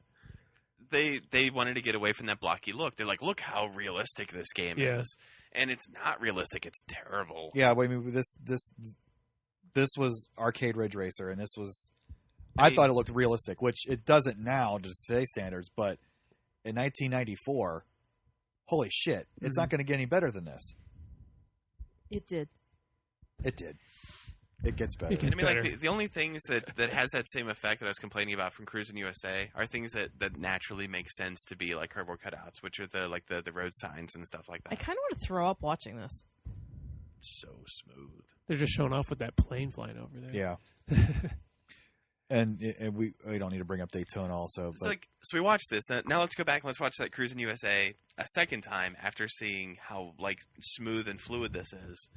They wanted to get away from that blocky look. They're like, look how realistic this game Yeah. is, and it's not realistic. It's terrible. Yeah, but I mean, this was Arcade Ridge Racer, and this was. I I mean- thought it looked realistic, which it doesn't now, just today's standards. But in 1994, holy shit, it's not going to get any better than this. It did. It did. It gets better. It And gets I mean, better. the only things that has that same effect that I was complaining about from Cruising USA are things that naturally make sense to be like cardboard cutouts, which are the road signs and stuff like I that. kind of want to throw up watching this. So smooth. They're just showing off with that plane flying over there. Yeah. And we don't need to bring up Daytona also. It's like, so we watched this. Now let's go back and let's watch that Cruis'n USA a second time after seeing how like smooth and fluid this is,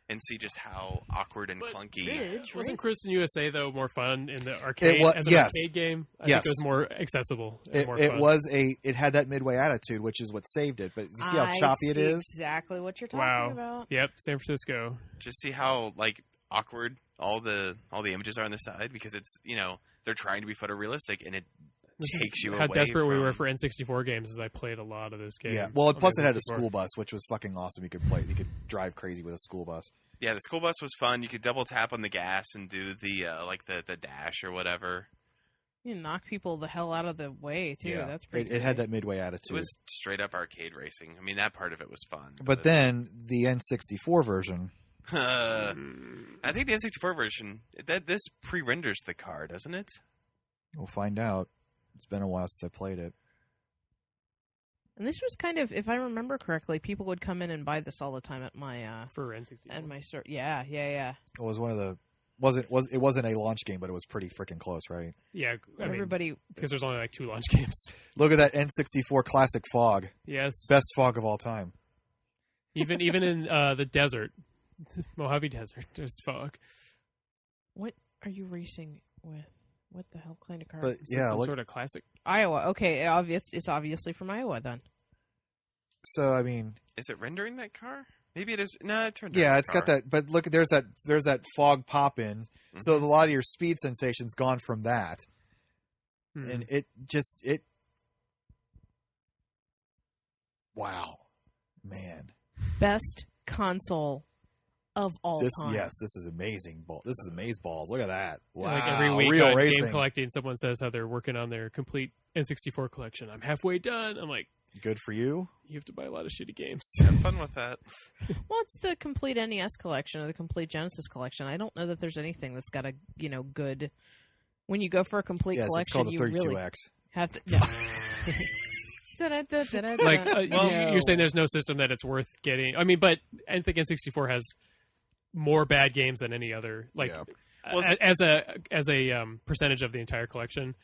and see just how awkward and clunky. Wasn't Cruis'n USA though more fun in the arcade as an arcade game? I think it was more accessible. And more fun. It had that midway attitude, which is what saved it. But you see how choppy it is. Exactly what you're talking about. Yep, San Francisco. Just see how like awkward all the images are on the side, because it's, you know, they're trying to be photorealistic and it takes you away. How desperate we were for N64 games, as I played a lot of this game. Yeah, well, plus it had a school bus, which was fucking awesome. You could drive crazy with a school bus. Yeah, the school bus was fun. You could double tap on the gas and do the like the dash or whatever. You knock people the hell out of the way too. Yeah, that's pretty. It had that midway attitude. It was straight up arcade racing. I mean, that part of it was fun. But then the N64 version. I think the N64 version, this pre-renders the car, doesn't it? We'll find out. It's been a while since I played it. And this was kind of, if I remember correctly, people would come in and buy this all the time at my for N64. At my store. Yeah. It was one of the it wasn't a launch game, but it was pretty freaking close, right? Yeah, everybody, because there's only like 2 launch games. Look at that N64 classic fog. Yes, best fog of all time. Even in the desert. Mojave Desert, there's fog. What are you racing with? What the hell kind of car? But yeah, some sort of classic. Iowa. Okay, it's obviously from Iowa then. So I mean, is it rendering that car? Maybe it is. No, it turned. Yeah, it's got that. But look, there's that fog pop in. Mm-hmm. So a lot of your speed sensation's gone from that, and it. Wow, man. Best console of all time. Yes, this is amazing. This is amazeballs. Look at that. Wow. Like every week Real on racing. Game Collecting, someone says how they're working on their complete N64 collection. I'm halfway done. I'm like, good for you. You have to buy a lot of shitty games. Have fun with that. Well, it's the complete NES collection or the complete Genesis collection. I don't know that there's anything that's got a good. When you go for a complete collection, it's called the 32X. You really have to. No. You're saying there's no system that it's worth getting. I mean, but I think N64 has more bad games than any other. Like, as a percentage of the entire collection,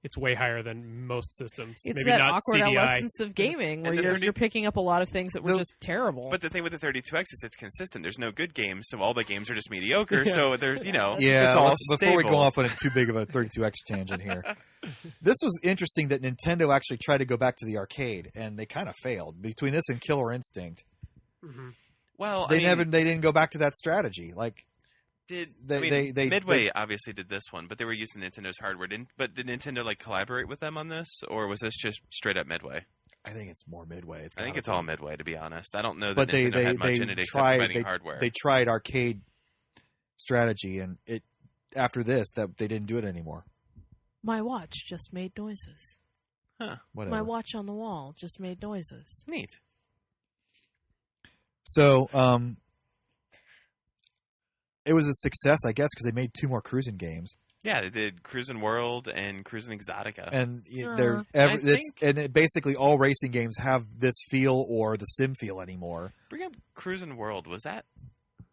it's way higher than most systems. It's maybe that not awkward CDI. adolescence of gaming where you're picking up a lot of things that were just terrible. But the thing with the 32X is it's consistent. There's no good games, so all the games are just mediocre. So they're it's all stable. Before we go off on too big of a 32X tangent here, this was interesting that Nintendo actually tried to go back to the arcade, and they kind of failed. Between this and Killer Instinct, well, they didn't go back to that strategy. Like. Midway obviously did this one, but they were using Nintendo's hardware. But did Nintendo collaborate with them on this, or was this just straight up Midway? I think it's more Midway. I think it's all Midway, to be honest. I don't know that Nintendo had much in it except providing hardware. They tried arcade strategy, and after this, that they didn't do it anymore. My watch just made noises. Huh? Whatever. My watch on the wall just made noises. Neat. So, it was a success, I guess, because they made 2 more cruising games. Yeah, they did Cruis'n World and Cruis'n Exotica. And basically all racing games have this feel or the sim feel anymore. Bring up Cruis'n World. Was that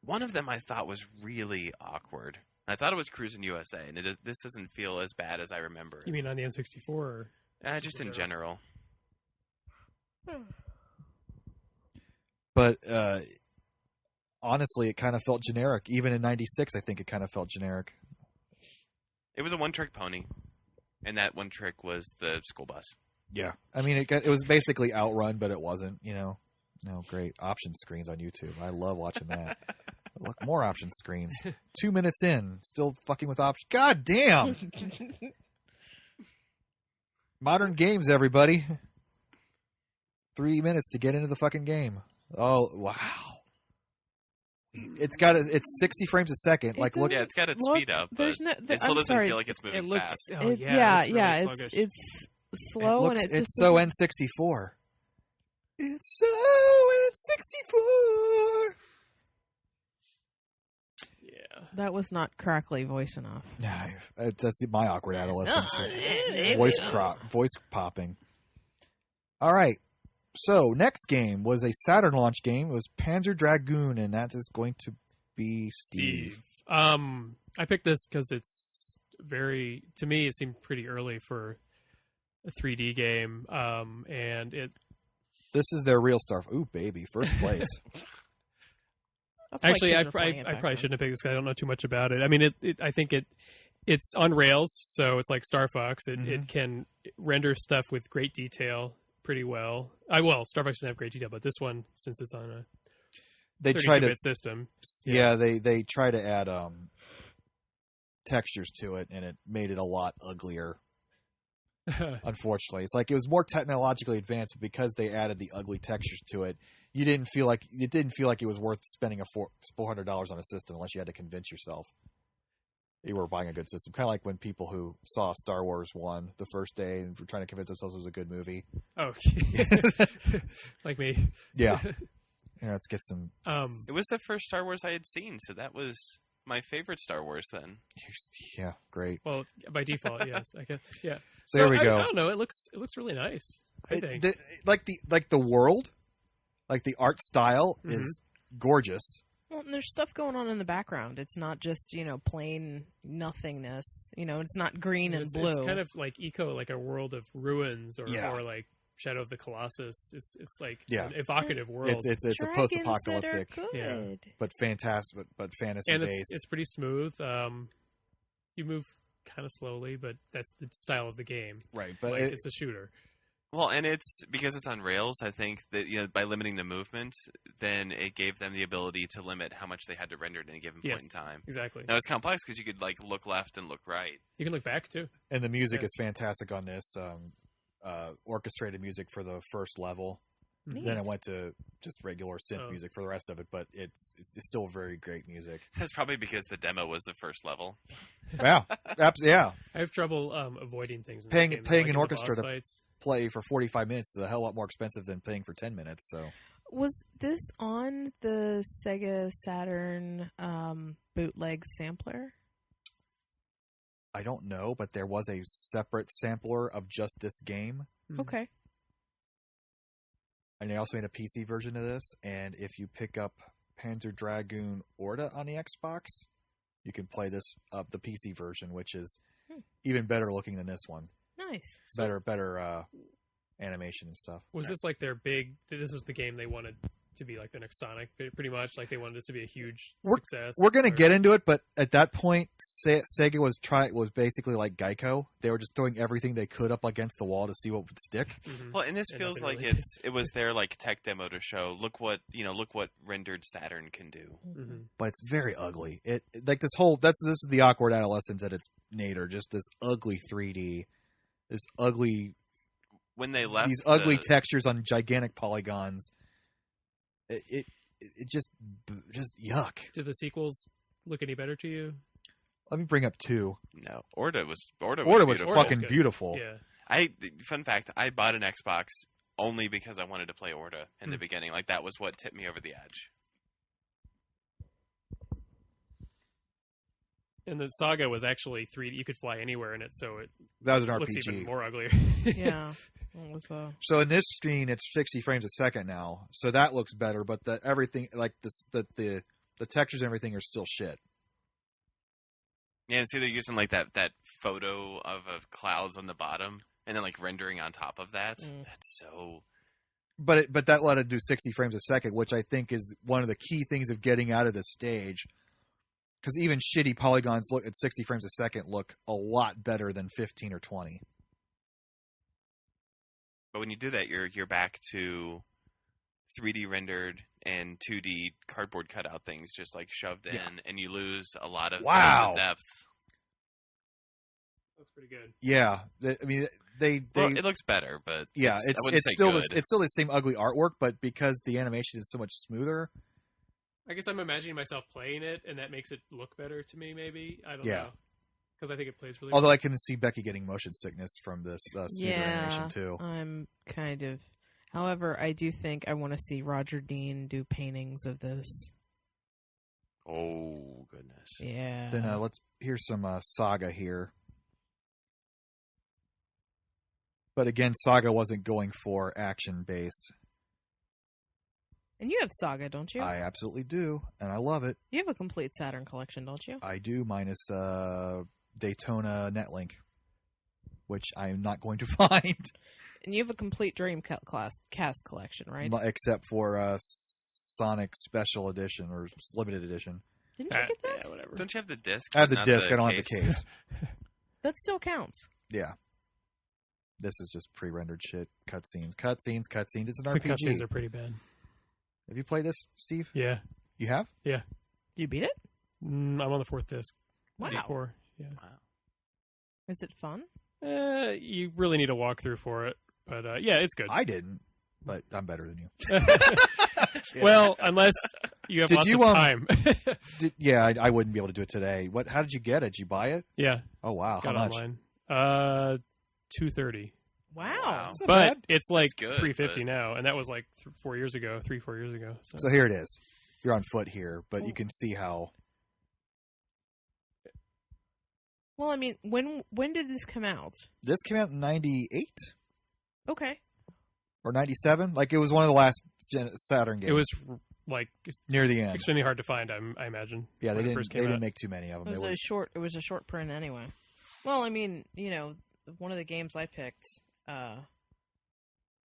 one of them? I thought was really awkward. I thought it was Cruis'n USA, and this doesn't feel as bad as I remember. You mean on the N64? Or just in general. But honestly, it kind of felt generic. Even in '96, I think it kind of felt generic. It was a one-trick pony, and that one trick was the school bus. Yeah, I mean, it was basically Outrun, but it wasn't. No, great option screens on YouTube. I love watching that. Look, more option screens. 2 minutes in, still fucking with options. God damn! Modern games, everybody. 3 minutes to get into the fucking game. Oh wow! It's 60 frames a second. Look, yeah, it's got its speed up, but it still doesn't feel like it's moving fast. It's slow and it's so N64. It's so N64. Yeah, that was not crackly voice enough. Nah, that's my awkward adolescence. Voice popping. All right. So, next game was a Saturn launch game. It was Panzer Dragoon, and that is going to be Steve. I picked this because it's very, to me, it seemed pretty early for a 3D game. And This is their real stuff. Ooh, baby, first place. That's why actually, kids I are playing it back probably then. shouldn't have picked this because I don't know too much about it. I mean, I think it's on Rails, so it's like Star Fox. It can render stuff with great detail pretty well. Star Fox doesn't have great detail, but this one, since it's on a They try 32-bit to system, yeah, they try to add textures to it, and it made it a lot uglier. Unfortunately, it's like it was more technologically advanced, but because they added the ugly textures to it, it didn't feel like it was worth spending $400 on a system unless you had to convince yourself you were buying a good system. Kind of like when people who saw Star Wars 1 the first day and were trying to convince themselves it was a good movie. Oh, like me. Yeah. Let's get some. It was the first Star Wars I had seen, so that was my favorite Star Wars then. Yeah, great. Well, by default, yes, I guess. Yeah. So there we go. I don't know. It looks really nice. I think. The world, like the art style is gorgeous. Well, and there's stuff going on in the background. It's not just, plain nothingness. It's not green and blue. It's kind of like like a world of ruins or like Shadow of the Colossus. It's like an evocative world. It's a post-apocalyptic, but fantastic, but fantasy and based. It's pretty smooth. You move kind of slowly, but that's the style of the game, right? But it's a shooter. Well, and it's because it's on Rails. I think that by limiting the movement, then it gave them the ability to limit how much they had to render at any given point in time. Exactly. Now it's complex because you could look left and look right. You can look back too. And the music is fantastic on this. Orchestrated music for the first level. Neat. Then it went to just regular synth music for the rest of it, but it's still very great music. That's probably because the demo was the first level. Yeah, yeah. I have trouble avoiding things. In Paying like an orchestra to play for 45 minutes is a hell lot more expensive than paying for 10 minutes. So, was this on the Sega Saturn bootleg sampler? I don't know, but there was a separate sampler of just this game. Okay. And they also made a PC version of this, and if you pick up Panzer Dragoon Orta on the Xbox, you can play this the PC version, which is even better looking than this one. Nice. Better animation and stuff. Was this like their big? This was the game they wanted to be like the next Sonic, pretty much. Like they wanted this to be a huge success. We're gonna get into it, but at that point, Sega was basically like Geico. They were just throwing everything they could up against the wall to see what would stick. Mm-hmm. Well, and this feels like it was their tech demo to show look what rendered Saturn can do. Mm-hmm. But it's very ugly. It like this whole this is the awkward adolescence at its nadir. Just this ugly 3D, this ugly. When they left these ugly textures on gigantic polygons. It just yuck. Do the sequels look any better to you? Let me bring up 2. No, Orta was fucking beautiful. Yeah. Fun fact, I bought an Xbox only because I wanted to play Orta in the beginning. Like that was what tipped me over the edge. And the Saga was actually 3D. You could fly anywhere in it, so that was an looks RPG. Even more uglier. Yeah. So in this screen, it's 60 frames a second now, so that looks better. But everything, like the textures and everything, are still shit. Yeah, and see, they're using like that photo of clouds on the bottom, and then like rendering on top of that. That's so. But that let it do 60 frames a second, which I think is one of the key things of getting out of this stage. Because even shitty polygons look at 60 frames a second look a lot better than 15 or 20. But when you do that, you're back to 3D rendered and 2D cardboard cutout things just like shoved in, and you lose a lot of the depth. Looks pretty good. Yeah, I mean it looks better, but it's still the same ugly artwork, but because the animation is so much smoother. I guess I'm imagining myself playing it, and that makes it look better to me. Maybe I don't know. Because I think it plays really Although well. I can see Becky getting motion sickness from this smoother animation too. I'm kind of. However, I do think I want to see Roger Dean do paintings of this. Oh goodness! Yeah. Then here's some Saga here. But again, Saga wasn't going for action based. And you have Saga, don't you? I absolutely do, and I love it. You have a complete Saturn collection, don't you? I do, minus Daytona Netlink, which I am not going to find. And you have a complete Dreamcast collection, right? Except for Sonic Special Edition or Limited Edition. Didn't you get that? Yeah, whatever. Don't you have the disc? I have the but not disc. I don't have the case. That still counts. Yeah. This is just pre-rendered shit. Cutscenes. It's an The RPG. cutscenes are pretty bad. Have you played this, Steve? Yeah. You have? You beat it? I'm on the 4th disc. Wow. 4. Yeah. Wow. Is it fun? You really need a walkthrough for it, but yeah, it's good. I didn't, but I'm better than you. Well, unless you have Did lots you, of time. I wouldn't be able to do it today. How did you get it? Did you buy it? Yeah, Oh wow, got how it much? online. $230, Wow. That's not but bad. it's like That's good, $350 but- now, and that was like 4 years ago, 4 years ago. So here it is. You're on foot here, but you can see how. Well, I mean, when did this come out? This came out in 98 Okay. or 97. Like it was one of the last Saturn games. It was like near the end. extremely hard to find. I imagine. Yeah, they when it didn't. first They came didn't out. make too many of them. It was a short print anyway. Well, I mean, one of the games I picked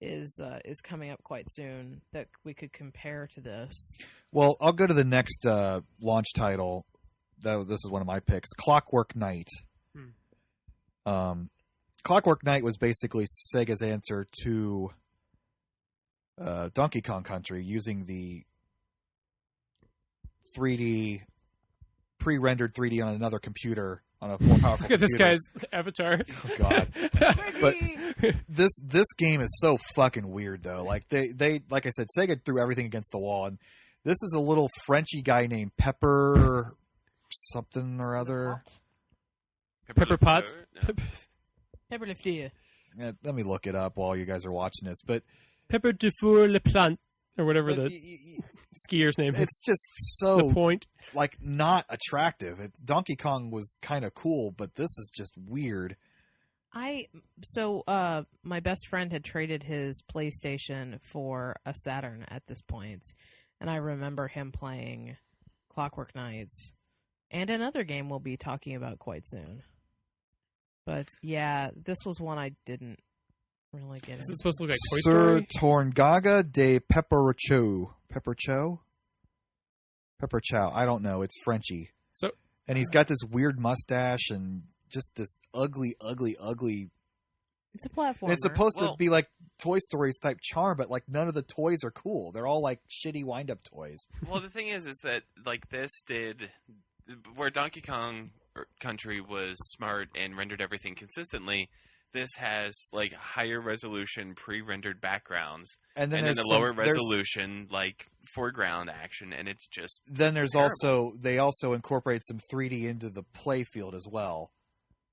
is coming up quite soon that we could compare to this. Well, I'll go to the next launch title. This is one of my picks. Clockwork Knight. Clockwork Knight was basically Sega's answer to Donkey Kong Country, using the 3D pre-rendered 3D on another computer, on a more powerful Look at this computer. guy's avatar. Oh, God. But this game is so fucking weird though. Like they like I said, Sega threw everything against the wall, and this is a little Frenchy guy named Pepper something or other. Pepper Potts. No. Pepper le Fleur. Yeah, let me look it up while you guys are watching this. But Pepper de Four Le Plant, or whatever the skier's name is. it's just so The point. like not attractive. Donkey Kong was kind of cool, but this is just weird. My best friend had traded his PlayStation for a Saturn at this point, and I remember him playing Clockwork Knights and another game we'll be talking about quite soon. But yeah, this was one I didn't really get Is into. it supposed to look like Toy Sir Story? Torngaga de Pepperchow. Pepperchow. I don't know. It's Frenchy. So, And he's got this weird mustache and just this ugly. It's a platformer. And it's supposed to Well- be like Toy Story's type charm, but like none of the toys are cool. They're all like shitty wind-up toys. Well, the thing is that like this did where Donkey Kong Country was smart and rendered everything consistently. This has like higher resolution pre-rendered backgrounds, And then and then there's the lower there's- resolution like foreground action, and it's just Then there's terrible. they also incorporate some 3D into the play field as well.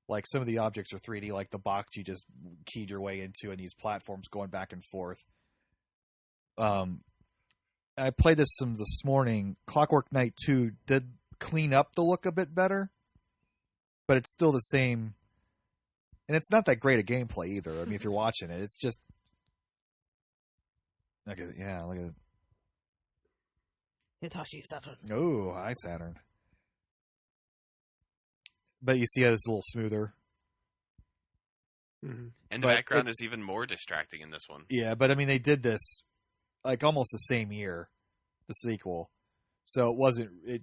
Like some of the objects are 3D, like the box you just keyed your way into, and these platforms going back and forth. I played this this morning. Clockwork Knight 2 did clean up the look a bit better, but it's still the same. And it's not that great a gameplay either. I mean, if you're watching it, it's just look at it. Hitachi Saturn. Oh, hi Saturn. But you see how it's a little smoother. Mhm. and the but background is even more distracting in this one. Yeah, but I mean, they did this like almost the same year, the sequel. So it wasn't. It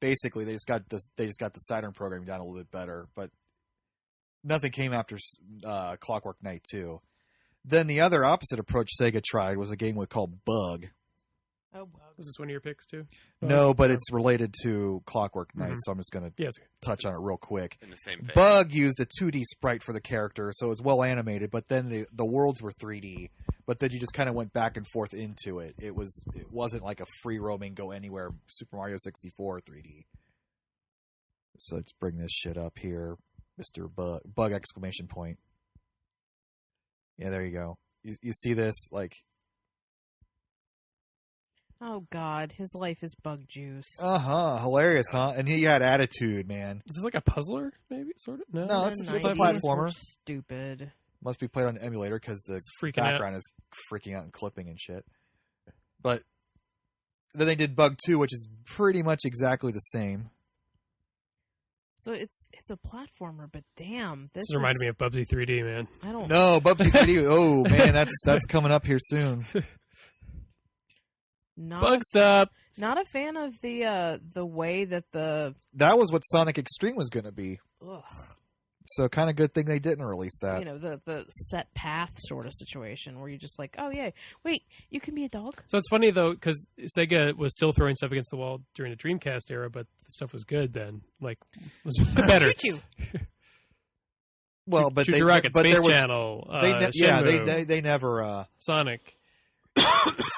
basically they just got the Saturn programming down a little bit better, but nothing came after Clockwork Knight 2. Then the other opposite approach Sega tried was a game called Bug. Oh, wow. Was this one of your picks too? No, but it's related to Clockwork Knight, Mhm. so I'm just going to Yeah, it's okay. touch on it real quick. In the same vein. Bug used a 2D sprite for the character, so it's well animated, but then the worlds were 3D, but then you just kind of went back and forth into it. It wasn't like a free roaming go anywhere Super Mario 64 3D. So let's bring this shit up here, Mr. Bug exclamation point. Yeah, there you go. You see this like Oh, God. His life is bug juice. hilarious, huh? And he had attitude, man. Is this like a puzzler, maybe? Sort of? No, The it's just a 90s platformer. were Stupid. Must be played on emulator because the freaking out. background is freaking out and clipping and shit. But then they did Bug 2, which is pretty much exactly the same. So it's a platformer, but damn, This reminded me of Bubsy 3D, man. I don't. No, Bubsy 3D. Oh man, that's coming up here soon. Bug stop. Not a fan of the way that That was what Sonic Extreme was going to be. ugh, So kind of good thing they didn't release that. the set path sort of situation where you're just like, oh yeah, wait, you can be a dog. So it's funny though, because Sega was still throwing stuff against the wall during the Dreamcast era, but the stuff was good then. Like, was better. Choo-choo. Well, but Shoot they, Your Rocket, but Space there was, Channel, they never Sonic.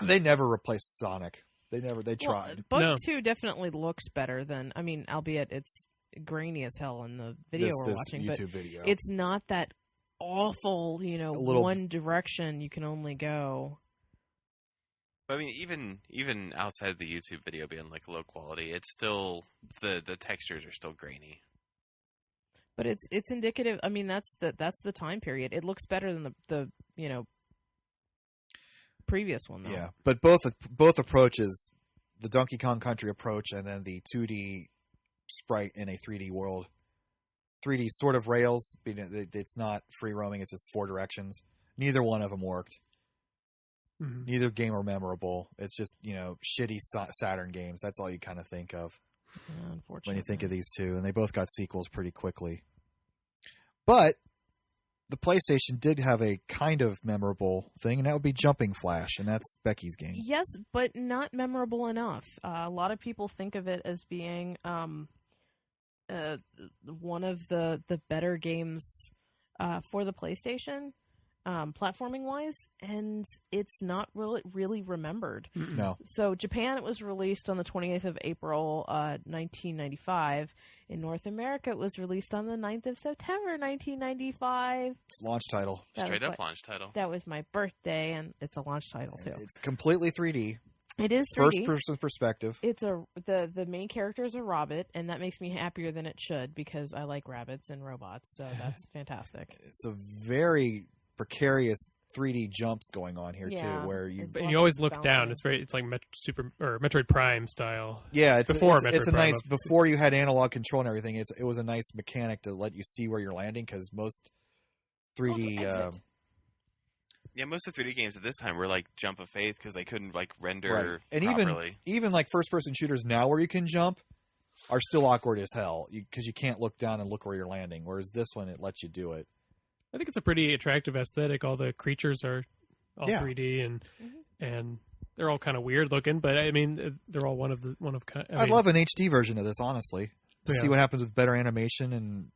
they never replaced Sonic. They tried. Bug No. 2 definitely looks better than, I mean, albeit it's grainy as hell in the video we're this watching, YouTube but video. it's not that awful, little- one direction you can only go. I mean, even outside the YouTube video being like low quality, it's still the textures are still grainy. But it's indicative. I mean, that's the time period. It looks better than the previous one, though. Yeah, but both approaches, the Donkey Kong Country approach and then the 2D sprite in a 3D world. 3D sort of rails, it's not free roaming, it's just 4 directions. Neither one of them worked. Mhm. Neither game are memorable. It's just, shitty Saturn games. That's all you kind of think of Yeah, unfortunately. when you think of these two. And they both got sequels pretty quickly. But the PlayStation did have a kind of memorable thing, and that would be Jumping Flash, and that's Becky's game. Yes, but not memorable enough. A lot of people think of it as being one of the better games for the PlayStation, platforming-wise, and it's not really remembered. No. So Japan, it was released on the 28th of April, 1995. In North America, it was released on the 9th of September, 1995. It's a launch title. Straight up launch title. That was my birthday, and it's a launch title, too. It's completely 3D. It is 3D. First person perspective. It's the main character is a rabbit, and that makes me happier than it should because I like rabbits and robots, so that's fantastic. It's a very precarious 3D jumps going on here Yeah, too, where you it's- And you always look Bouncing. down. It's like Metroid Prime style. it's before it's Metroid a Prime. nice before you had analog control and everything. It was a nice mechanic to let you see where you're landing because most 3D Exit. Yeah, most of the 3D games at this time were like Jump of Faith because they couldn't like render and properly. even like first person shooters now where you can jump are still awkward as hell because you can't look down and look where you're landing. Whereas this one it lets you do it. I think it's a pretty attractive aesthetic. All the creatures are all Yeah. 3D and they're all kind of weird looking, but I mean they're all one of. I'd love an HD version of this honestly to Yeah. see what happens with better animation and.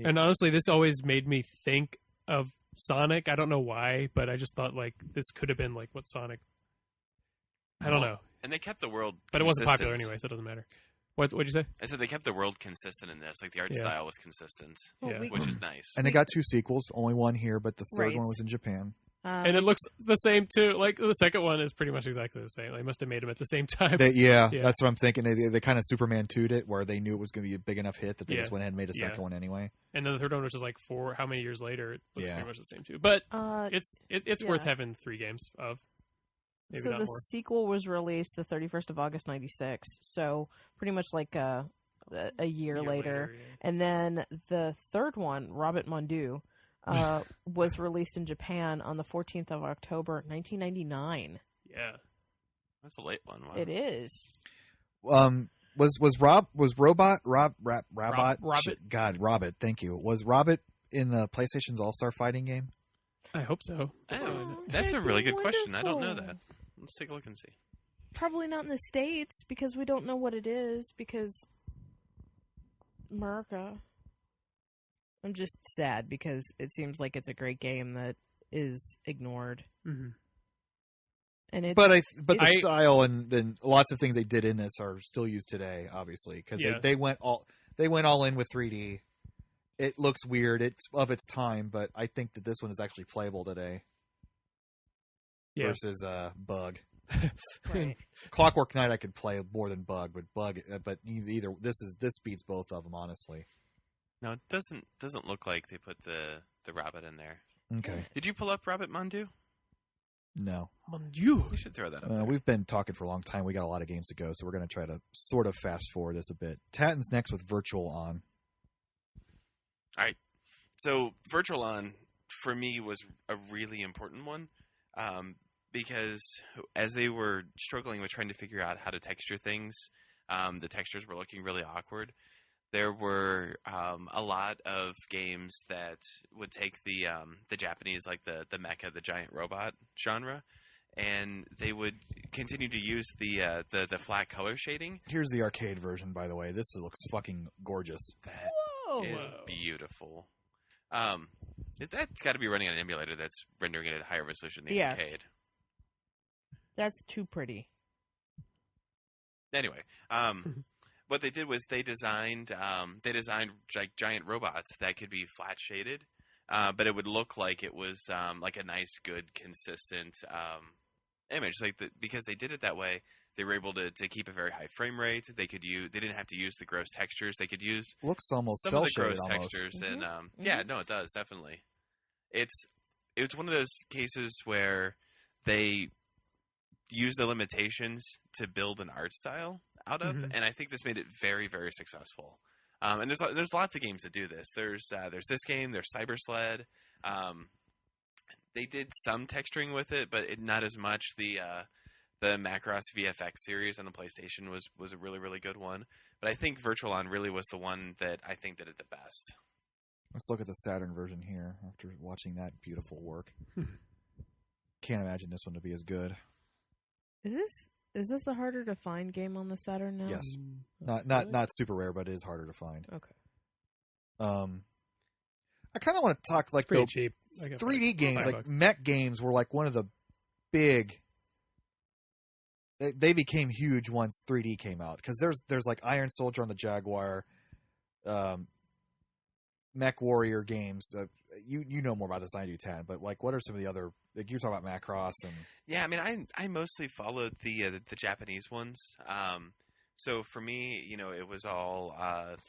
And honestly, this always made me think of Sonic. I don't know why, but I just thought like this could have been like what Sonic. I don't know, And they kept the world but it wasn't popular consistent. anyway, so it doesn't matter. What'd you say? I said they kept the world consistent in this. Like the art Yeah. style was consistent, Well, Yeah. which is nice. And they got 2 sequels, only one here, but the third Right. one was in Japan. And it looks the same too. Like the second one is pretty much exactly the same. They must have made them at the same time. Yeah, Yeah. that's what I'm thinking. They kind of Superman 2'd it, where they knew it was going to be a big enough hit that they Yeah. just went ahead and made a Yeah. second one anyway. And then the third one, which is like how many years later, it looks Yeah. pretty much the same too. But it's yeah. worth having 3 games of. Maybe so not the more. sequel was released the 31st of August 96, so pretty much like a year later. Yeah. And then the third one, Robert Mondu, was released in Japan on the 14th of October 1999. Yeah. That's a late one. Wow. It is. Was Robot? Robert. God, Robert. Thank you. Was Robert in the PlayStation's All-Star Fighting game? I hope so. Oh, that's a really good question. I don't know wonderful. that. Let's take a look and see. Probably not in the States because we don't know what it is because America. I'm just sad because it seems like it's a great game that is ignored. Mm-hmm. And it's, But the I- style and lots of things they did in this are still used today, obviously, because Yeah. they went all in with 3D. It looks weird. It's of its time, but I think that this one is actually playable today Yeah. versus Bug. right. Clockwork Knight I could play more than Bug, but either this beats both of them honestly. No, it doesn't look like they put the rabbit in there. Okay. Did you pull up Rabbit Mandu? No. You. You should throw that up there. We've been talking for a long time. We got a lot of games to go, so we're going to try to sort of fast forward this a bit. Tatton's next with Virtual On. All right. So Virtual On, for me, was a really important one because as they were struggling with trying to figure out how to texture things, the textures were looking really awkward. There were a lot of games that would take the Japanese, like the mecha, the giant robot genre, and they would continue to use the flat color shading. Here's the arcade version, by the way. This looks fucking gorgeous. That Whoa. is beautiful. That's got to be running on an emulator that's rendering it at a higher resolution than the Yes. arcade. That's too pretty. Anyway, what they did was they designed like giant robots that could be flat shaded, but it would look like it was like a nice, good, consistent image. Because they did it that way, they were able to keep a very high frame rate. They didn't have to use the gross textures. They could use Looks almost some of the cel-shaded gross almost. textures, and yeah, no, it does definitely. It's one of those cases where they use the limitations to build an art style out of, and I think this made it very, very successful. And there's lots of games that do this. There's this game. There's Cyber Sled. They did some texturing with it, but not as much. The Macross VFX series on the PlayStation was a really, really good one. But I think Virtual On really was the one that I think did it the best. Let's look at the Saturn version here after watching that beautiful work. Can't imagine this one to be as good. Is this a harder to find game on the Saturn now? Yes. Not super rare, but it is harder to find. Okay. I kind of want to talk like Pretty the cheap. I got 3D games, like $5. mech games, were like one of the big. They became huge once 3D came out because there's like Iron Soldier on the Jaguar, Mech Warrior games. You know more about this than I do, Tad. But like, what are some of the other? Like you're talking about Macross and Yeah, I mean, I mostly followed the Japanese ones. So for me, it was all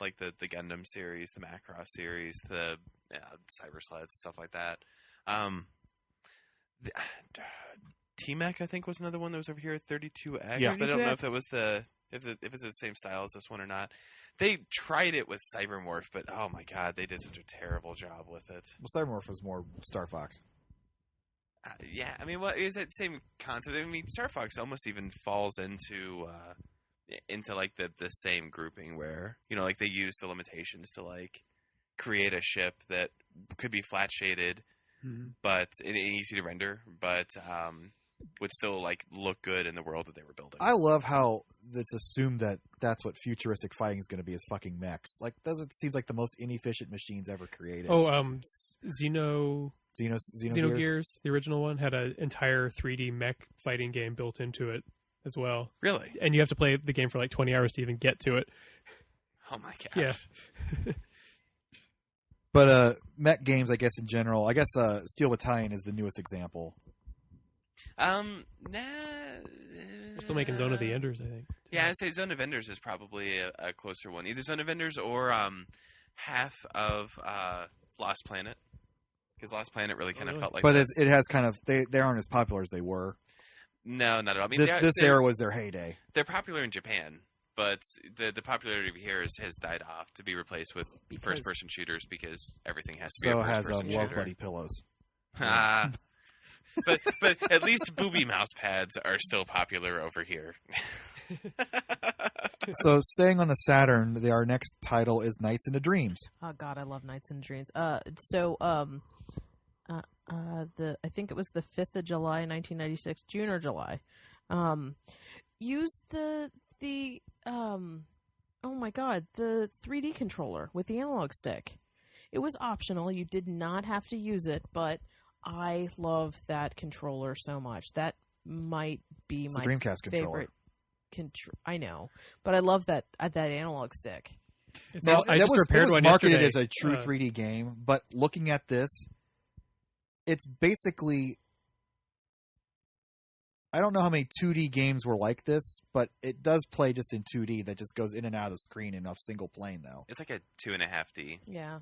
like the Gundam series, the Macross series, the Cyber Sleds, stuff like that. T-Mech, I think, was another one that was over here at 32X. Yeah. But I don't know if it was if it's the same style as this one or not. They tried it with Cybermorph, but oh my god, they did such a terrible job with it. well, Cybermorph was more Star Fox. Yeah, I mean, well, is that same concept? I mean, Star Fox almost even falls into like the same grouping where like they use the limitations to like create a ship that could be flat shaded, but easy to render, but would still like look good in the world that they were building. I love how it's assumed that that's what futuristic fighting is going to be, is fucking mechs. Like, it seems like the most inefficient machines ever created. Oh, Xenogears, Xenogears? the original one, had an entire 3D mech fighting game built into it as well. Really? And you have to play the game for like 20 hours to even get to it. Oh my gosh. Yeah. But mech games, I guess in general, I guess Steel Battalion is the newest example. We're still making Zone of the Enders, I think. Yeah, I'd say Zone of Enders is probably a closer one. Either Zone of Enders or half of Lost Planet. Because Lost Planet really kind of felt like... But it has kind of... They aren't as popular as they were. No, not at all. I mean, this era was their heyday. They're popular in Japan, but the popularity over here has died off to be replaced with first-person shooters because everything has to be a first-person shooter. Love Buddy pillows. But at least booby mouse pads are still popular over here. So staying on the Saturn, our next title is Nights into Dreams. Oh God, I love Nights and Dreams. I think it was the 5th of July, 1996, June or July. Used the 3D controller with the analog stick. It was optional. You did not have to use it, but I love that controller so much. That might be It's my the Dreamcast controller. favorite. I know, but I love that analog stick. I just repaired one marketed yesterday. as a true 3D game, but looking at this, it's basically... I don't know how many 2D games were like this, but it does play just in 2D that just goes in and out of the screen in a single plane, though. It's like a 2.5D. Yeah.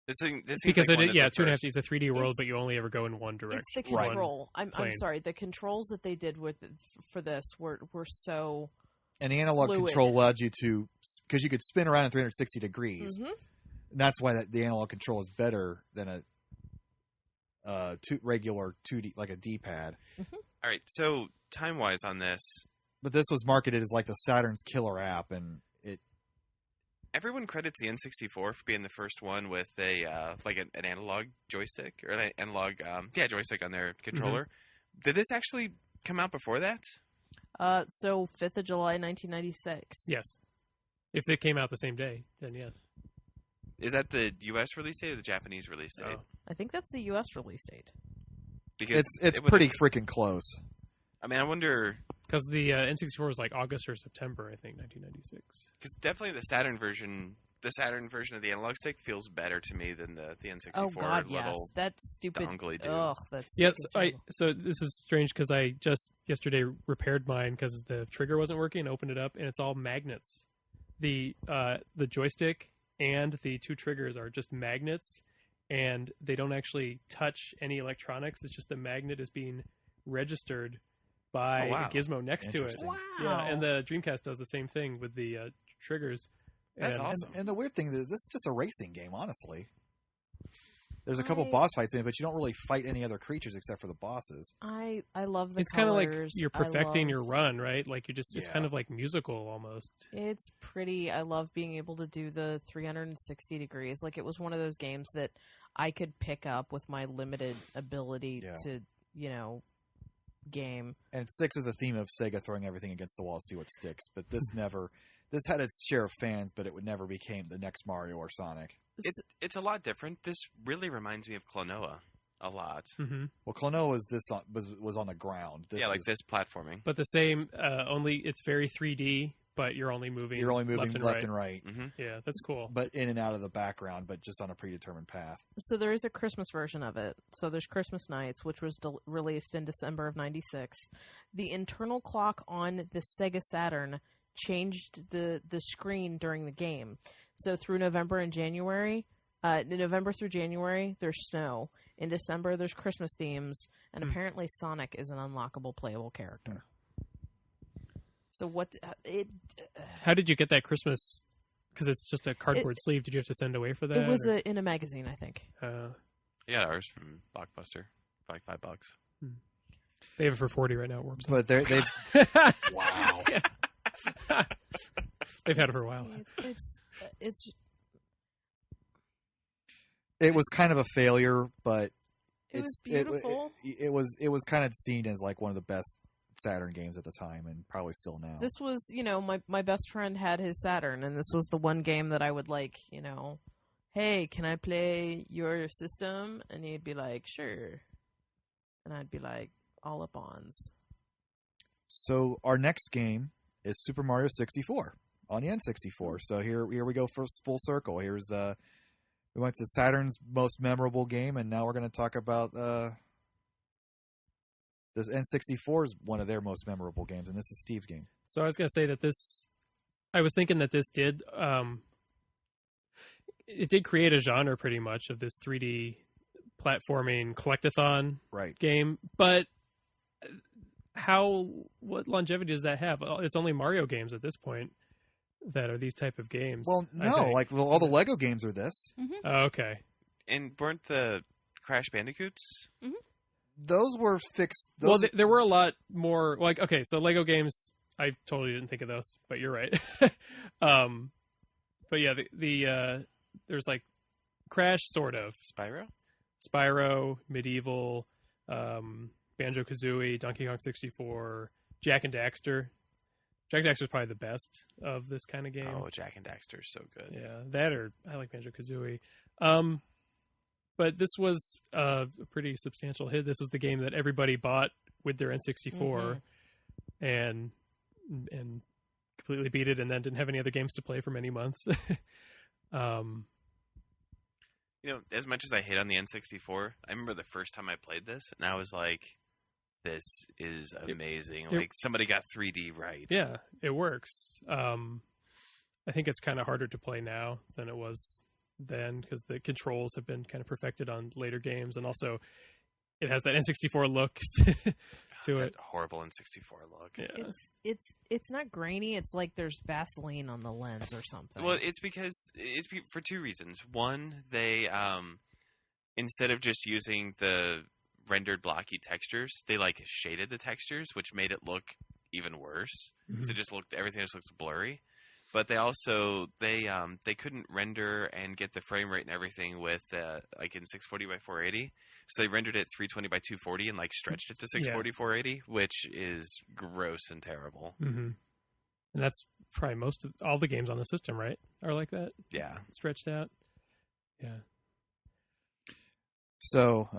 This seems because like one of the 2.5D first- is a 3D world, but you only ever go in one direction. It's the Right. control. I'm plane. sorry. The controls that they did for this were so. And the analog Fluid. control allowed you to, because you could spin around in 360 degrees. Mhm. And that's why the analog control is better than a regular 2D, like a D-pad. All right, so time-wise on this, But this was marketed as like the Saturn's killer app, and it everyone credits the N64 for being the first one with a like an analog joystick or an analog joystick on their controller. Did this actually come out before that? So 5th of July, 1996. Yes. If they came out the same day, then yes. Is that the U.S. release date or the Japanese release date? Oh. I think that's the U.S. release date. Because it's it would've- pretty freaking close. I mean, I wonder Because the N64 was like August or September, I think, 1996. because definitely the Saturn version of the analog stick feels better to me than the N64. Oh God, yes, little that stupid. dongly dude. Ugh, that's Yes, so this is strange because I just yesterday repaired mine because the trigger wasn't working. Opened it up and it's all magnets. The joystick and the two triggers are just magnets, and they don't actually touch any electronics. It's just the magnet is being registered by Oh, wow. a gizmo next to it. Interesting. Wow. Yeah, and the Dreamcast does the same thing with the triggers. That's And- awesome. And the weird thing is, this is just a racing game, honestly. There's a couple I- boss fights in it, but you don't really fight any other creatures except for the bosses. I love the. It's kind of like colors. you're I perfecting love- your run, right? Like you just, it's Yeah. kind of like musical almost. It's pretty. I love being able to do the 360 degrees. Like it was one of those games that I could pick up with my limited ability Yeah. to, game. And it sticks with the theme of Sega throwing everything against the wall to see what sticks. But this had its share of fans, but it would never became the next Mario or Sonic. It's a lot different. This really reminds me of Klonoa a lot. Hmm. Well, Klonoa was on the ground. This Like was- this platforming. But the same, only it's very 3D, but you're only moving. You're only moving left and right, Hmm Yeah, that's cool. but in and out of the background, but just on a predetermined path. So there is a Christmas version of it. So there's Christmas Nights, which was released in December of '96. The internal clock on the Sega Saturn changed the screen during the game. So through November through January, there's snow. In December, there's Christmas themes, and apparently Sonic is an unlockable playable character. So what it? How did you get that Christmas? Because it's just a cardboard sleeve. Did you have to send away for that? It was or- in a magazine, I think. Yeah, ours from Blockbuster, for like $5. They have it for 40 right now at Warp Zone. But they wow. They've had it for a while. It's It was kind of a failure, but It was it's beautiful. It was kind of seen as like one of the best Saturn games at the time, and probably still now. This was, my best friend had his Saturn, and this was the one game that I would like, hey, can I play your system? And he'd be like, sure. And I'd be like, all up ons. So our next game is Super Mario 64 on the N64. So here we go for full circle. We went to Saturn's most memorable game, and now we're going to talk about this N64 is one of their most memorable games, and this is Steve's game. So I was going to say that I was thinking that this did, it did create a genre pretty much of this 3D platforming collectathon Right. game, but what longevity does that have? It's only Mario games at this point that are these type of games. Well, I no, think. like all the Lego games are this. Oh, okay. And weren't the Crash Bandicoots? Those were fixed. Well, there were a lot more. Like, okay, so Lego games, I totally didn't think of those, but you're right. But yeah, there's like Crash, sort of Spyro, Medieval, Banjo-Kazooie, Donkey Kong 64, Jak and Daxter. Jak and Daxter is probably the best of this kind of game. Oh, Jak and Daxter is so good. Yeah, I like Banjo-Kazooie. But this was a pretty substantial hit. This was the game that everybody bought with their N64 and completely beat it, and then didn't have any other games to play for many months. As much as I hate on the N64, I remember the first time I played this, and I was like, this is amazing. Like, somebody got 3D right. Yeah, it works. I think it's kind of harder to play now than it was then because the controls have been kind of perfected on later games, and also it has that N64 look to That it. horrible N64 look. Yeah. It's not grainy. It's like there's Vaseline on the lens or something. Well, it's because for two reasons. One, they instead of just using the rendered blocky textures, they like shaded the textures, which made it look even worse. So it just everything just looks blurry. But they also they couldn't render and get the frame rate and everything with like in 640 by 480. So they rendered it 320 by 240 and like stretched it to 640 480, which is gross and terrible. Mm-hmm. And that's probably all the games on the system, right? Are like that. Yeah, Stretched out. Yeah. So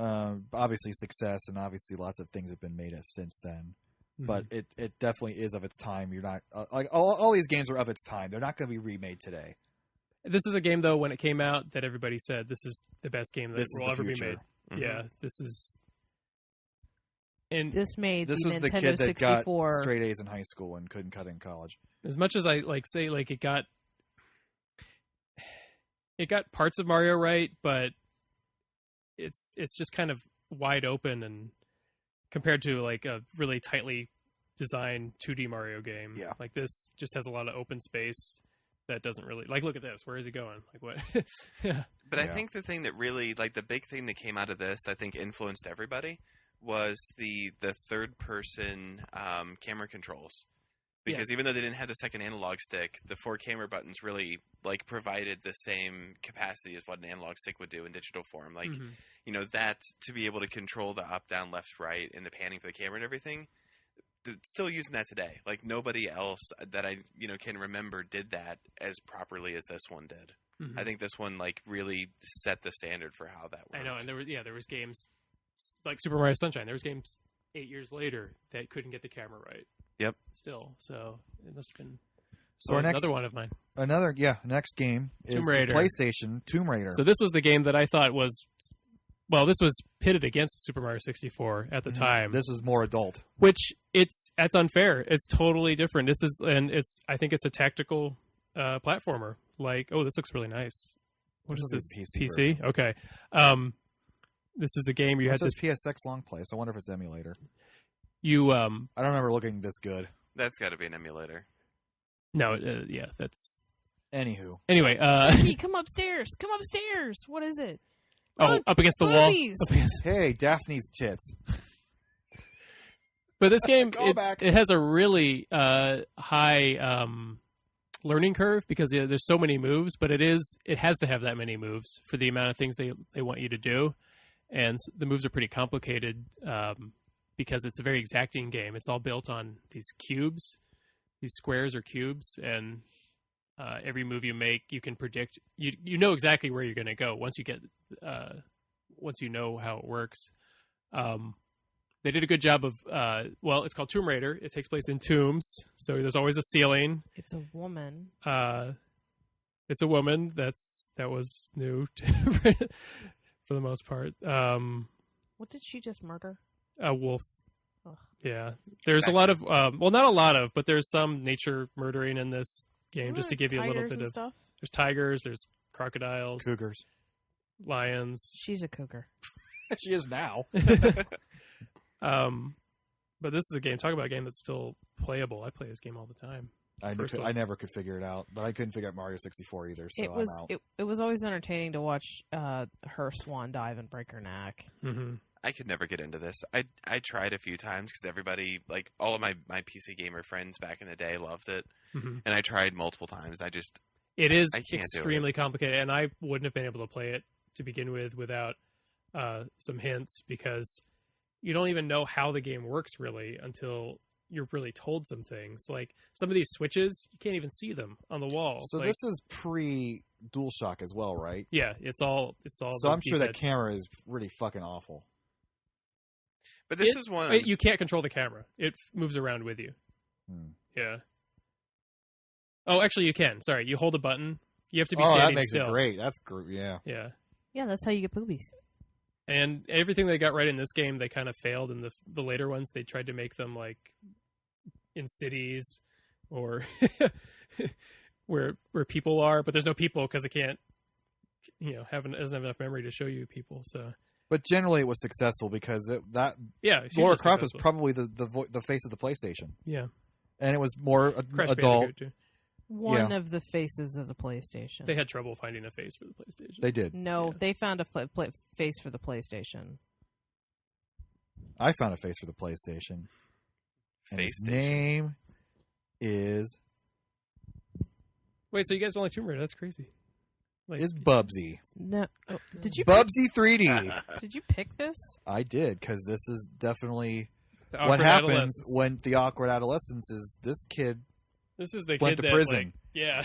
obviously success, and obviously lots of things have been made since then. But it definitely is of its time. You're not like all these games are of its time. They're not going to be remade today. This is a game, though, when it came out, that everybody said this is the best game that will ever be made. Mm-hmm. Yeah, this is. And this made This the was Nintendo the kid that 64 got straight A's in high school and couldn't cut it in college. as much as I say it got parts of Mario right, but it's just kind of wide open, and compared to like a really tightly designed 2D Mario game, Yeah. like this just has a lot of open space that doesn't really like. Look at this. Where is he going? Like what? Yeah. but I think the thing that really like the big thing that came out of this, I think influenced everybody, was the third person camera controls. Because even though they didn't have the second analog stick, the 4 camera buttons really like provided the same capacity as what an analog stick would do in digital form. Like, you know, that to be able to control the up, down, left, right, and the panning for the camera and everything, they're still using that today. Like nobody else that I can remember did that as properly as this one did. I think this one like really set the standard for how that worked. I know, and there was games like Super Mario Sunshine. There was games 8 years later that couldn't get the camera right. Yep. Still, so it must have been. So our another one of mine. Next game is Tomb Raider. PlayStation Tomb Raider. So this was the game that I thought was, well, this was pitted against Super Mario 64 at the time. This is more adult. Which that's unfair. It's totally different. I think it's a tactical platformer. Like, oh, this looks really nice. What is this? PC? Okay. This is a game you had to. It says PSX long play, so I wonder if it's emulator. I don't remember looking this good. That's got to be an emulator. No, that's. Anywho. Anyway, Becky, come upstairs. Come upstairs. What is it? Oh, up against the wall. Hey, Daphne's tits. But this game, Callback. it has a really high learning curve because there's so many moves, but it has to have that many moves for the amount of things they want you to do, and the moves are pretty complicated because it's a very exacting game. It's all built on these cubes, these squares or cubes, and every move you make, you can predict. You know exactly where you're going to go once you know how it works. They did a good job of, it's called Tomb Raider. It takes place in tombs, so there's always a ceiling. It's a woman. It's a woman. That was new for the most part. What did she just murder? A wolf. Ugh. Yeah. There's a lot of, not a lot of, but there's some nature murdering in this game, just to give you a little bit of stuff. There's tigers, there's crocodiles, Cougars. lions. She's a cougar. She is now. But this is a game. Talk about a game that's still playable. I play this game all the time. I never could figure it out, but I couldn't figure out Mario 64 either. So It was I'm out. it was always entertaining to watch her swan dive and break her neck. Mm-hmm. I could never get into this. I tried a few times because everybody, like all of my PC gamer friends back in the day, loved it, and I tried multiple times. It is I can't do extremely complicated, and I wouldn't have been able to play it to begin with without some hints, because you don't even know how the game works really until you're really told some things. Like some of these switches, you can't even see them on the wall. So like, this is pre DualShock as well, right? yeah, it's all. So I'm sure that camera is really fucking awful. But this is one you can't control the camera; it moves around with you. Yeah. Oh, actually, you can. Sorry, you hold a button. You have to be standing that makes still. it great. That's great. Yeah. Yeah. Yeah, that's how you get boobies. And everything they got right in this game, they kind of failed in the later ones. They tried to make them like in cities or where people are, but there's no people because it can't. doesn't have enough memory to show you people. So, But generally, it was successful because it's Laura hugely Croft was successful. probably the face of the PlayStation. Yeah, And it was more Crash adult. Bandicoot, too. One of the faces of the PlayStation. They had trouble finding a face for the PlayStation. They did. No, Yeah. they found a face for the PlayStation. I found a face for the PlayStation. And his Face name is Wait, so you guys don't like Tomb Raider? That's crazy. Like, Bubsy. No, oh, did you Bubsy 3D. did you pick this? I did, because this is definitely the what awkward happens adolescence. when the awkward adolescence is this kid This is the went kid to that, prison. like, yeah.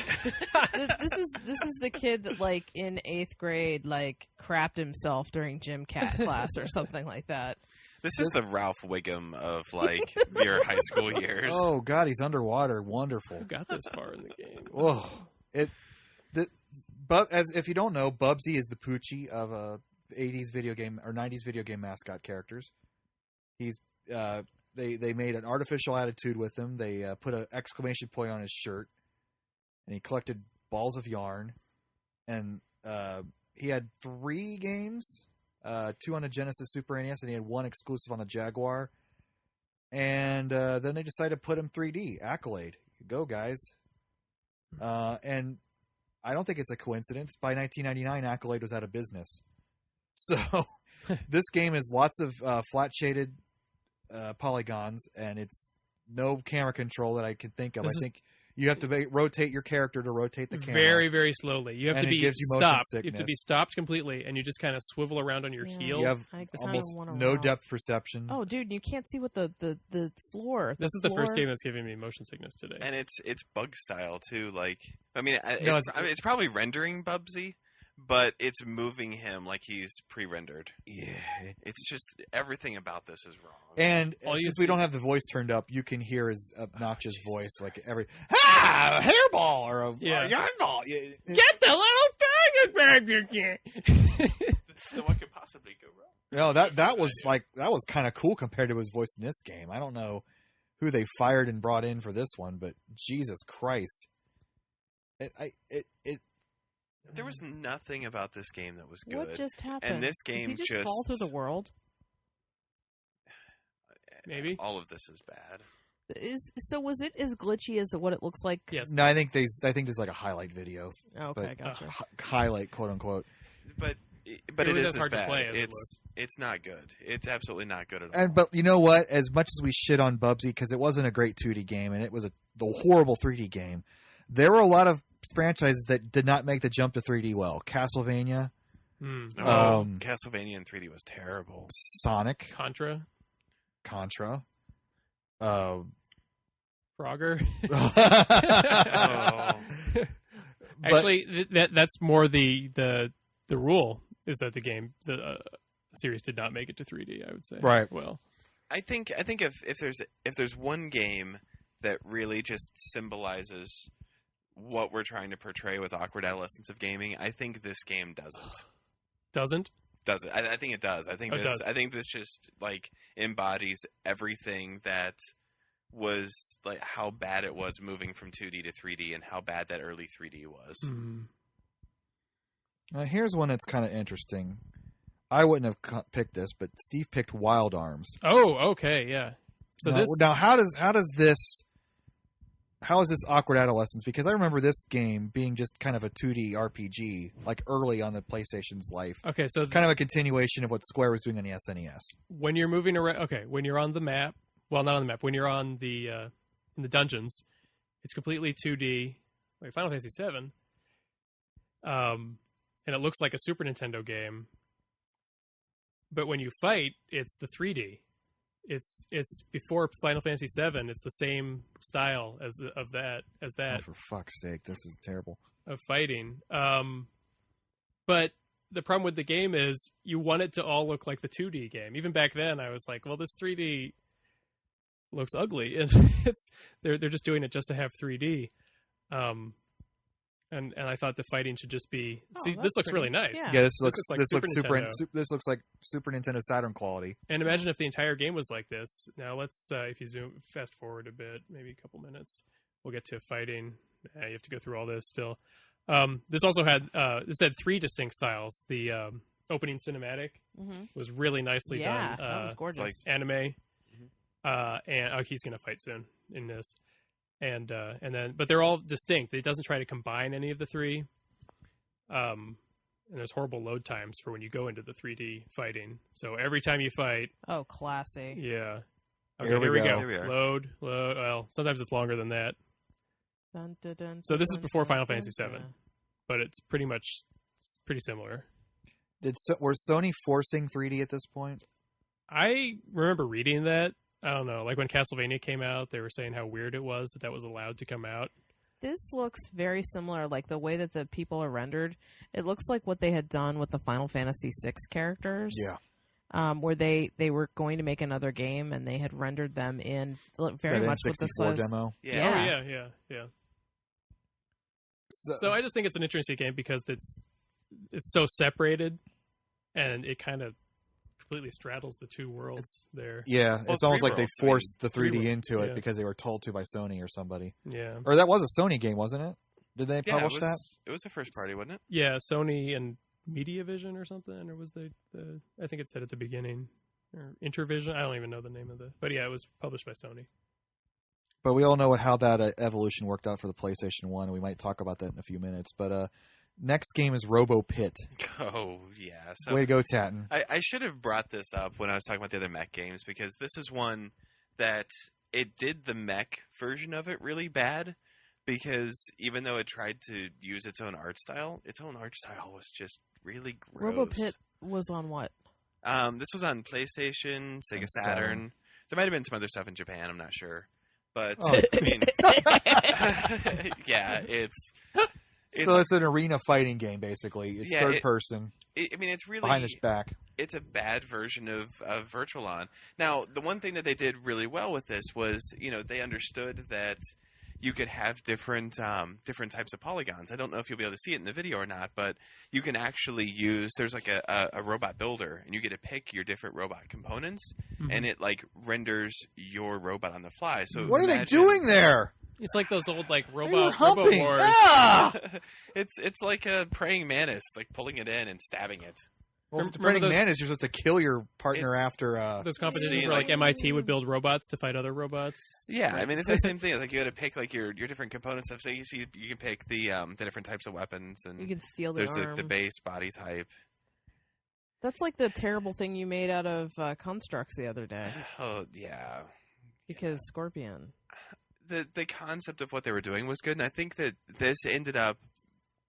This is the kid that, like, in 8th grade, like, crapped himself during gym class or something like that. This is the Ralph Wiggum of like your high school years. Oh God, he's underwater. Wonderful. Who got this far in the game? Oh, as if you don't know, Bubsy is the Poochie of 80s video game or 90s video game mascot characters. He's they made an artificial attitude with him. They put an exclamation point on his shirt, and he collected balls of yarn. And he had 3 games, 2 on the Genesis Super NES, and he had 1 exclusive on the Jaguar. And then they decided to put him 3D. Accolade. Go, guys. And I don't think it's a coincidence. By 1999, Accolade was out of business. So this game is lots of flat-shaded polygons, and it's no camera control that I can think of. I think you have to rotate your character to rotate the camera. Very, very slowly. You have And to it be gives you motion stopped. You have to sickness. be stopped completely, and you just kind of swivel around on your heel. You have I kinda almost wanna no rock. depth perception. Oh, dude, you can't see what the floor. This is the first game that's giving me motion sickness today. And it's bug style too. Like, I mean, No, it's probably rendering Bubsy, but it's moving him like he's pre-rendered. Yeah. It's just everything about this is wrong. And All you since see- we don't have the voice turned up, you can hear his obnoxious voice, like every a hairball or a yarn ball. Get the little faggot back again. So what could possibly go wrong? No, that was kind of cool compared to his voice in this game. I don't know who they fired and brought in for this one, but Jesus Christ, There was nothing about this game that was good. What just happened? And this game Did he just fall through the world? Maybe. All of this is bad. Was it as glitchy as what it looks like? Yes. No, I think there's like a highlight video, Okay, but- gotcha. highlight quote unquote. But It it was is as hard to bad. play as it It's not good. It's absolutely not good at all. And but you know what? As much as we shit on Bubsy because it wasn't a great 2D game and it was the horrible 3D game, there were a lot of franchises that did not make the jump to 3D well. Castlevania, Castlevania in 3D was terrible. Sonic, Contra. Frogger. Oh. Actually, that's more the rule is that the game the series did not make it to 3D. I would say. Right. Well, I think if there's one game that really just symbolizes what we're trying to portray with awkward adolescence of gaming, I think this game doesn't. does it? I think it does. I think Oh, it this. does. I think this just like embodies everything that was like how bad it was moving from 2D to 3D and how bad that early 3D was. Mm. Here's one that's kind of interesting. I wouldn't have picked this, but Steve picked Wild Arms. Oh, okay, yeah. So now how is this awkward adolescence? Because I remember this game being just kind of a 2D RPG, like early on the PlayStation's life. Okay, so Kind of a continuation of what Square was doing on the SNES. when you're moving around, when you're on the map, well, not on the map, when you're on the in the dungeons, it's completely 2D, like Final Fantasy VII, and it looks like a Super Nintendo game. But when you fight, it's the 3D. It's before Final Fantasy VII. It's the same style as that Oh, for fuck's sake, this is terrible. of fighting. But the problem with the game is you want it to all look like the 2D game. Even back then, I was like, well, this 3D looks ugly, and they're just doing it just to have 3D. And I thought the fighting should just be. See, that's this looks pretty- really nice. yeah. Yeah, this looks looks like this Super looks super. Nintendo. This looks like Super Nintendo Saturn quality. And imagine if the entire game was like this. Now let's, if you fast forward a bit, maybe a couple minutes, we'll get to fighting. You have to go through all this still. This also had 3 distinct styles. The opening cinematic was really nicely done. That was gorgeous. Like anime. And he's going to fight soon in this. And then, but they're all distinct. It doesn't try to combine any of the 3. And there's horrible load times for when you go into the 3D fighting. So every time you fight, oh, classy. yeah. Okay, Here we go. Here we are. Load. Well, sometimes it's longer than that. Dun, dun, dun, So this is dun, before dun, Final dun, Fantasy VII, dun. but it's pretty similar. Were Sony forcing 3D at this point? I remember reading that. I don't know, like when Castlevania came out, they were saying how weird it was that was allowed to come out. This looks very similar, like the way that the people are rendered. It looks like what they had done with the Final Fantasy VI characters. Yeah. Where they were going to make another game and they had rendered them in very That much with the N64 size. demo. Yeah. Oh, yeah. So I just think it's an interesting game because it's so separated, and it kind of completely straddles the 2 worlds there. Yeah, Well, it's almost 3 like they worlds, I mean, forced the 3D 3 into it yeah. because they were told to by Sony or somebody. Yeah. Or that was a Sony game, wasn't it? Did they Yeah, publish that? it was a first party, wasn't it? Yeah, Sony and Mediavision or something, or was the I think it said at the beginning, or Intervision. I don't even know the name of but yeah, it was published by Sony. But we all know how that evolution worked out for the PlayStation 1. We might talk about that in a few minutes. But next game is Robo Pit. Oh, yeah. So Way to go, Tatton. I should have brought this up when I was talking about the other mech games, because this is one that it did the mech version of it really bad, because even though it tried to use its own art style was just really gross. RoboPit was on what? This was on PlayStation, Sega And Saturn. There might have been some other stuff in Japan, I'm not sure. But, Oh. I mean, yeah, it's So it's an arena fighting game, basically. It's Yeah, third person, I mean, it's really behind its back. it's a bad version of Virtualon. Now, the one thing that they did really well with this was, they understood that you could have different types of polygons. I don't know if you'll be able to see it in the video or not, but you can actually use, there's like a robot builder, and you get to pick your different robot components, and it like renders your robot on the fly. So What are they imagine- doing there? It's like those old like They were Robo humping. Wars. Ah! It's like a praying mantis, like pulling it in and stabbing it. Well, if the Remember Praying those- Mantis, you're supposed to kill your partner It's- after... Those competitions See, where like- like MIT would build robots to fight other robots. Yeah, I mean it's the same thing. It's like you got to pick like your different components of. So you can pick the different types of weapons, and You can steal the there's arm. the base body type. That's like the terrible thing you made out of Constructs the other day. Oh yeah, Because Scorpion. the concept of what they were doing was good, and I think that this ended up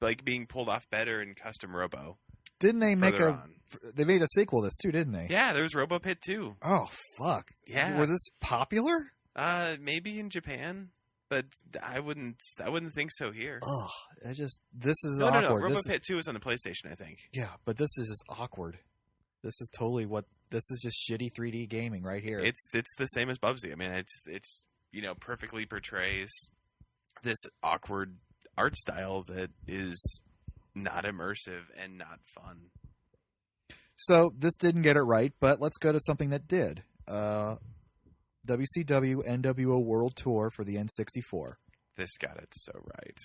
like being pulled off better in Custom Robo. Didn't they make further a... on. They made a sequel to this, too, didn't they? Yeah, there was RoboPit too. Oh, fuck. Yeah. Was this popular? Maybe in Japan, but I wouldn't think so here. Ugh. This is No, awkward. This is- RoboPit 2 is on the PlayStation, I think. yeah, but this is just awkward. This is totally this is just shitty 3D gaming right here. It's the same as Bubsy. I mean, it's perfectly portrays this awkward art style that is not immersive and not fun. So this didn't get it right, but let's go to something that did. WCW NWO World Tour for the N64. This got it so right.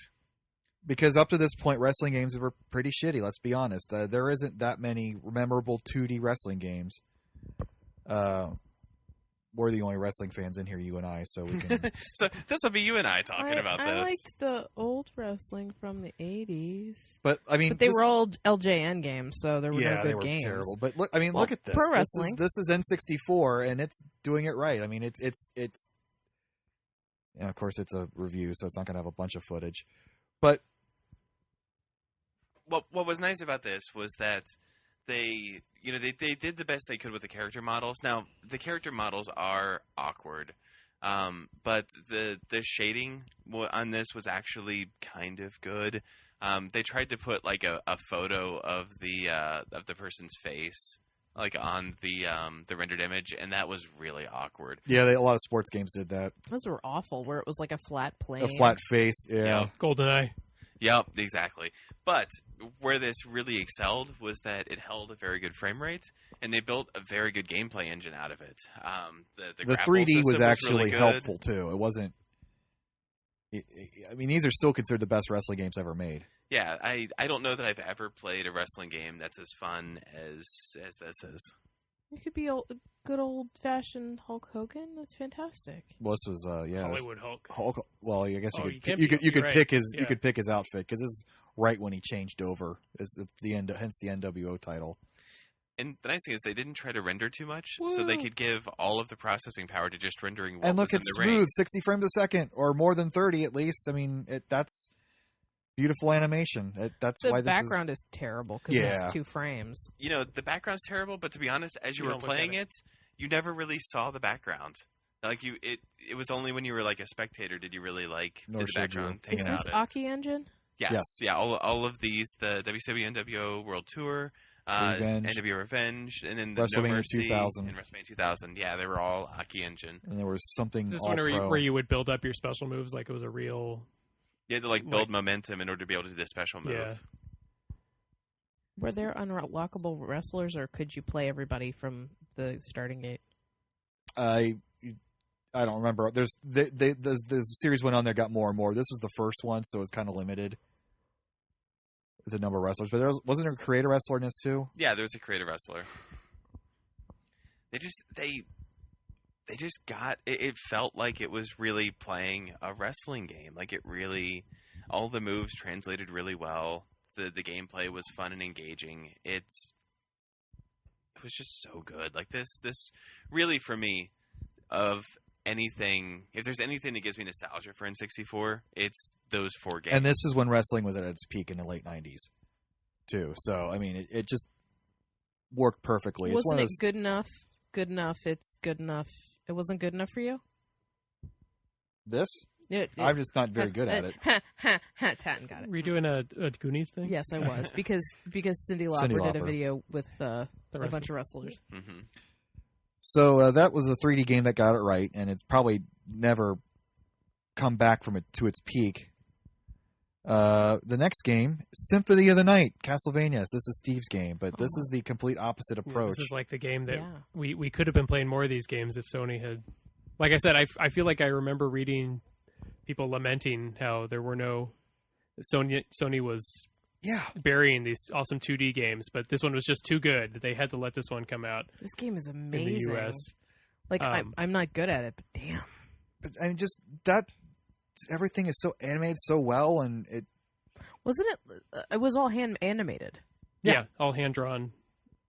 Because up to this point, wrestling games were pretty shitty, let's be honest. There isn't that many memorable 2D wrestling games. We're the only wrestling fans in here, you and I, so we can... So this will be you and I talking about I this. liked the old wrestling from the 80s. But, I mean... But they were all LJN games, so there were yeah, no good they were games. terrible. But look, I mean, Well, look at this. pro wrestling. This is N64, and it's doing it right. I mean, it's. And of course, it's a review, so it's not going to have a bunch of footage. But What was nice about this was that they did the best they could with the character models. Now the character models are awkward, but the shading on this was actually kind of good. They tried to put like a photo of the person's face like on the rendered image, and that was really awkward. yeah, a lot of sports games did that. Those were awful, where it was like a flat plane. A flat face, yeah. Yep. GoldenEye. Yep, exactly. But where this really excelled was that it held a very good frame rate, and they built a very good gameplay engine out of it. The The grapple 3D was system actually really good. helpful too. It wasn't. I mean, these are still considered the best wrestling games ever made. Yeah, I don't know that I've ever played a wrestling game that's as fun as this is. It could be a good old-fashioned Hulk Hogan. That's fantastic. Well, this was Hollywood Hulk. Hulk. Well, I guess Oh, you you could can't be- pick his yeah. you could pick his outfit because this is right when he changed over. It's at the end, hence the NWO title. And the nice thing is they didn't try to render too much, so they could give all of the processing power to just rendering what And look, was in it's the smooth, ring. 60 frames a second or more than 30 at least. I mean, that's beautiful animation. That's The why this background is terrible because Yeah. it's 2 frames. You know, the background's terrible, but to be honest, as you You were don't look at playing it. it, you never really saw the background. Like it was only when you were like a spectator did you really like Nor did the should you. background take Is it this out. Aki Engine? Yes, yeah, all of these, the WCW NWO World Tour, Revenge. NWO Revenge, and then the WrestleMania No Mercy 2000. and WrestleMania 2000. Yeah, they were all Aki Engine. And there was something Is this all one pro. where you would build up your special moves like it was a real? You had to like build momentum in order to be able to do the special move. Yeah. Were there unlockable wrestlers, or could you play everybody from the starting gate? I don't remember. There's the series went on there, got more and more. This was the first one, so it's kind of limited with the number of wrestlers. But wasn't there a creator wrestler in this too? Yeah, there was a creative wrestler. They just got it felt like it was really playing a wrestling game. Like it really, all the moves translated really well. The gameplay was fun and engaging. It was just so good. Like this really for me, of anything, if there's anything that gives me nostalgia for N64, it's those 4 games. And this is when wrestling was at its peak in the late 90s too. So I mean, it just worked perfectly. It's one Wasn't of it those, good enough? Good enough. It's good enough. It wasn't good enough for you. this. I'm just not very good at it. Tatton got it. Were you doing a Goonies thing? Yes, I was because Cyndi Lauper did a Lauper. video with a wrestler. bunch of wrestlers. Mm-hmm. So that was a 3D game that got it right, and it's probably never come back from it to its peak. The next game, Symphony of the Night, Castlevania. This is Steve's game, but this is the complete opposite Yeah, approach. This is like the game that Yeah. we could have been playing more of these games if Sony had. Like I said, I feel like I remember reading people lamenting how there were no Sony was Yeah, burying these awesome 2D games, but this one was just too good that they had to let this one come out This game is in amazing. the US. Like I'm not good at it, but damn. but I mean, just that everything is so animated so well, and it. Wasn't it? It was all hand animated. Yeah, all hand drawn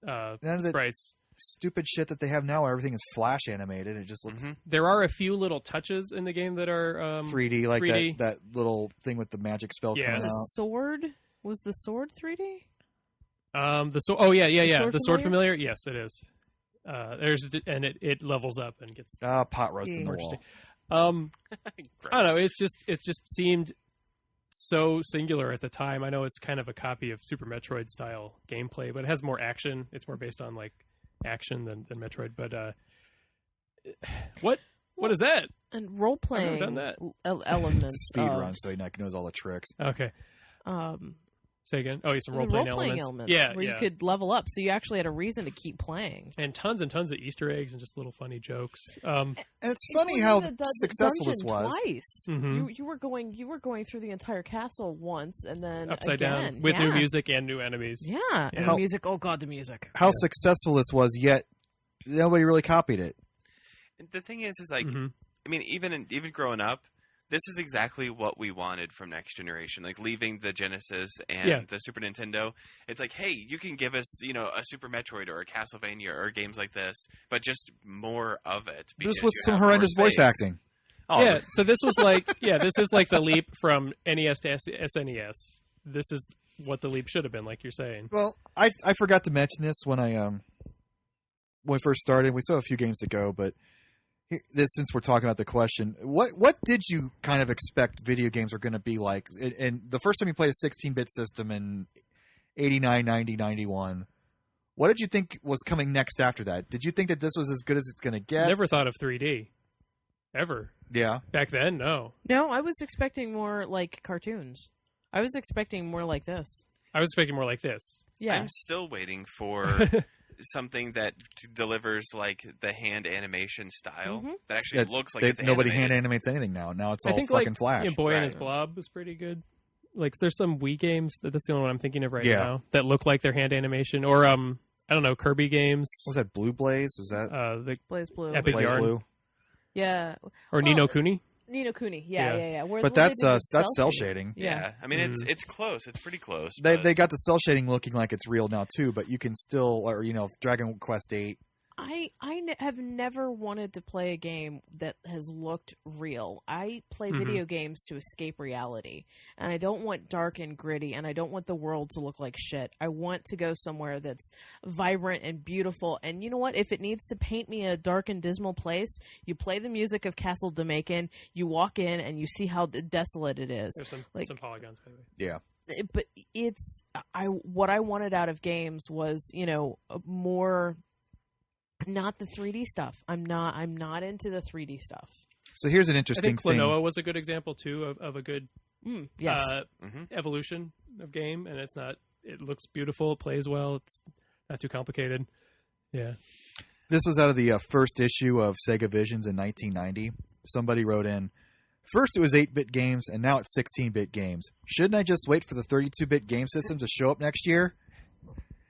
None of the sprites. stupid shit that they have now, where everything is flash animated. It just looks Mm-hmm. There are a few little touches in the game that are 3D, like 3D. that little thing with the magic spell Yeah. coming The out. sword was the sword 3D. the sword. Oh yeah. sword The sword familiar? familiar. Yes, it is. It levels up and gets Pot roast in the more wall. interesting. Gross. I don't know. It just seemed so singular at the time. I know it's kind of a copy of Super Metroid style gameplay, but it has more action. It's more based on like action than Metroid. But what is that? And role playing done that. elements. It's a speed of, run, so he knows all the tricks. Okay, say again. Oh, some role playing elements. Yeah, where yeah. you could level up, so you actually had a reason to keep playing. And tons of Easter eggs and just little funny jokes. And it's You funny were how in the successful this dungeon was. Twice. Mhm. You were going through the entire castle once, and then Upside again. down with yeah. new music and new enemies. Yeah, and How- the music. Oh god, the music. How successful this was, yet nobody really copied it. The thing is like, Mhm. I mean, even growing up, this is exactly what we wanted from Next Generation. Like leaving the Genesis and Yeah. the Super Nintendo, it's like, hey, you can give us, a Super Metroid or a Castlevania or games like this, but just more of it. because Just with you some have more horrendous voice space. acting. Oh, Yeah, so this was like, this is like the leap from NES to SNES. This is what the leap should have been, like you're saying. Well, I forgot to mention this when when we first started. We still have a few games to go, but since we're talking about the question, what did you kind of expect video games are going to be like? And the first time you played a 16-bit system in 89, 90, 91, what did you think was coming next after that? Did you think that this was as good as it's going to get? Never thought of 3D. Ever. Yeah. Back then, no. No, I was expecting more like cartoons. I was expecting more like this. I was expecting more like this. Yeah. I'm still waiting for something that delivers like the hand animation style that actually That- looks like they- it's nobody animated. hand animates anything now. Now it's all I think fucking like Flash. Boy and Right. His Blob was pretty good. Like there's some Wii games that's the only one I'm thinking of right Yeah. now that look like their hand animation, or I don't know, Kirby games. What was that Blue Blaze? Was that The Blaze Blue. Epic Blaze Yarn. Blue? Yeah. Or Ni no Kuni. Ni no Kuni. Yeah. Yeah. Where But they that's did the cell shading. Yeah, I mean it's close. It's pretty close. They but- got the cell shading looking like it's real now too, but you can still, or Dragon Quest 8. have never wanted to play a game that has looked real. I play video games to escape reality, and I don't want dark and gritty, and I don't want the world to look like shit. I want to go somewhere that's vibrant and beautiful. And you know what? If it needs to paint me a dark and dismal place, you play the music of Castle Domaican, you walk in, and you see how desolate it is. There's Like- some polygons, maybe. Yeah. But what I wanted out of games was more. Not the 3D stuff. I'm not into the 3D stuff. So here's an I interesting think thing. Klonoa was a good example too of a good Yes. evolution of game, and it looks beautiful, it plays well, it's not too complicated. Yeah. This was out of the first issue of Sega Visions in 1990. Somebody wrote in, first it was 8-bit games, and now it's 16-bit games. Shouldn't I just wait for the 32-bit game systems to show up next year?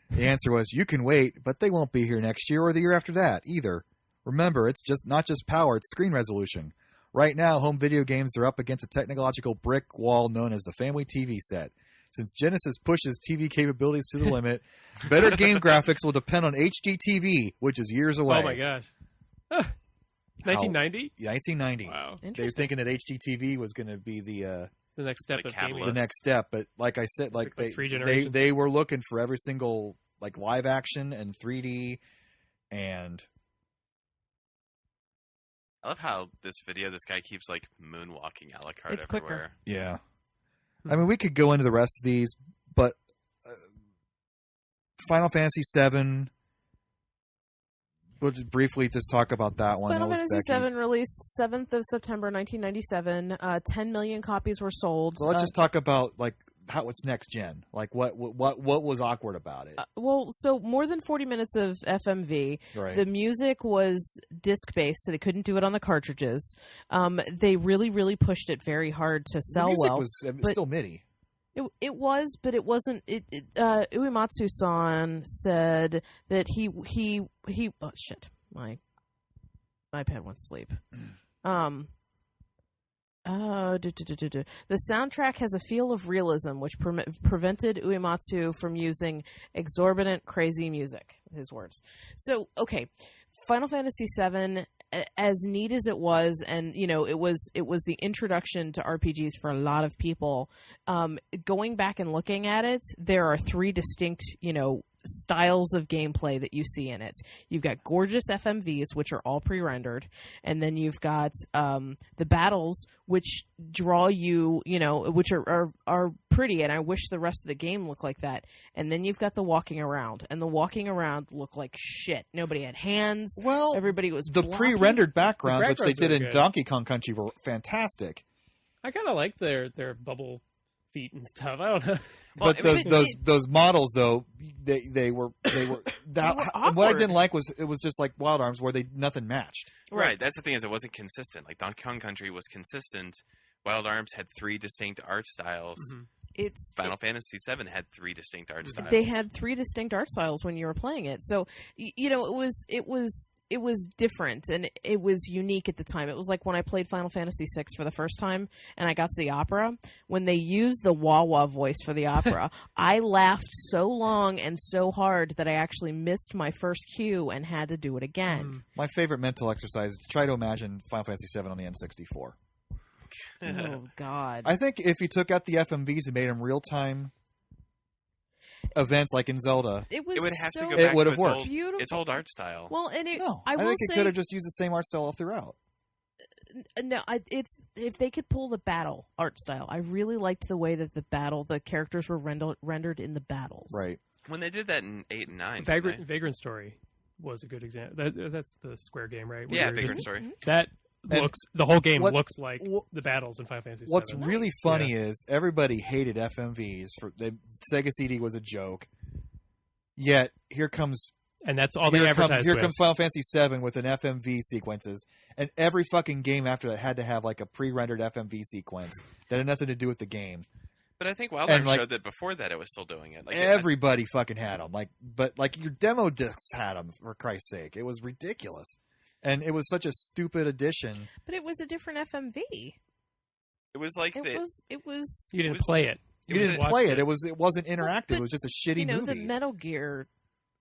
The answer was, you can wait, but they won't be here next year or the year after that either. Remember, it's not just power, it's screen resolution. Right now, home video games are up against a technological brick wall known as the family TV set. Since Genesis pushes TV capabilities to the limit, better game graphics will depend on HD TV, which is years away. Oh my gosh. 1990? 1990. Wow. They were thinking that HD TV was going to be the The next step The of gaming. catalyst. next step, but like I said, Like 3 generations. they were looking for every single like live action and 3D, and I love how this guy keeps like moonwalking a la carte It's quicker. everywhere. yeah. I mean, we could go into the rest of these, but Final Fantasy VII. We'll just briefly just talk about that one. Final That was Fantasy Becky's. VII released 7th of September 1997. 10 million copies were sold. So let's just talk about like how it's next gen. Like what was awkward about it? So more than 40 minutes of FMV. Right. The music was disc-based, so they couldn't do it on the cartridges. They really, really pushed it very hard to The sell music well. was but- still MIDI. It was, but it wasn't. Uematsu-san said that he. Oh shit! My iPad went to sleep. The soundtrack has a feel of realism, which prevented Uematsu from using exorbitant, crazy music. His words. So, okay, Final Fantasy VII, as neat as it was, and it was the introduction to RPGs for a lot of people. Going back and looking at it, there are 3 distinct, styles of gameplay that you see in it. You've got gorgeous FMVs, which are all pre-rendered, and then you've got the battles, which draw you, which are pretty, and I wish the rest of the game looked like that. And then you've got the walking around, and the walking around looked like shit. Nobody had hands. Well, Everybody was the blocking. pre-rendered backgrounds, which they backgrounds did are in good. Donkey Kong Country, were fantastic. I kind of like their bubble feet and stuff. I don't know. Well, But I mean, those models though, they were that. They were What I awkward. didn't like was it was just like Wild Arms where nothing matched. Right. That's the thing, is it wasn't consistent. Like Donkey Kong Country was consistent. Wild Arms had 3 distinct art styles. It's Final Fantasy VII had 3 distinct art styles. They had 3 distinct art styles when you were playing it. So, it was different, and it was unique at the time. It was like when I played Final Fantasy VI for the first time and I got to the opera. When they used the wah-wah voice for the opera, I laughed so long and so hard that I actually missed my first cue and had to do it again. My favorite mental exercise is to try to imagine Final Fantasy VII on the N64. Oh, God. I think if you took out the FMVs and made them real time events like in Zelda, It was It would have so to go It back would to have its worked. old, beautiful. its old art style. Well, and no, I I will think it say, could have just used the same art style all throughout. No, it's if they could pull the battle art style. I really liked the way that the characters were rendered in the battles. Right. When they did that in 8 and 9. didn't they? Vagrant Story was a good example. That's the Square game, right? Where Yeah, you're Vagrant just- Story. That And looks. The whole game what- looks like wh- the battles in Final Fantasy VII. What's really funny Yeah. is everybody hated FMVs. Sega CD was a joke. Yet here comes And that's all they advertised Here with. comes Final Fantasy VII with an FMV sequences, and every fucking game after that had to have like a pre-rendered FMV sequence that had nothing to do with the game. But I think Wildlands like, showed that before that it was still doing it. Like everybody fucking had them. But your demo discs had them, for Christ's sake. It was ridiculous. And it was such a stupid addition. But it was a different FMV. It was like it was. You didn't play it. You didn't play it. It wasn't interactive. It was just a shitty movie. The Metal Gear.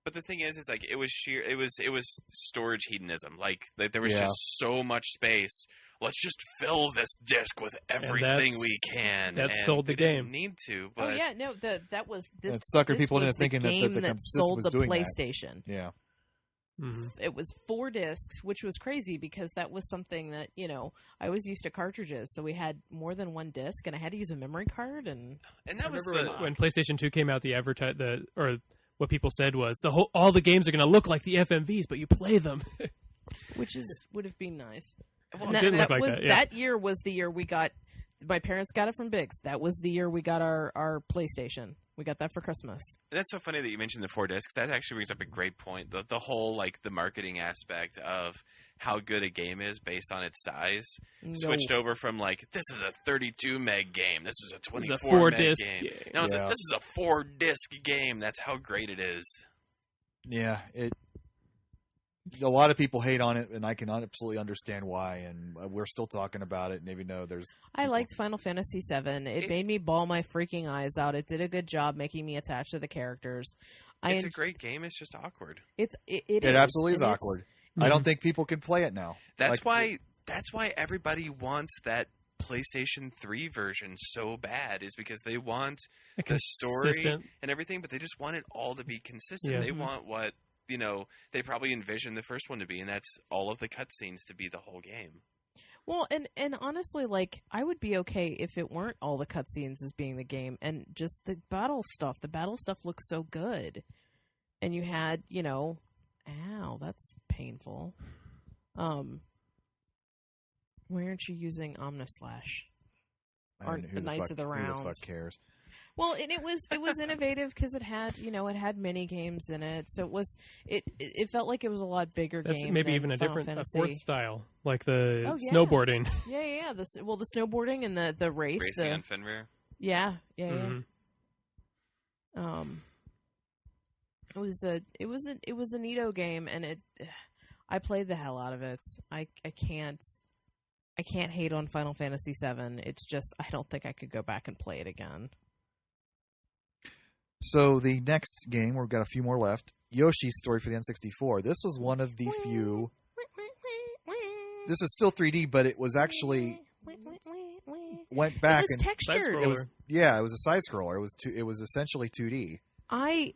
But the thing is like it was sheer. It was storage hedonism. Like there was just so much space. Let's just fill this disc with everything we can. That sold the game. Didn't need to. But that was this. And sucker this people was into thinking game that sold was the doing PlayStation. That. Yeah. Mm-hmm. It was 4 discs, which was crazy because that was something that I was used to cartridges, so we had more than one disc, and I had to use a memory card. And that was when PlayStation 2 came out, what people said was all the games are going to look like the FMVs, but you play them, which would have been nice. Well, it didn't look like that. Yeah. That year was the year we got. My parents got it from Biggs. That was the year we got our PlayStation. We got that for Christmas. That's so funny that you mentioned the 4 discs. That actually brings up a great point. The whole the marketing aspect of how good a game is based on its size switched over from this is a 32 meg game. This is a 24 meg game. Now it's this is a 4 disc game. That's how great it is. Yeah, a lot of people hate on it, and I can absolutely understand why. And we're still talking about it. And even though I liked Final Fantasy VII. It made me bawl my freaking eyes out. It did a good job making me attached to the characters. It's a great game. It's just awkward. It absolutely is awkward. I don't think people can play it now. That's why everybody wants that PlayStation 3 version so bad, is because they want the story and everything, but they just want it all to be consistent. Yeah. They want what they probably envisioned the first one to be, and that's all of the cutscenes to be the whole game. Well, and honestly, I would be okay if it weren't all the cutscenes as being the game, and just the battle stuff. The battle stuff looks so good, and you had, ow, that's painful. Why aren't you using Omnislash? Or the Knights of the Round? Who the fuck cares? Well, and it was innovative because it had mini games in it, so it felt like it was a lot bigger game. That's maybe even a different fourth style, like the snowboarding. Yeah. The snowboarding and the race, racing on Fenrir. Yeah. Mm-hmm. It was a neato game, and I played the hell out of it. I can't hate on Final Fantasy VII. It's just I don't think I could go back and play it again. So the next game, we've got a few more left. Yoshi's Story for the N64. This was one of the few. This is still 3D, but it was actually went back and textured. It was a side scroller. It was essentially 2D. It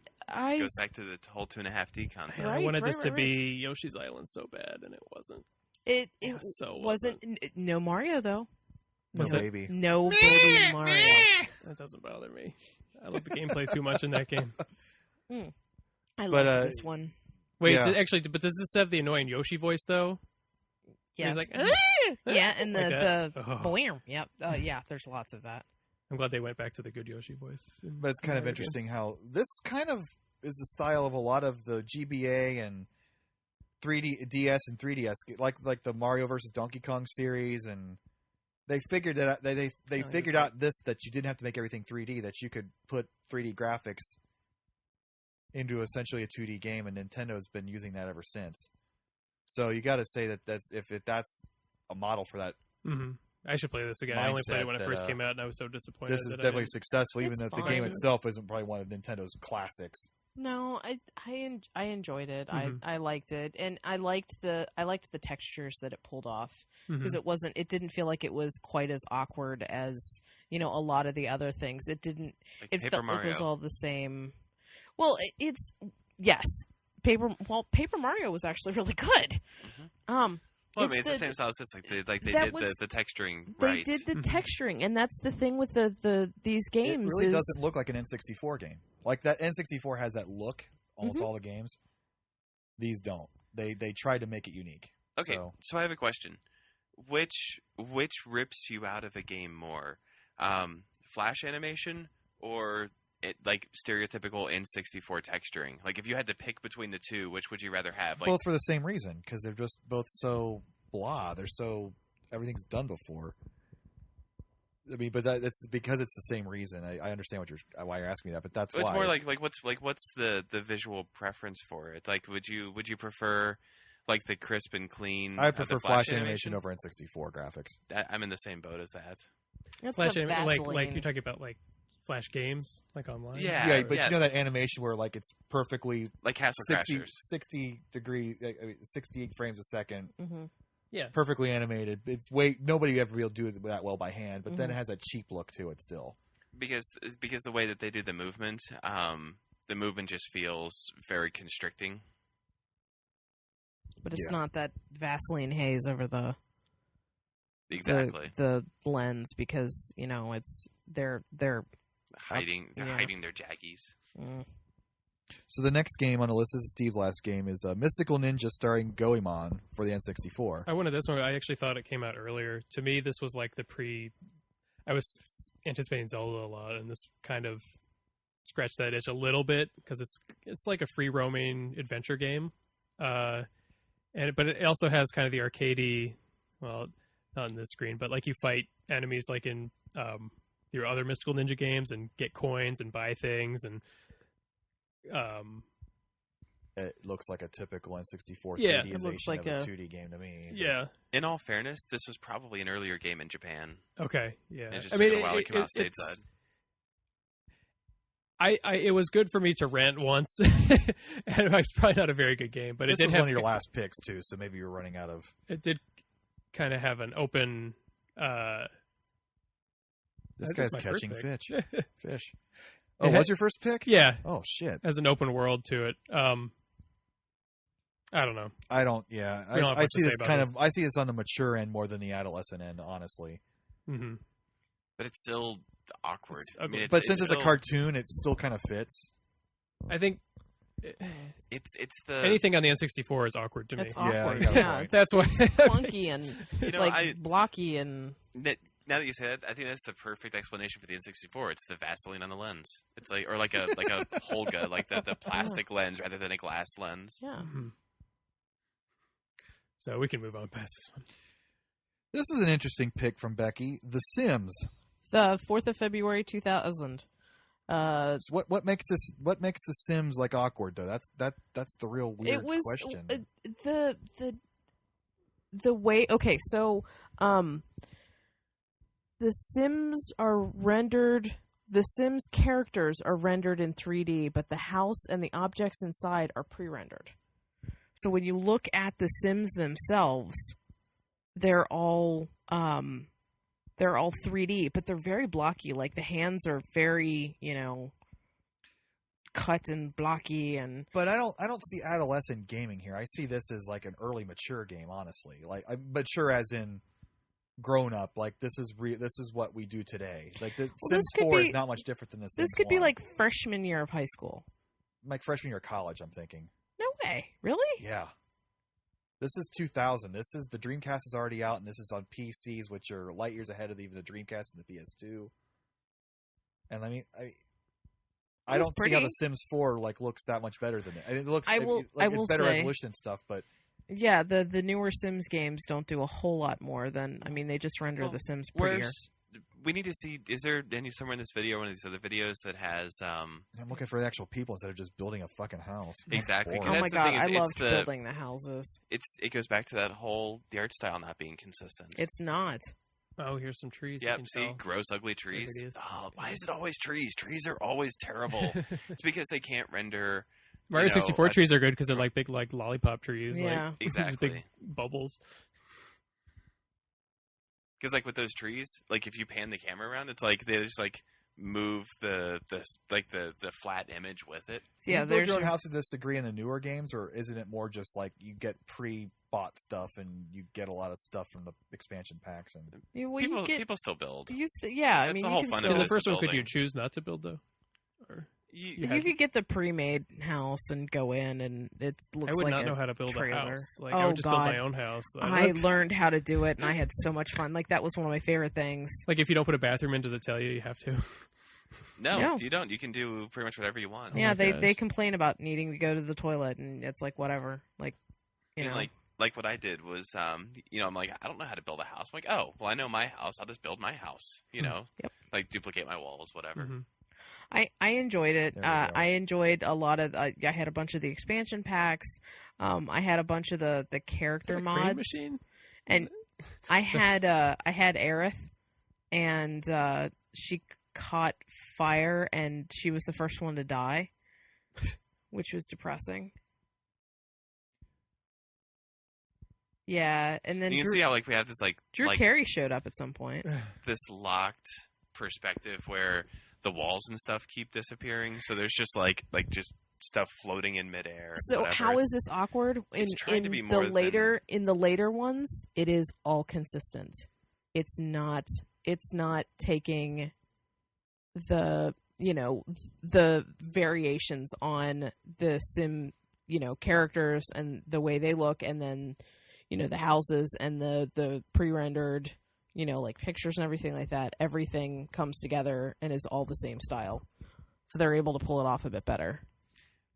goes back to the whole 2.5D concept. I wanted this to be Yoshi's Island so bad, and it wasn't. It wasn't. No Mario though. No baby. No baby Mario. That doesn't bother me. I love the gameplay too much in that game. I love this one. Wait, but does this have the annoying Yoshi voice though? Yes. He's like, yeah, and the oh. Yep. Yeah, there's lots of that. I'm glad they went back to the good Yoshi voice. But it's kind of interesting how this kind of is the style of a lot of the GBA and 3D DS and 3DS, like the Mario vs. Donkey Kong series, and they figured that they figured out that you didn't have to make everything 3D, that you could put 3D graphics into essentially a 2D game, and Nintendo's been using that ever since. So you got to say that's a model for that. Mm-hmm. I should play this again. I only played it when it first came out, and I was so disappointed. This is definitely successful, even if the game itself isn't probably one of Nintendo's classics. No, I enjoyed it. Mm-hmm. I liked it, and I liked the textures that it pulled off, because mm-hmm. it didn't feel like it was quite as awkward as a lot of the other things. It didn't. It felt like it was all the same. Well, Paper Mario was actually really good. Mm-hmm. Well, it's the same style. It's just they did the texturing right. They did the texturing, and that's the thing with these games. It really doesn't look like an N64 game. Like that N64 has that look. Almost all the games. These don't. They try to make it unique. Okay, so I have a question. Which rips you out of a game more, flash animation or like stereotypical N64 texturing. Like if you had to pick between the two, which would you rather have? Like, both for the same reason, because they're just both so blah. They're so everything's done before. I mean, but it's because it's the same reason. I understand why you're asking me that, but that's why. It's more like what's the visual preference for it? Like, would you prefer like the crisp and clean? I prefer the flash animation over N64 graphics. I'm in the same boat as that. That's Flash the like Vaseline. you're talking about like Flash games, like online. Yeah, but you know that animation where like it's perfectly like Castle 60 Crashers. 60 frames a second. Mm-hmm. Yeah. Perfectly animated. It's nobody ever be able to do it that well by hand, but then it has a cheap look to it still. Because the way that they do the movement just feels very constricting. But it's not that Vaseline haze over the Exactly. the lens, because it's they're hiding yeah. hiding their jaggies. Mm. So the next game on the list, this is Steve's last game, is Mystical Ninja starring Goemon for the N64. I wanted this one. I actually thought it came out earlier. To me, this was like I was anticipating Zelda a lot, and this kind of scratched that itch a little bit, because it's like a free roaming adventure game, but it also has kind of the arcadey, well, not on this screen, but like you fight enemies like in your other Mystical Ninja games and get coins and buy things, and It looks like a typical N64 Yeah, 3Dization it looks like of a a 2D game to me. yeah. In all fairness, this was probably an earlier game in Japan. Okay, yeah. It just took a while to come out stateside. It was good for me to rent once, and it's probably not a very good game, but This it did was have one of your last picks too, so maybe you're running out of. It did kind of have an open. This That guy's was my first catching pick. fish. Oh, was your first pick? Yeah, Oh shit. has an open world to it. I don't know. I don't. Yeah, We don't have I much see to say this about kind this. of. I see this on the mature end more than the adolescent end, honestly. Mm-hmm. But it's still awkward. It's ugly. But since it's a still- cartoon, it still kind of fits. I think it's the anything on the N64 is awkward to me. It's Yeah, awkward. you got a Yeah, point. it's That's why. clunky and You know, like blocky and now that you say that, I think that's the perfect explanation for the N64. It's the Vaseline on the lens. It's like a Holga, like the plastic lens rather than a glass lens. yeah. Mhm. So we can move on past this one. This is an interesting pick from Becky. The Sims. The 4th of February 2000. So what makes the Sims like awkward though? That's the real weird it was question. the way. Okay, so the Sims are rendered. The Sims characters are rendered in 3D, but the house and the objects inside are pre-rendered. So when you look at the Sims themselves, they're all 3D, but they're very blocky. Like the hands are very, cut and blocky, and But I don't see adolescent gaming here. I see this as like an early mature game, honestly. Like mature as in grown up. Like this is what we do today. Like the Sims 4 is not much different than the Sims this could be 1. like freshman year of high school. Like freshman year of college, I'm thinking. No way, really? Yeah. This is 2000. This is the Dreamcast is already out, and this is on PCs, which are light years ahead of even the Dreamcast and the PS2. And I mean, I don't see how the Sims 4 like looks that much better than it. I mean, it looks I will it's better say, resolution and stuff, but yeah, the newer Sims games don't do a whole lot more than. I mean, they just render the Sims prettier. We need to see. Is there any somewhere in this video, one of these other videos that has? I'm looking for the actual people instead of just building a fucking house. Exactly. Boring. Oh my That's the god, thing, I it's loved the- building the houses. It goes back to that whole the art style not being consistent. It's not. Oh, here's some trees. you Yep. can See, tell. gross, ugly trees. There it is. Oh, why is it always trees? Trees are always terrible. It's because they can't render. Mario you know, 64 trees are good because they're like big, like lollipop trees. Yeah. Like, Exactly. these big bubbles. Because like with those trees, like if you pan the camera around, it's like they just like move the flat image with it. Do Yeah, you build there's your own your- house to this degree in the newer games, or isn't it more just like you get pre-bought stuff and you get a lot of stuff from the expansion packs? And People still build. Yeah, I That's mean, the you whole can fun of still, In the is first the one, could you building. choose not to build though? Or You, had you could get the pre-made house and go in, and it looks I would like not a know how to build trailer. a house. Like Oh, I would just build God. my own house. I learned how to do it, and I had so much fun. Like that was one of my favorite things. Like if you don't put a bathroom in, does it tell you you have to? No, you don't. You can do pretty much whatever you want. Yeah, gosh. they complain about needing to go to the toilet, and it's like whatever. Like, you know, like what I did was, I'm like, I don't know how to build a house. I'm like, oh, well, I know my house. I'll just build my house. You know, Yep. like duplicate my walls, whatever. Mm-hmm. I enjoyed it. There we go. I enjoyed a lot of. I had a bunch of the expansion packs. I had a bunch of the character Is that a mods, crane machine? and I had Aerith, and she caught fire, and she was the first one to die, which was depressing. Yeah, and then You can see how like we have this Drew Carey showed up at some point. this locked perspective where the walls and stuff keep disappearing. So there's just like just stuff floating in midair. So whatever. how is this awkward? it's trying to be the more later in the later ones, it is all consistent. It's not taking the the variations on the sim characters and the way they look, and then the houses and the pre-rendered like pictures and everything like that. Everything comes together and is all the same style, so they're able to pull it off a bit better.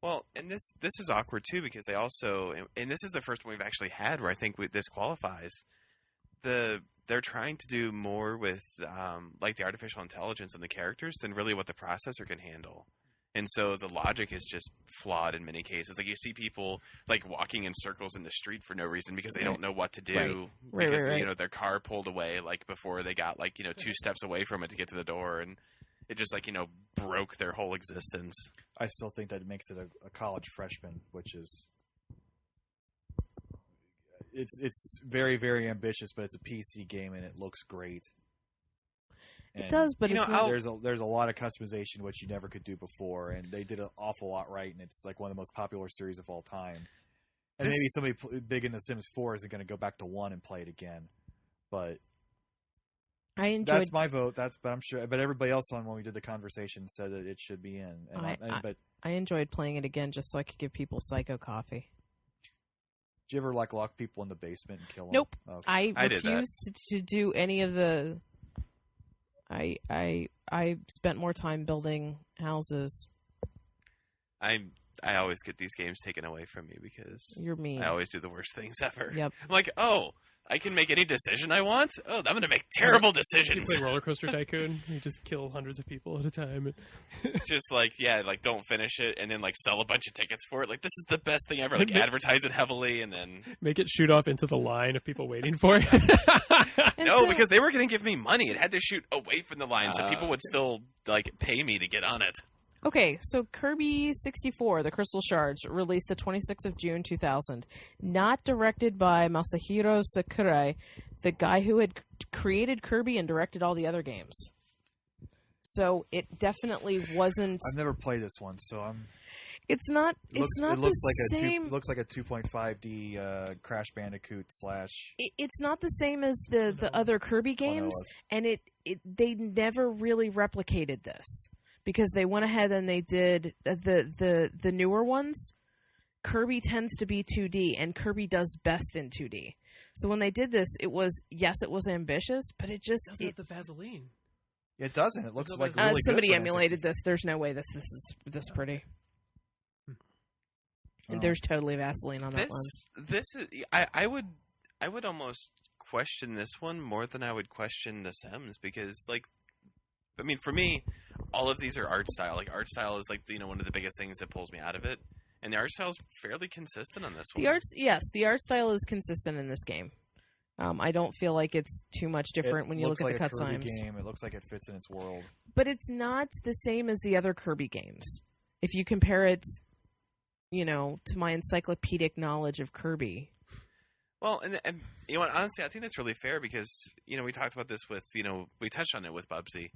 Well, and this is awkward too because they also, and this is the first one we've actually had where I think this qualifies. They're trying to do more with like the artificial intelligence and the characters than really what the processor can handle. And so the logic is just flawed in many cases. Like you see people like walking in circles in the street for no reason because they don't know what to do because their car pulled away like before they got like 2 steps away from it to get to the door, and it just like broke their whole existence. I still think that makes it a college freshman, which is it's very, very ambitious, but it's a PC game and it looks great. It does, but it's not. There's a lot of customization which you never could do before, and they did an awful lot right, and it's like one of the most popular series of all time. And maybe somebody big into Sims 4 isn't going to go back to 1 and play it again, but I enjoyed. That's my vote. But I'm sure. But everybody else on when we did the conversation said that it should be in. But I enjoyed playing it again just so I could give people psycho coffee. did you ever lock people in the basement and kill them? Nope. Okay. I refused to do any of the. I spent more time building houses. I always get these games taken away from me because You're mean. I always do the worst things ever. Yep. I'm like, oh, I can make any decision I want? Oh, I'm going to make terrible You decisions. play Roller Coaster Tycoon. You just kill hundreds of people at a time. Just don't finish it and then sell a bunch of tickets for it. Like, this is the best thing ever. Advertise it heavily and then Make it shoot off into the line of people waiting for it. no, because they were going to give me money. It had to shoot away from the line, so people would still pay me to get on it. Okay, so Kirby 64, The Crystal Shards, released the 26th of June 2000. Not directed by Masahiro Sakurai, the guy who had created Kirby and directed all the other games. So it definitely wasn't. I've never played this one, so I'm. It's not. It looks the like same. it looks like a 2.5D Crash Bandicoot / It's not the same as the other Kirby games, and they never really replicated this. Because they went ahead and they did the newer ones. Kirby tends to be 2D, and Kirby does best in 2D. So when they did this, it was ambitious, but it just Doesn't have the Vaseline. It doesn't. It looks like really somebody good emulated this. There's no way this is this pretty. And there's totally Vaseline on that one. This is I would almost question this one more than I would question the Sims because for me, all of these are art style. Art style is one of the biggest things that pulls me out of it, and the art style is fairly consistent on this one. The art style is consistent in this game. I don't feel like it's too much different when you look at the cutscenes. It looks like it fits in its world, but it's not the same as the other Kirby games. If you compare it, to my encyclopedic knowledge of Kirby. Well, and you know what? Honestly, I think that's really fair because we talked about this with we touched on it with Bubsy.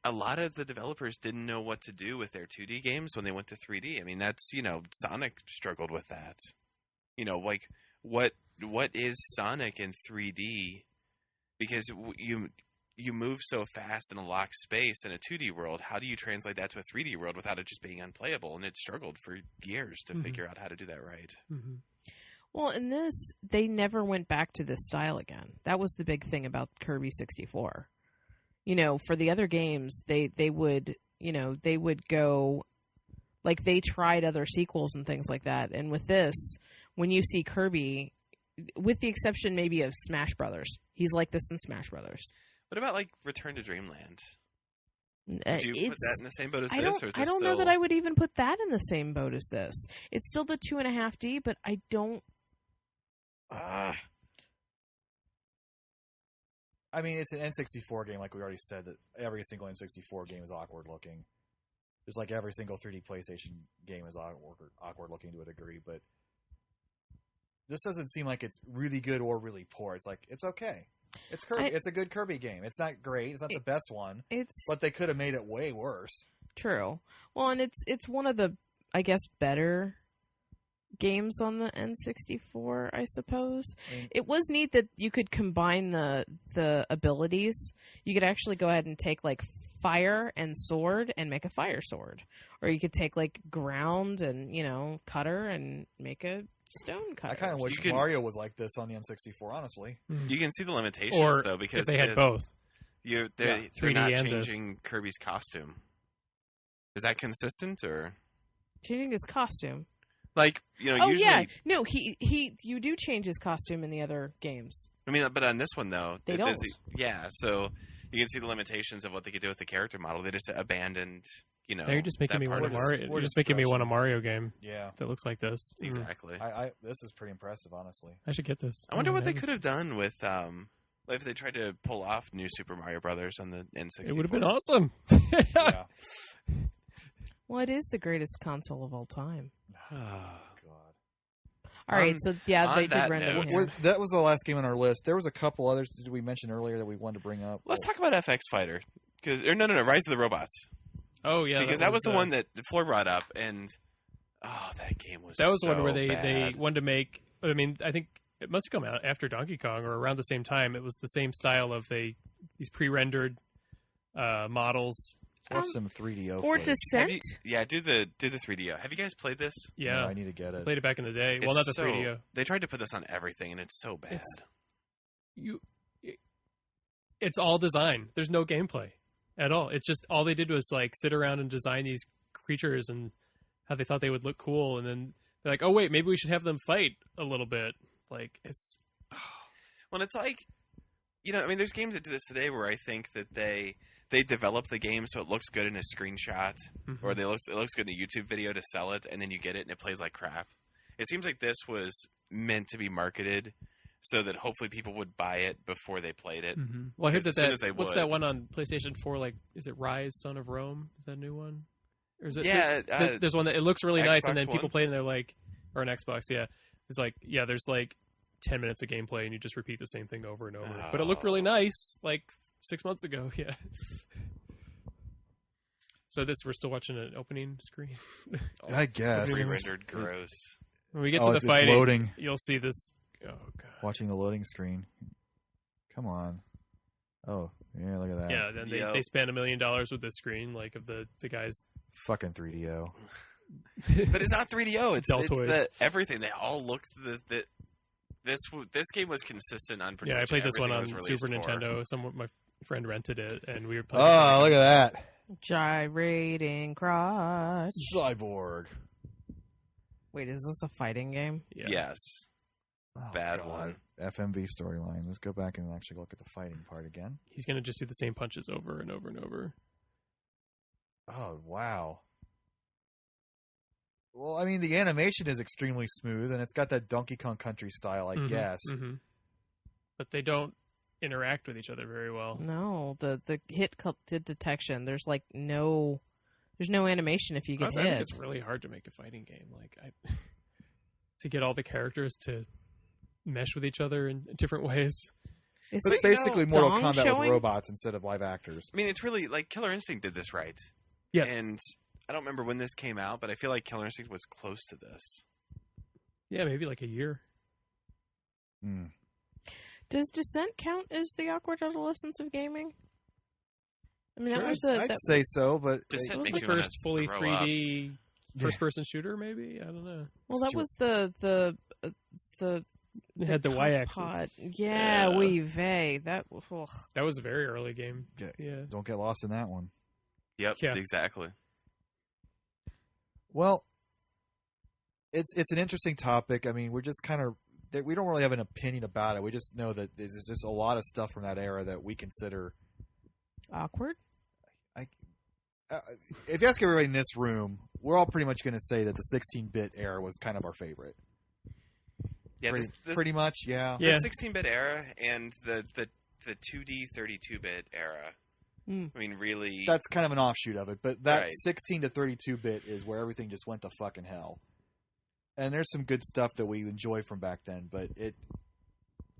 A lot of the developers didn't know what to do with their 2D games when they went to 3D. I mean, that's, Sonic struggled with that. What is Sonic in 3D? Because you move so fast in a locked space in a 2D world. How do you translate that to a 3D world without it just being unplayable? And it struggled for years to figure out how to do that right. Mm-hmm. Well, in this, they never went back to this style again. That was the big thing about Kirby 64. for the other games, they would, they would go, like, they tried other sequels and things like that. And with this, when you see Kirby, with the exception maybe of Smash Brothers, he's like this in Smash Brothers. What about, like, Return to Dreamland? Would you put that in the same boat as this? Or is I don't know that I would even put that in the same boat as this. It's still the 2.5D, but I don't... I mean, it's an N64 game, like we already said, that every single N64 game is awkward looking. Just like every single 3D PlayStation game is awkward looking to a degree, but this doesn't seem like it's really good or really poor. It's like, it's okay. It's Kirby. It's a good Kirby game. It's not great. It's not the best one. But they could have made it way worse. True. Well, and it's one of the, I guess, better games on the N64, I suppose. It was neat that you could combine the abilities. You could actually go ahead and take, like, fire and sword and make a fire sword. Or you could take, like, ground and, cutter and make a stone cutter. I kind of wish Mario was like this on the N64, honestly. You can see the limitations, though, because if they had both. They're not changing Kirby's costume. Is that consistent, or changing his costume? Like, usually... yeah, no, you do change his costume in the other games. I mean, but on this one though, they don't. So you can see the limitations of what they could do with the character model. They just abandoned. Now you're just making me want a Mario. You're just making me want a Mario game. Yeah, that looks like this. Exactly. This is pretty impressive, honestly. I should get this. I wonder what they could have done with if they tried to pull off New Super Mario Brothers on the N64. It would have been awesome. Yeah. Well, it is the greatest console of all time. Oh, God. All right, so yeah, they did render him. That was the last game on our list. There was a couple others that we mentioned earlier that we wanted to bring up. Let's talk about FX Fighter. No, Rise of the Robots. Oh, yeah. Because that was the one that Floor brought up, and that game was That was so the one where they wanted to make... I mean, I think it must have come out after Donkey Kong or around the same time. It was the same style of these pre-rendered models. Watch some 3DO. Or Descent? Do the 3DO. Have you guys played this? Yeah. No, I need to get it. Played it back in the day. Well, not the 3DO. They tried to put this on everything, and it's so bad. It's all design. There's no gameplay at all. It's just all they did was like sit around and design these creatures and how they thought they would look cool, and then they're like, oh wait, maybe we should have them fight a little bit. Like it's well, it's like I mean, there's games that do this today where I think that they develop the game so it looks good in a screenshot, or it looks good in a YouTube video to sell it, and then you get it and it plays like crap. It seems like this was meant to be marketed so that hopefully people would buy it before they played it. Mm-hmm. Well, I heard what's that one on PlayStation 4? Like, is it Rise, Son of Rome? Is that a new one? Or is it? Yeah, there's one that it looks really Xbox nice, and then people One? play it and they're like, or an Xbox, yeah. It's like, yeah, there's like 10 minutes of gameplay and you just repeat the same thing over and over. Oh. But it looked really nice, like 6 months ago, yeah. So we're still watching an opening screen? I guess. Pre-rendered gross. When we get to the fighting, loading. You'll see this. Oh, God. Watching the loading screen. Come on. Oh, yeah, look at that. Yeah, then they spent $1 million with this screen, like of the guys. Fucking 3DO. But it's not 3DO. It's Deltoid. everything. They all look this game was consistent on pretty much I played this one on everything it was Super released for. Nintendo. My friend rented it, and we were playing. Oh, look at that. Gyrating crotch. Cyborg. Wait, is this a fighting game? Yeah. Yes. Oh, Bad God. one. FMV storyline. Let's go back and actually look at the fighting part again. He's going to just do the same punches over and over and over. Oh, wow. Well, I mean, the animation is extremely smooth, and it's got that Donkey Kong Country style, I guess. Mm-hmm. But they don't interact with each other very well. No, the hit detection. There's like no animation if you get I hit. think it's really hard to make a fighting game. Like to get all the characters to mesh with each other in different ways. But it's basically Mortal Dong Kombat showing? with robots instead of live actors. I mean, it's really like Killer Instinct did this right. Yes. And I don't remember when this came out, but I feel like Killer Instinct was close to this. Yeah, maybe like a year. Mm. Does Descent count as the awkward adolescence of gaming? I mean, Sure, that was I'd say so, but Descent It was makes the you wanna first fully throw 3D first-person shooter, maybe? I don't know. well, that was the It had the Y-axis. Pod. Yeah, Yeah. wee vey. That was a very early game. Yeah. Don't get lost in that one. Yep, Yeah. exactly. Well, it's an interesting topic. I mean, we're just kind of we don't really have an opinion about it. We just know that there's just a lot of stuff from that era that we consider awkward. If you ask everybody in this room, we're all pretty much going to say that the 16-bit era was kind of our favorite. Yeah, pretty much, yeah. The 16-bit era and the 2D 32-bit era. I mean, really, that's kind of an offshoot of it. But that right. 16 to 32-bit is where everything just went to fucking hell. And there's some good stuff that we enjoy from back then, but it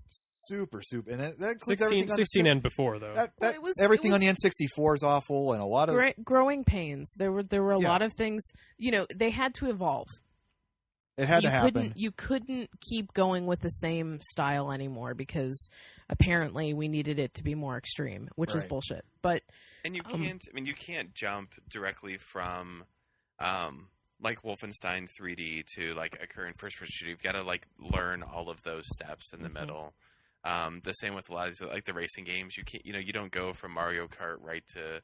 super, and that includes 16 and before though. Everything on the N64 is awful, and a lot of growing pains. There were a lot of things. They had to evolve. It had to happen. You couldn't keep going with the same style anymore because apparently we needed it to be more extreme, which is bullshit. But you can't. I mean, you can't jump directly from like Wolfenstein 3D to like a current first-person shooter. You've got to like learn all of those steps in the middle. The same with a lot of these, like the racing games. You can't. You don't go from Mario Kart right to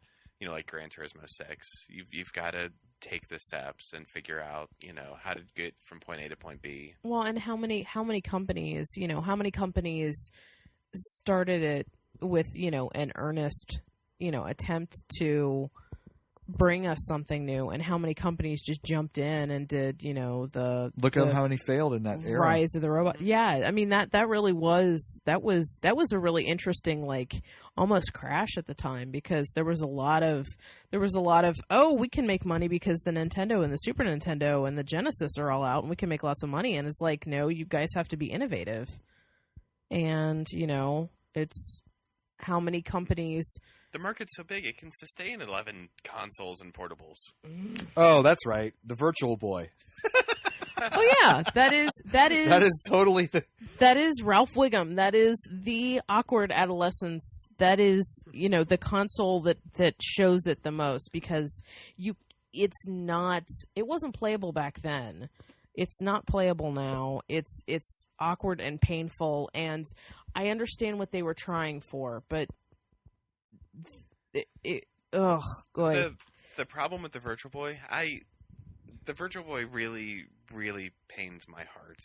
like Gran Turismo 6. You've got to take the steps and figure out how to get from point A to point B. Well, and how many companies started it with an earnest attempt to bring us something new, and how many companies just jumped in and did look at how many failed in that era. Rise of the Robot. Yeah, I mean that really was a really interesting almost crash at the time, because there was a lot of we can make money because the Nintendo and the Super Nintendo and the Genesis are all out and we can make lots of money, and it's like, no, you guys have to be innovative. And it's how many companies. The market's so big, it can sustain 11 consoles and portables. Oh, that's right. The Virtual Boy. Oh yeah, that is totally that is Ralph Wiggum. That is the awkward adolescence. That is the console that shows it the most, because it wasn't playable back then. It's not playable now. It's awkward and painful, and I understand what they were trying for, but good. The problem with the Virtual Boy, the Virtual Boy really, really pains my heart,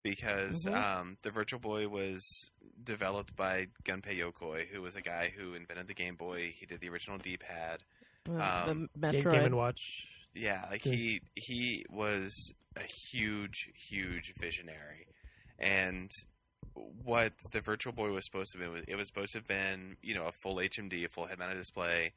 because the Virtual Boy was developed by Gunpei Yokoi, who was a guy who invented the Game Boy. He did the original D-pad, the Metroid. Game & Watch. Yeah, he was a huge, huge visionary, and what the Virtual Boy was supposed to be, it was supposed to have been, a full HMD, a full head-mounted display.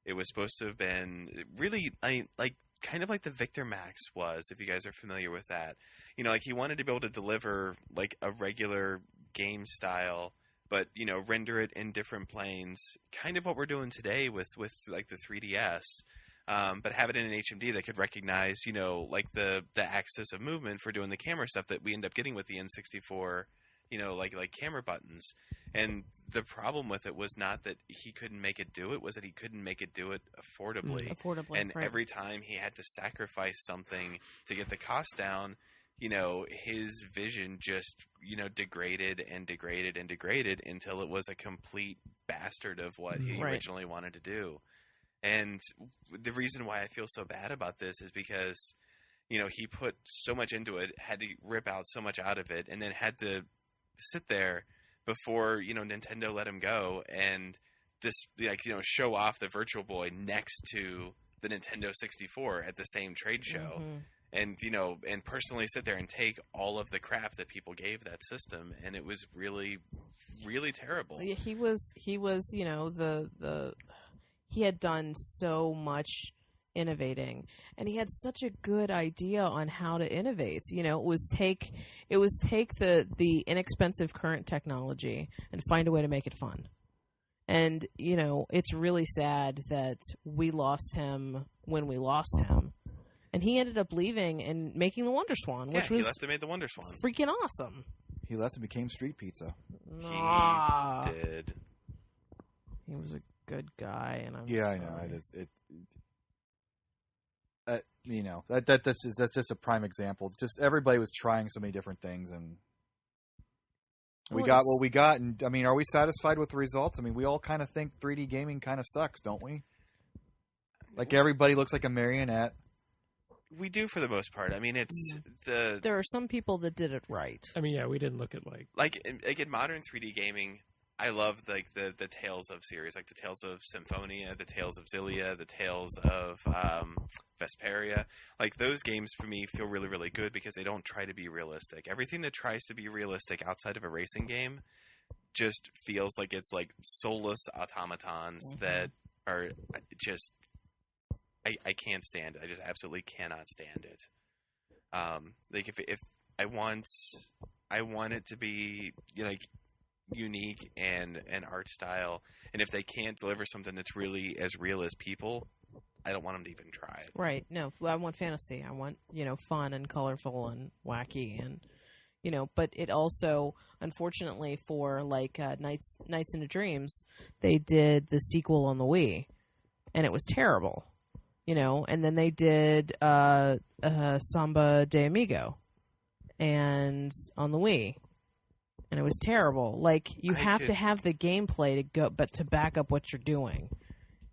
It was supposed to have been really, kind of like the Victor Max was, if you guys are familiar with that. He wanted to be able to deliver like a regular game style, but render it in different planes, kind of what we're doing today with like the 3DS. But have it in an HMD that could recognize, like the axis of movement for doing the camera stuff that we end up getting with the N64, like camera buttons. And the problem with it was not that he couldn't make it do it, was that he couldn't make it do it affordably. And right. Every time he had to sacrifice something to get the cost down, his vision just, degraded and degraded and degraded until it was a complete bastard of what he originally wanted to do. And the reason why I feel so bad about this is because, he put so much into it, had to rip out so much out of it, and then had to sit there before, Nintendo let him go and just show off the Virtual Boy next to the Nintendo 64 at the same trade show. And, and personally sit there and take all of the crap that people gave that system. And it was really, really terrible. Yeah, he was, he had done so much innovating, and he had such a good idea on how to innovate. It was take the inexpensive current technology and find a way to make it fun. And it's really sad that we lost him when we lost him, and he ended up leaving and making the Wonder Swan, which was he left and made the Wonder Swan. Freaking awesome. He left and became Street Pizza. He did. He was a good guy, and I know it is. That's just a prime example. Just everybody was trying so many different things, and We got what we got, and I mean, are we satisfied with the results? I mean, we all kind of think 3D gaming kind of sucks, don't we? Like everybody looks like a marionette. We do for the most part. I mean, it's the There are some people that did it right. I mean, yeah, we didn't look at like in modern 3D gaming. I love like the Tales of series, like the Tales of Symphonia, the Tales of Xillia, the Tales of Vesperia. Like those games for me feel really, really good because they don't try to be realistic. Everything that tries to be realistic outside of a racing game just feels like it's like soulless automatons that are just I can't stand it. I just absolutely cannot stand it. Like if I want it to be like unique and art style, and if they can't deliver something that's really as real as people, I don't want them to even try it. Right. No, I want fantasy. I want, fun and colorful and wacky and, but it also, unfortunately for like Nights into Dreams, they did the sequel on the Wii and it was terrible, and then they did Samba de Amigo and on the Wii. And it was terrible. Like, you have to have the gameplay to go, but to back up what you're doing.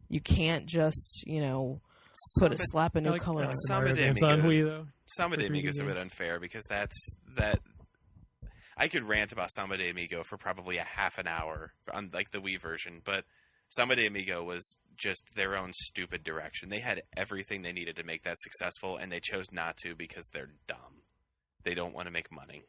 You can't just, slap a new color on it. Samba de Amigo on Wii, though. Samba de Amigo is a bit unfair because that. I could rant about Samba de Amigo for probably a half an hour on like the Wii version, but Samba de Amigo was just their own stupid direction. They had everything they needed to make that successful, and they chose not to because they're dumb. They don't want to make money.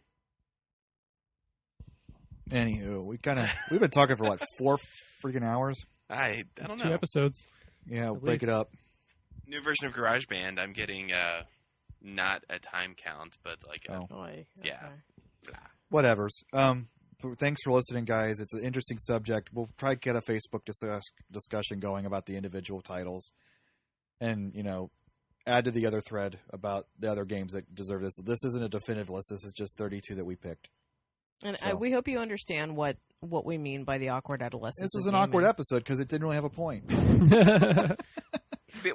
Anywho, we've been talking for what, 4 freaking hours? I don't know. 2 episodes. Yeah, we'll break it up. New version of GarageBand. I'm getting not a time count, but like yeah. Blah. Whatevers. Thanks for listening, guys. It's an interesting subject. We'll probably get a Facebook discussion going about the individual titles, and add to the other thread about the other games that deserve this. This isn't a definitive list. This is just 32 that we picked. And we hope you understand what we mean by the awkward adolescence. This was an awkward episode because it didn't really have a point.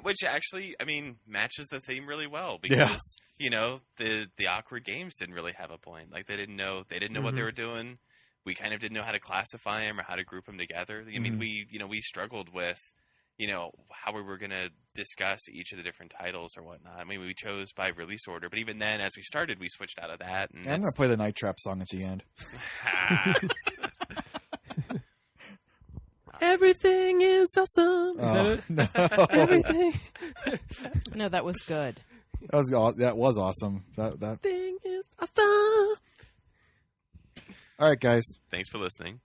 Which actually, I mean, matches the theme really well because the awkward games didn't really have a point. Like they didn't know what they were doing. We kind of didn't know how to classify them or how to group them together. I mean, we struggled with how we were going to discuss each of the different titles or whatnot. I mean, we chose by release order, but even then, as we started, we switched out of that. And I'm going to play the Night Trap song at the end. Everything is awesome. Is that it? No. Everything. No, that was good. That was awesome. That thing is awesome. All right, guys. Thanks for listening.